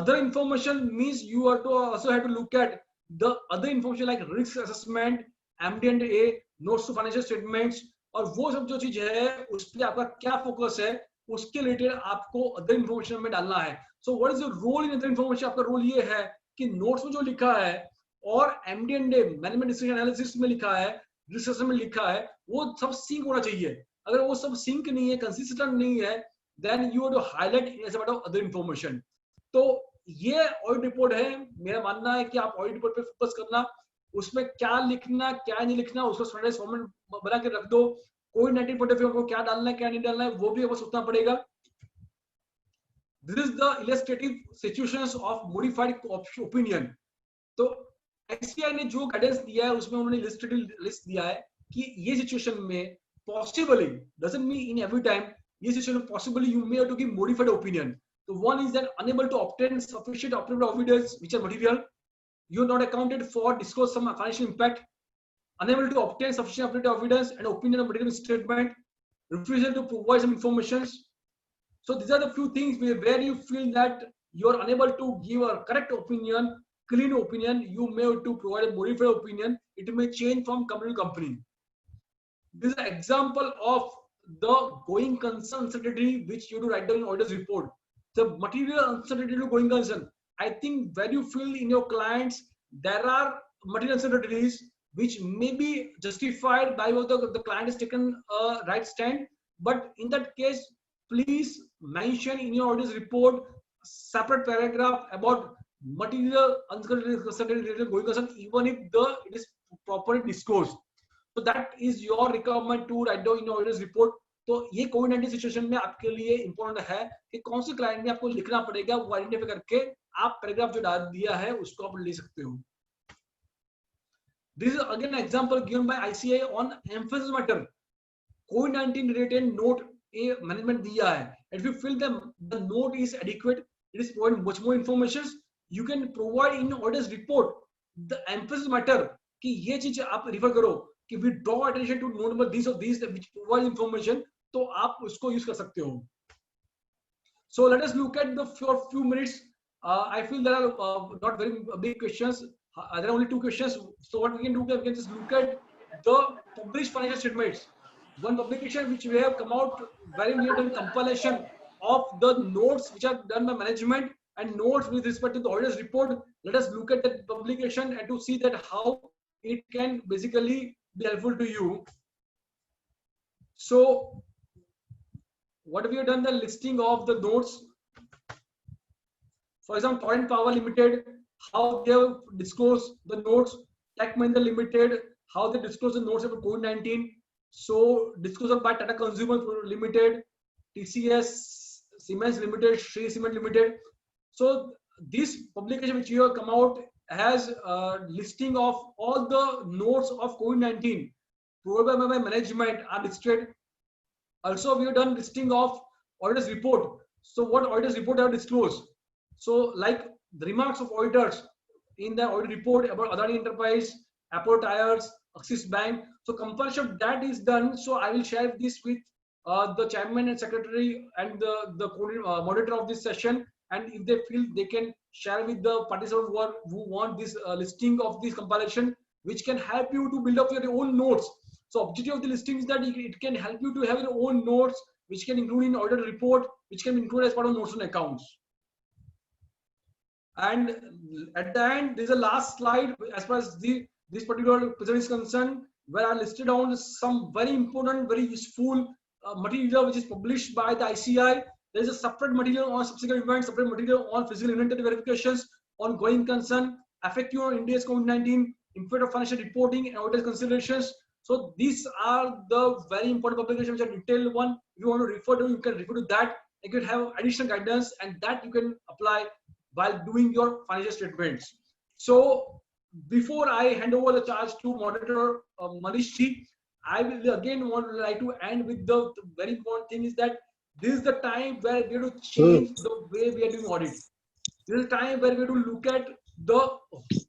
other information means you are to also have to look at the other information like risk assessment, MD&A, notes to financial statements, और वो सब जो चीज है उस पर आपका क्या फोकस है उसके रिलेटेड आपको अदर इंफॉर्मेशन में डालना है. So what is the role in other information? आपका रोल ये है कि नोट्स में जो लिखा है और एमडी&ए मैनेजमेंट डिसीजन एनालिसिस में लिखा है, रिस्क असेसमेंट में लिखा है, वो सब सिंक होना चाहिए. अगर वो सब सिंक नहीं है, कंसिस्टेंट नहीं है, then you have to highlight as a part of other information. तो ये ऑडिट रिपोर्ट है. मेरा मानना है कि आप ऑडिट रिपोर्ट पे फोकस करना, उसमें क्या लिखना क्या नहीं लिखना उसको स्टैंडर्डाइज्ड फॉर्मेट बना के रख दो. कोविड-19 पॉइंट ऑफ व्यू को क्या डालना है क्या नहीं डालना है वो भी आपको सोचना पड़ेगा. This is the illustrative situations of modified opinion. तो ICAI ने जो गाइडेंस दिया है उसमें उन्होंने इलस्ट्रेटिव लिस्ट दिया है कि ये सिचुएशन में possibly, doesn't mean in every time, ये सिचुएशन में possibly you may have to give modified opinion. तो one is that unable to obtain sufficient objective evidence which are material, you are not accounted for disclose some financial impact, unable to obtain sufficient objective evidence and opinion of material statement, refusal to provide some information. So these are the few things where you feel that you are unable to give a correct opinion, clean opinion. You may have to provide a modified opinion. It may change from company to company. This is an example of the going concern uncertainty which you do write down in auditor's report. The material uncertainty to going concern. I think when you feel in your clients there are material uncertainties which may be justified by what the client has taken a right stand, but in that case please mention in your auditor's report separate paragraph about material uncertainty going concern even if it is properly disclosed. So that is your requirement to write down in your auditor's report. तो ये कोविड-19 situation में आपके लिए important है कि कौन से client में आपको लिखना पड़ेगा, वो आइडेंटिफाई करके आप पैराग्राफ जो डाल दिया है उसको आप ले सकते हो. This is again example given by ICAI on emphasis matter. कोविड-19 रिलेटेड नोट ए मैनेजमेंट दिया है. If you feel the note is adequate, it is provide much more information, you can provide in auditor's report the emphasis matter कि ये चीज आप refer करो कि we draw attention to note number this और this which provide information, तो आप उसको यूज कर सकते हो. So let us look at the few minutes. I feel there are not very big questions. There are only two questions. So what we can do, we can just look at the published financial statements. One publication which we have come out very near the compilation of the notes which are done by management and notes with respect to the auditor's report. Let us look at that publication and to see that how it can basically be helpful to you. So what we have done, the listing of the notes. For example, Torrent Power Limited, how they have disclosed the notes. Tech Mahindra Limited, how they disclose the notes about COVID-19. So disclosure by Tata Consumer Limited, TCS, Siemens Limited, Shree Cement Limited. So this publication which you have come out has a listing of all the notes of COVID-19 provided by management are listed. Also, we have done listing of auditor's report. So what auditor's report have disclosed? So like the remarks of auditors in the audit report about Adani Enterprise, Apollo Tyres, Axis Bank. So compilation of that is done. So I will share this with the chairman and secretary and the moderator of this session. And if they feel they can share with the participants who want this listing of this compilation, which can help you to build up your own notes. So objective of the listing is that it can help you to have your own notes, which can include in audit report, which can include as part of notes on accounts. And at the end, there's a last slide as far as this particular presentation is concerned, where I listed down some very important, very useful material which is published by the ICAI. There is a separate material on subsequent events, separate material on physical inventory verifications, on going concern, effective on India's COVID-19, impact of financial reporting and audit considerations. So these are the very important publications, which are detailed one. If you want to refer to, you can refer to that. You can have additional guidance, and that you can apply while doing your financial statements. So before I hand over the charge to moderator Manish ji, I will again like to end with the very important thing is that this is the time where we have to change the way we are doing audit. This is a time where we have to look at the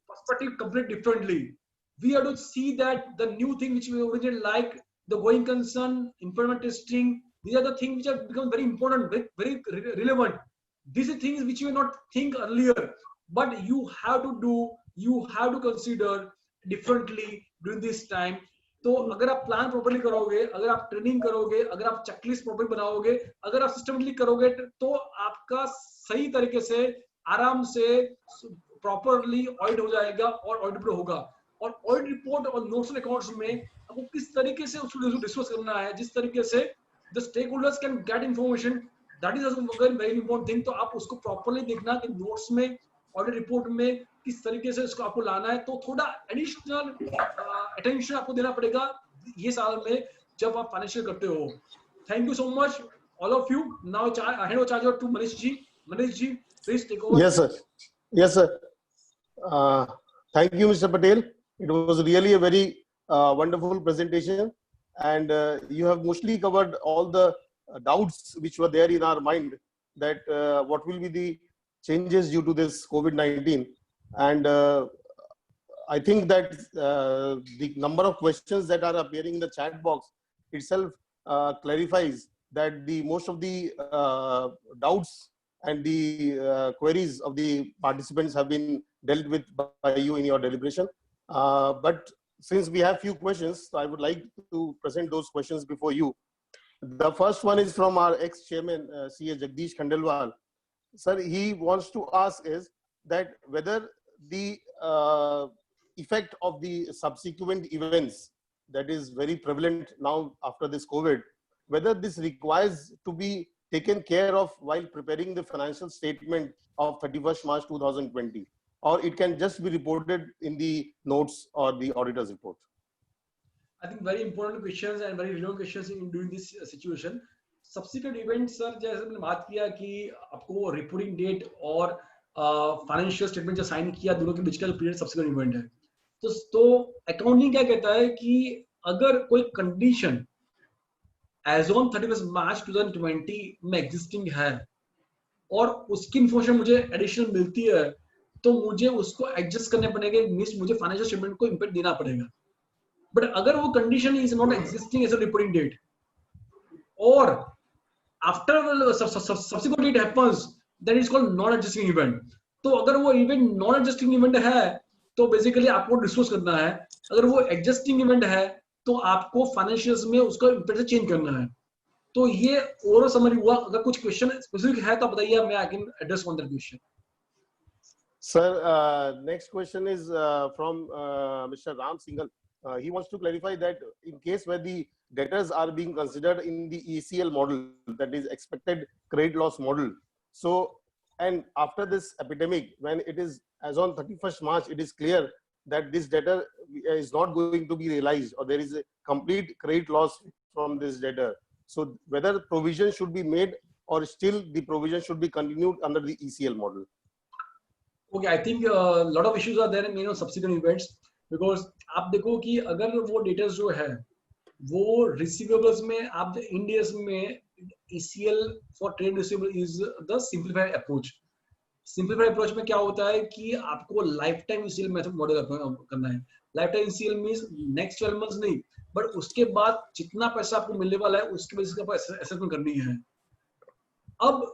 perspective completely differently. We have to see that the new thing which we originally like, the going concern, impairment testing, these are the things which have become very important, very relevant. These are things which you not think earlier, but you have to do, you have to consider differently during this time. तो अगर आप plan properly करोगे, अगर आप training करोगे, अगर आप checklist properly बनाओगे, अगर आप सिस्टमेटिकली करोगे, तो आपका सही तरीके से आराम से प्रॉपर्ली ऑडिट हो जाएगा और ऑडिट होगा. और ऑडिट रिपोर्ट और नोट्स एंड अकाउंट्स में आपको किस तरीके से उसको डिस्कस करना है, जिस तरीके से the stake holders can get information, that is very important thing. तो आप उसको प्रॉपर्ली देखना कि नोट्स में, ऑडिट रिपोर्ट में किस तरीके से इसको आपको लाना है. तो थोड़ा एडिशनल अटेंशन आपको देना पड़ेगा ये साल में जब आप फाइनेंशियल करते हो. Thank you so much all of you. Now I hand over charge to Manish ji. Manish ji, please take over. Yes sir. Thank you, Mr. Patel. It was really a very wonderful presentation, and you have mostly covered all the doubts which were there in our mind, that what will be the changes due to this COVID-19. And I think that the number of questions that are appearing in the chat box itself clarifies that the most of the doubts and the queries of the participants have been dealt with by you in your deliberation. But since we have few questions, I would like to present those questions before you. The first one is from our ex-chairman, CA Jagdish Khandelwal. Sir, he wants to ask is that whether the effect of the subsequent events that is very prevalent now after this COVID, whether this requires to be taken care of while preparing the financial statement of 31st March 2020, or it can just be reported in the notes or the auditor's report. I think very important questions and very relevant questions in during this situation. Subsequent events, sir, जैसे हमने बात किया कि आपको reporting date और financial statement जो sign किया, दोनों के बीच का पीरियड सब्सिक्वेंट इवेंट है. तो अकाउंटिंग क्या कहता है कि अगर कोई कंडीशन एज ऑन 31 मार्च 2020 में एग्जिस्टिंग है और उसकी इंफॉर्मेशन मुझे एडिशनल मिलती है, तो मुझे उसको एडजस्ट करने पड़ेगा, मींस मुझे फाइनेंशियल स्टेटमेंट को इंपैक्ट देना पड़ेगा. बट अगर वो condition is not existing as a reporting date और after subsequent date happens, that is called non adjusting event. तो अगर वो इवेंट नॉन एडजस्टिंग इवेंट है तो बेसिकली आपको डिस्क्लोज करना है. अगर वो एडजस्टिंग इवेंट है तो आपको फाइनेंशियल्स में उसको इंपैक्ट चेंज करना है. तो ये ओवरऑल समरी हुआ. अगर कुछ क्वेश्चन स्पेसिफिक है तो बताइए, मैं I can address on that question. Sir, next question is from Mr. Ram Singhal. He wants to clarify that in case where the debtors are being considered in the ECL model, that is expected credit loss model. So, and after this epidemic, when it is as on 31st March, it is clear that this debtor is not going to be realized, or there is a complete credit loss from this debtor. So, whether provision should be made or still the provision should be continued under the ECL model. Okay, I think a lot of issues are there in subsequent events, because आप देखो कि अगर वो debtors जो है वो receivables में आप इंडियस में ECL for trade receivable is the simplified approach. Simplified approach में क्या होता है कि आपको life time ECL method model करना है. Life time ECL means next 12 months नहीं, बट उसके बाद जितना पैसा आपको मिलने वाला है उसके बेसिस पर असेसमेंट करनी है. अब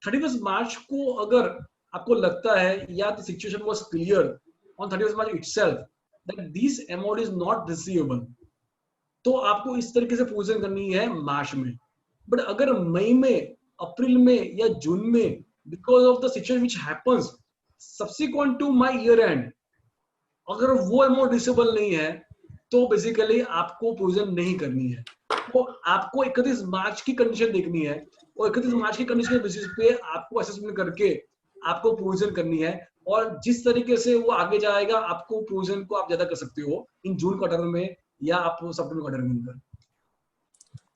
31 मार्च को अगर आपको लगता है या the situation was clear on 31 March itself that this amount is not receivable, तो आपको इस तरीके से प्रोविजन करनी है मार्च में. बट अगर मई में, अप्रैल में या जून में, because of the situation which happens subsequent to my year end, अगर वो अमाउंट रिसीवेबल नहीं है तो बेसिकली आपको प्रोविजन नहीं करनी है. तो आपको 31 मार्च की कंडीशन देखनी है और 31 मार्च की कंडीशन के बेसिस पे आपको असेसमेंट करके आपको प्रोविजन करनी है. और जिस तरीके से वो आगे जाएगा आपको प्रोविजन को आप ज्यादा कर सकते हो इन जून क्वार्टर में या आप सप्टेंबर क्वार्टर के अंदर?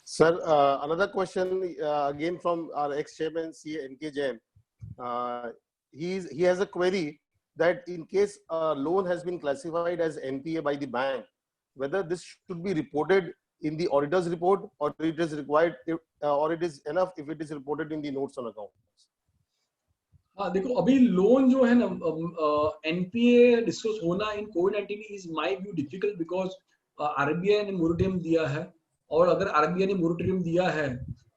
Sir, another question again from our ex-chairman CA NK Jain. He has a query that in case a loan has been classified as NPA by the bank, whether this should be reported in the auditor's report or it is required or it is enough if it is reported in the notes on accounts. हाँ देखो अभी loan जो है ना NPA disclose होना in कोविड-19 is my view difficult because RBI ने moratorium दिया है और अगर आरबीआई ने मोरेटोरियम दिया है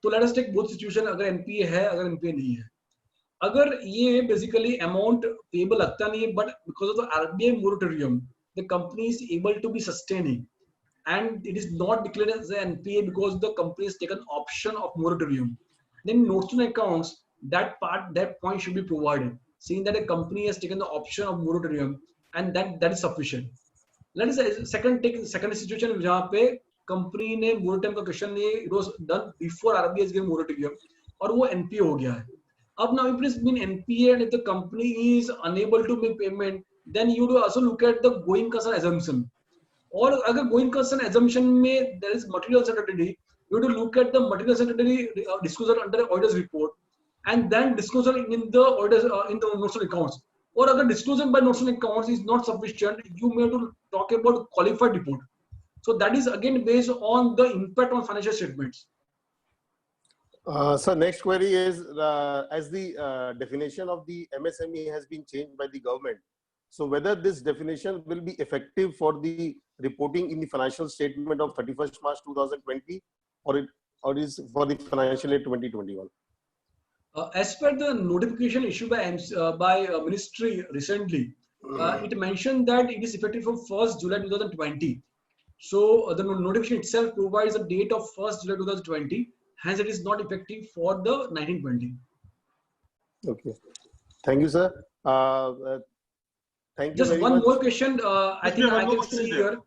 तो let us take both situation, अगर एनपीए है अगर एनपीए नहीं है, अगर ये बेसिकली अमाउंट पेबल लगता नहीं है but because of the RBI moratorium the company is able to be sustaining and it is not declared as an NPA because the company has taken option of moratorium, then notes on accounts that point should be provided, seeing that a company has taken the option of moratorium and that is sufficient. Let us say second situation जहाँ पे company ने moratorium का question लिए, it was done before RBI has given moratorium और वो NPA हो गया है. अब now if it has been NPA and if the company is unable to make payment, then you do also look at the going concern assumption. और अगर going concern assumption में there is material uncertainty, you have to look at the material uncertainty disclosure under auditor's report and then disclosure in the auditors in the notes on accounts. और अगर disclosure by notes on accounts is not sufficient, you may have to talk about qualified report. So that is again based on the impact on financial statements. So next query is as the definition of the MSME has been changed by the government. So whether this definition will be effective for the reporting in the financial statement of 31st March 2020 or is for the financial year 2021? As per the notification issued by ministry recently, it mentioned that it is effective from 1st July 2020. So the notification itself provides a date of 1st July 2020. Hence, it is not effective for the 1920. Okay. Thank you, sir. Thank you. Just very one much. more question. I think I can question see is there. here.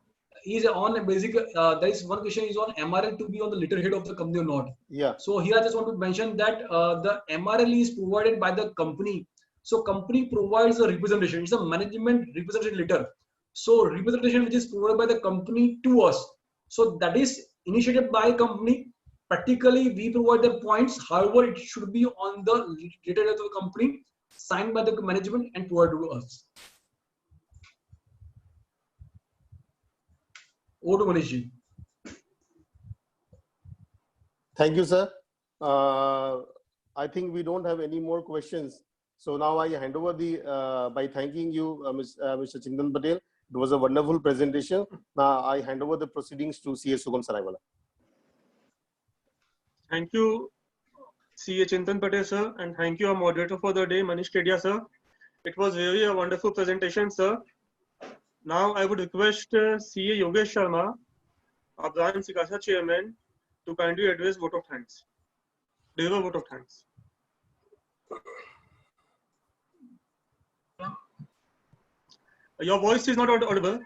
Is on a basic. There is one question is on MRL to be on the letterhead of the company or not. Yeah. So here I just want to mention that the MRL is provided by the company. So company provides a representation. It's a management representation letter. So representation which is provided by the company to us. So that is initiated by company. Practically we provide the points. However, it should be on the letterhead of the company, signed by the management and provided to us. Over to Manish ji. Thank you, sir. I think we don't have any more questions. So now I hand over the by thanking you, Mr. Chintan Patel. It was a wonderful presentation. Now I hand over the proceedings to CA Sugam Saraiwala. Thank you, CA Chintan Patel, sir, and thank you, our moderator for the day, Manish Kedia, sir. It was really a wonderful presentation, sir. Now I would request CA Yogesh Sharma, our branch Sikasa chairman, to kindly address vote of thanks. Deliver vote of thanks. Your voice is not audible.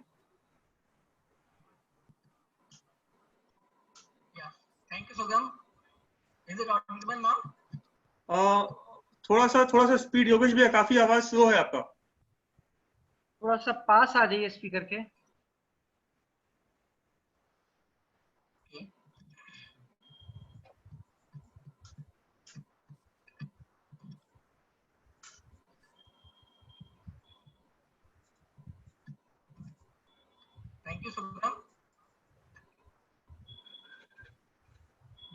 Yeah. Thank you, Sugam. Is it audible now? थोड़ा सा speed Yogesh भैया, काफी आवाज slow है आपका. थोड़ा सा पास आ जाइए स्पीकर के. Thank you, Sugam.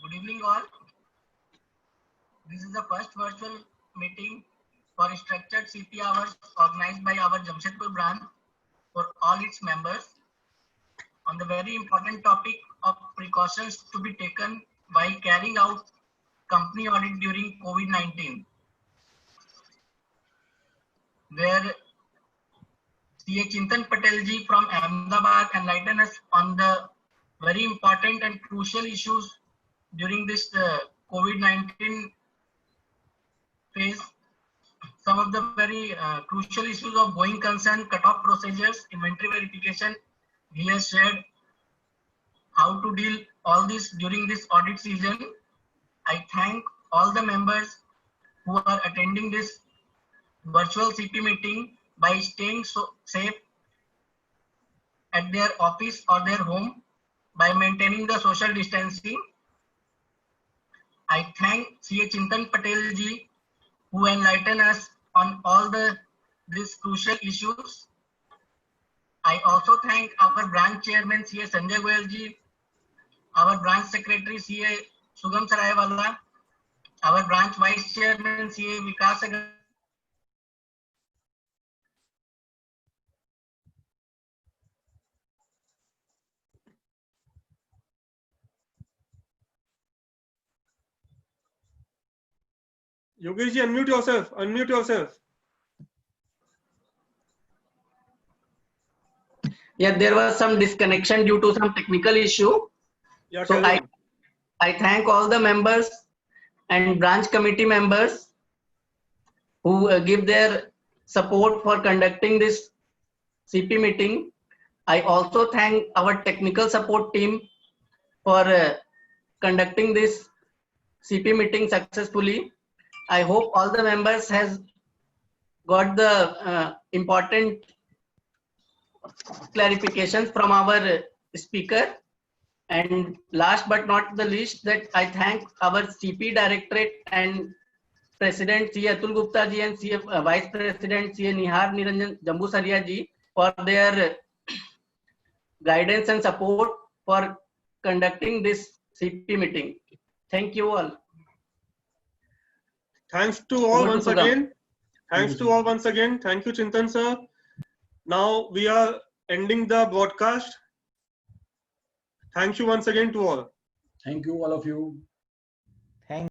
Good evening, all. This is the first virtual meeting for structured CP hours organized by our Jamshedpur branch for all its members on the very important topic of precautions to be taken while carrying out company audit during COVID-19, where CA Chintan Patel ji from Ahmedabad enlightened us on the very important and crucial issues during this COVID-19 phase. Some of the very crucial issues of going concern, cutoff procedures, inventory verification. He has shared how to deal all this during this audit season. I thank all the members who are attending this virtual CP meeting by staying so safe at their office or their home by maintaining the social distancing. I thank CA Chintan Patel ji, who enlighten us on all these crucial issues. I also thank our branch chairman CA Sanjay Goyal ji, our branch secretary CA Sugam Sarayawala, our branch vice chairman CA Vikas Agarwal. Yogesh ji, unmute yourself. Unmute yourself. Yeah, there was some disconnection due to some technical issue. Yeah, So carry on. I thank all the members and branch committee members who give their support for conducting this CP meeting. I also thank our technical support team for conducting this CP meeting successfully. I hope all the members has got the important clarifications from our speaker. And last but not the least, that I thank our CP Directorate and President C. Atul Gupta ji and Vice President C. Nihar Niranjan Jambusaria ji for their guidance and support for conducting this CP meeting. Thank you all. Thanks to all Over to once Sugam. again. Thanks to all once again. Thank you, Chintan sir. Now we are ending the broadcast. Thank you once again to all. Thank you, all of you. Thank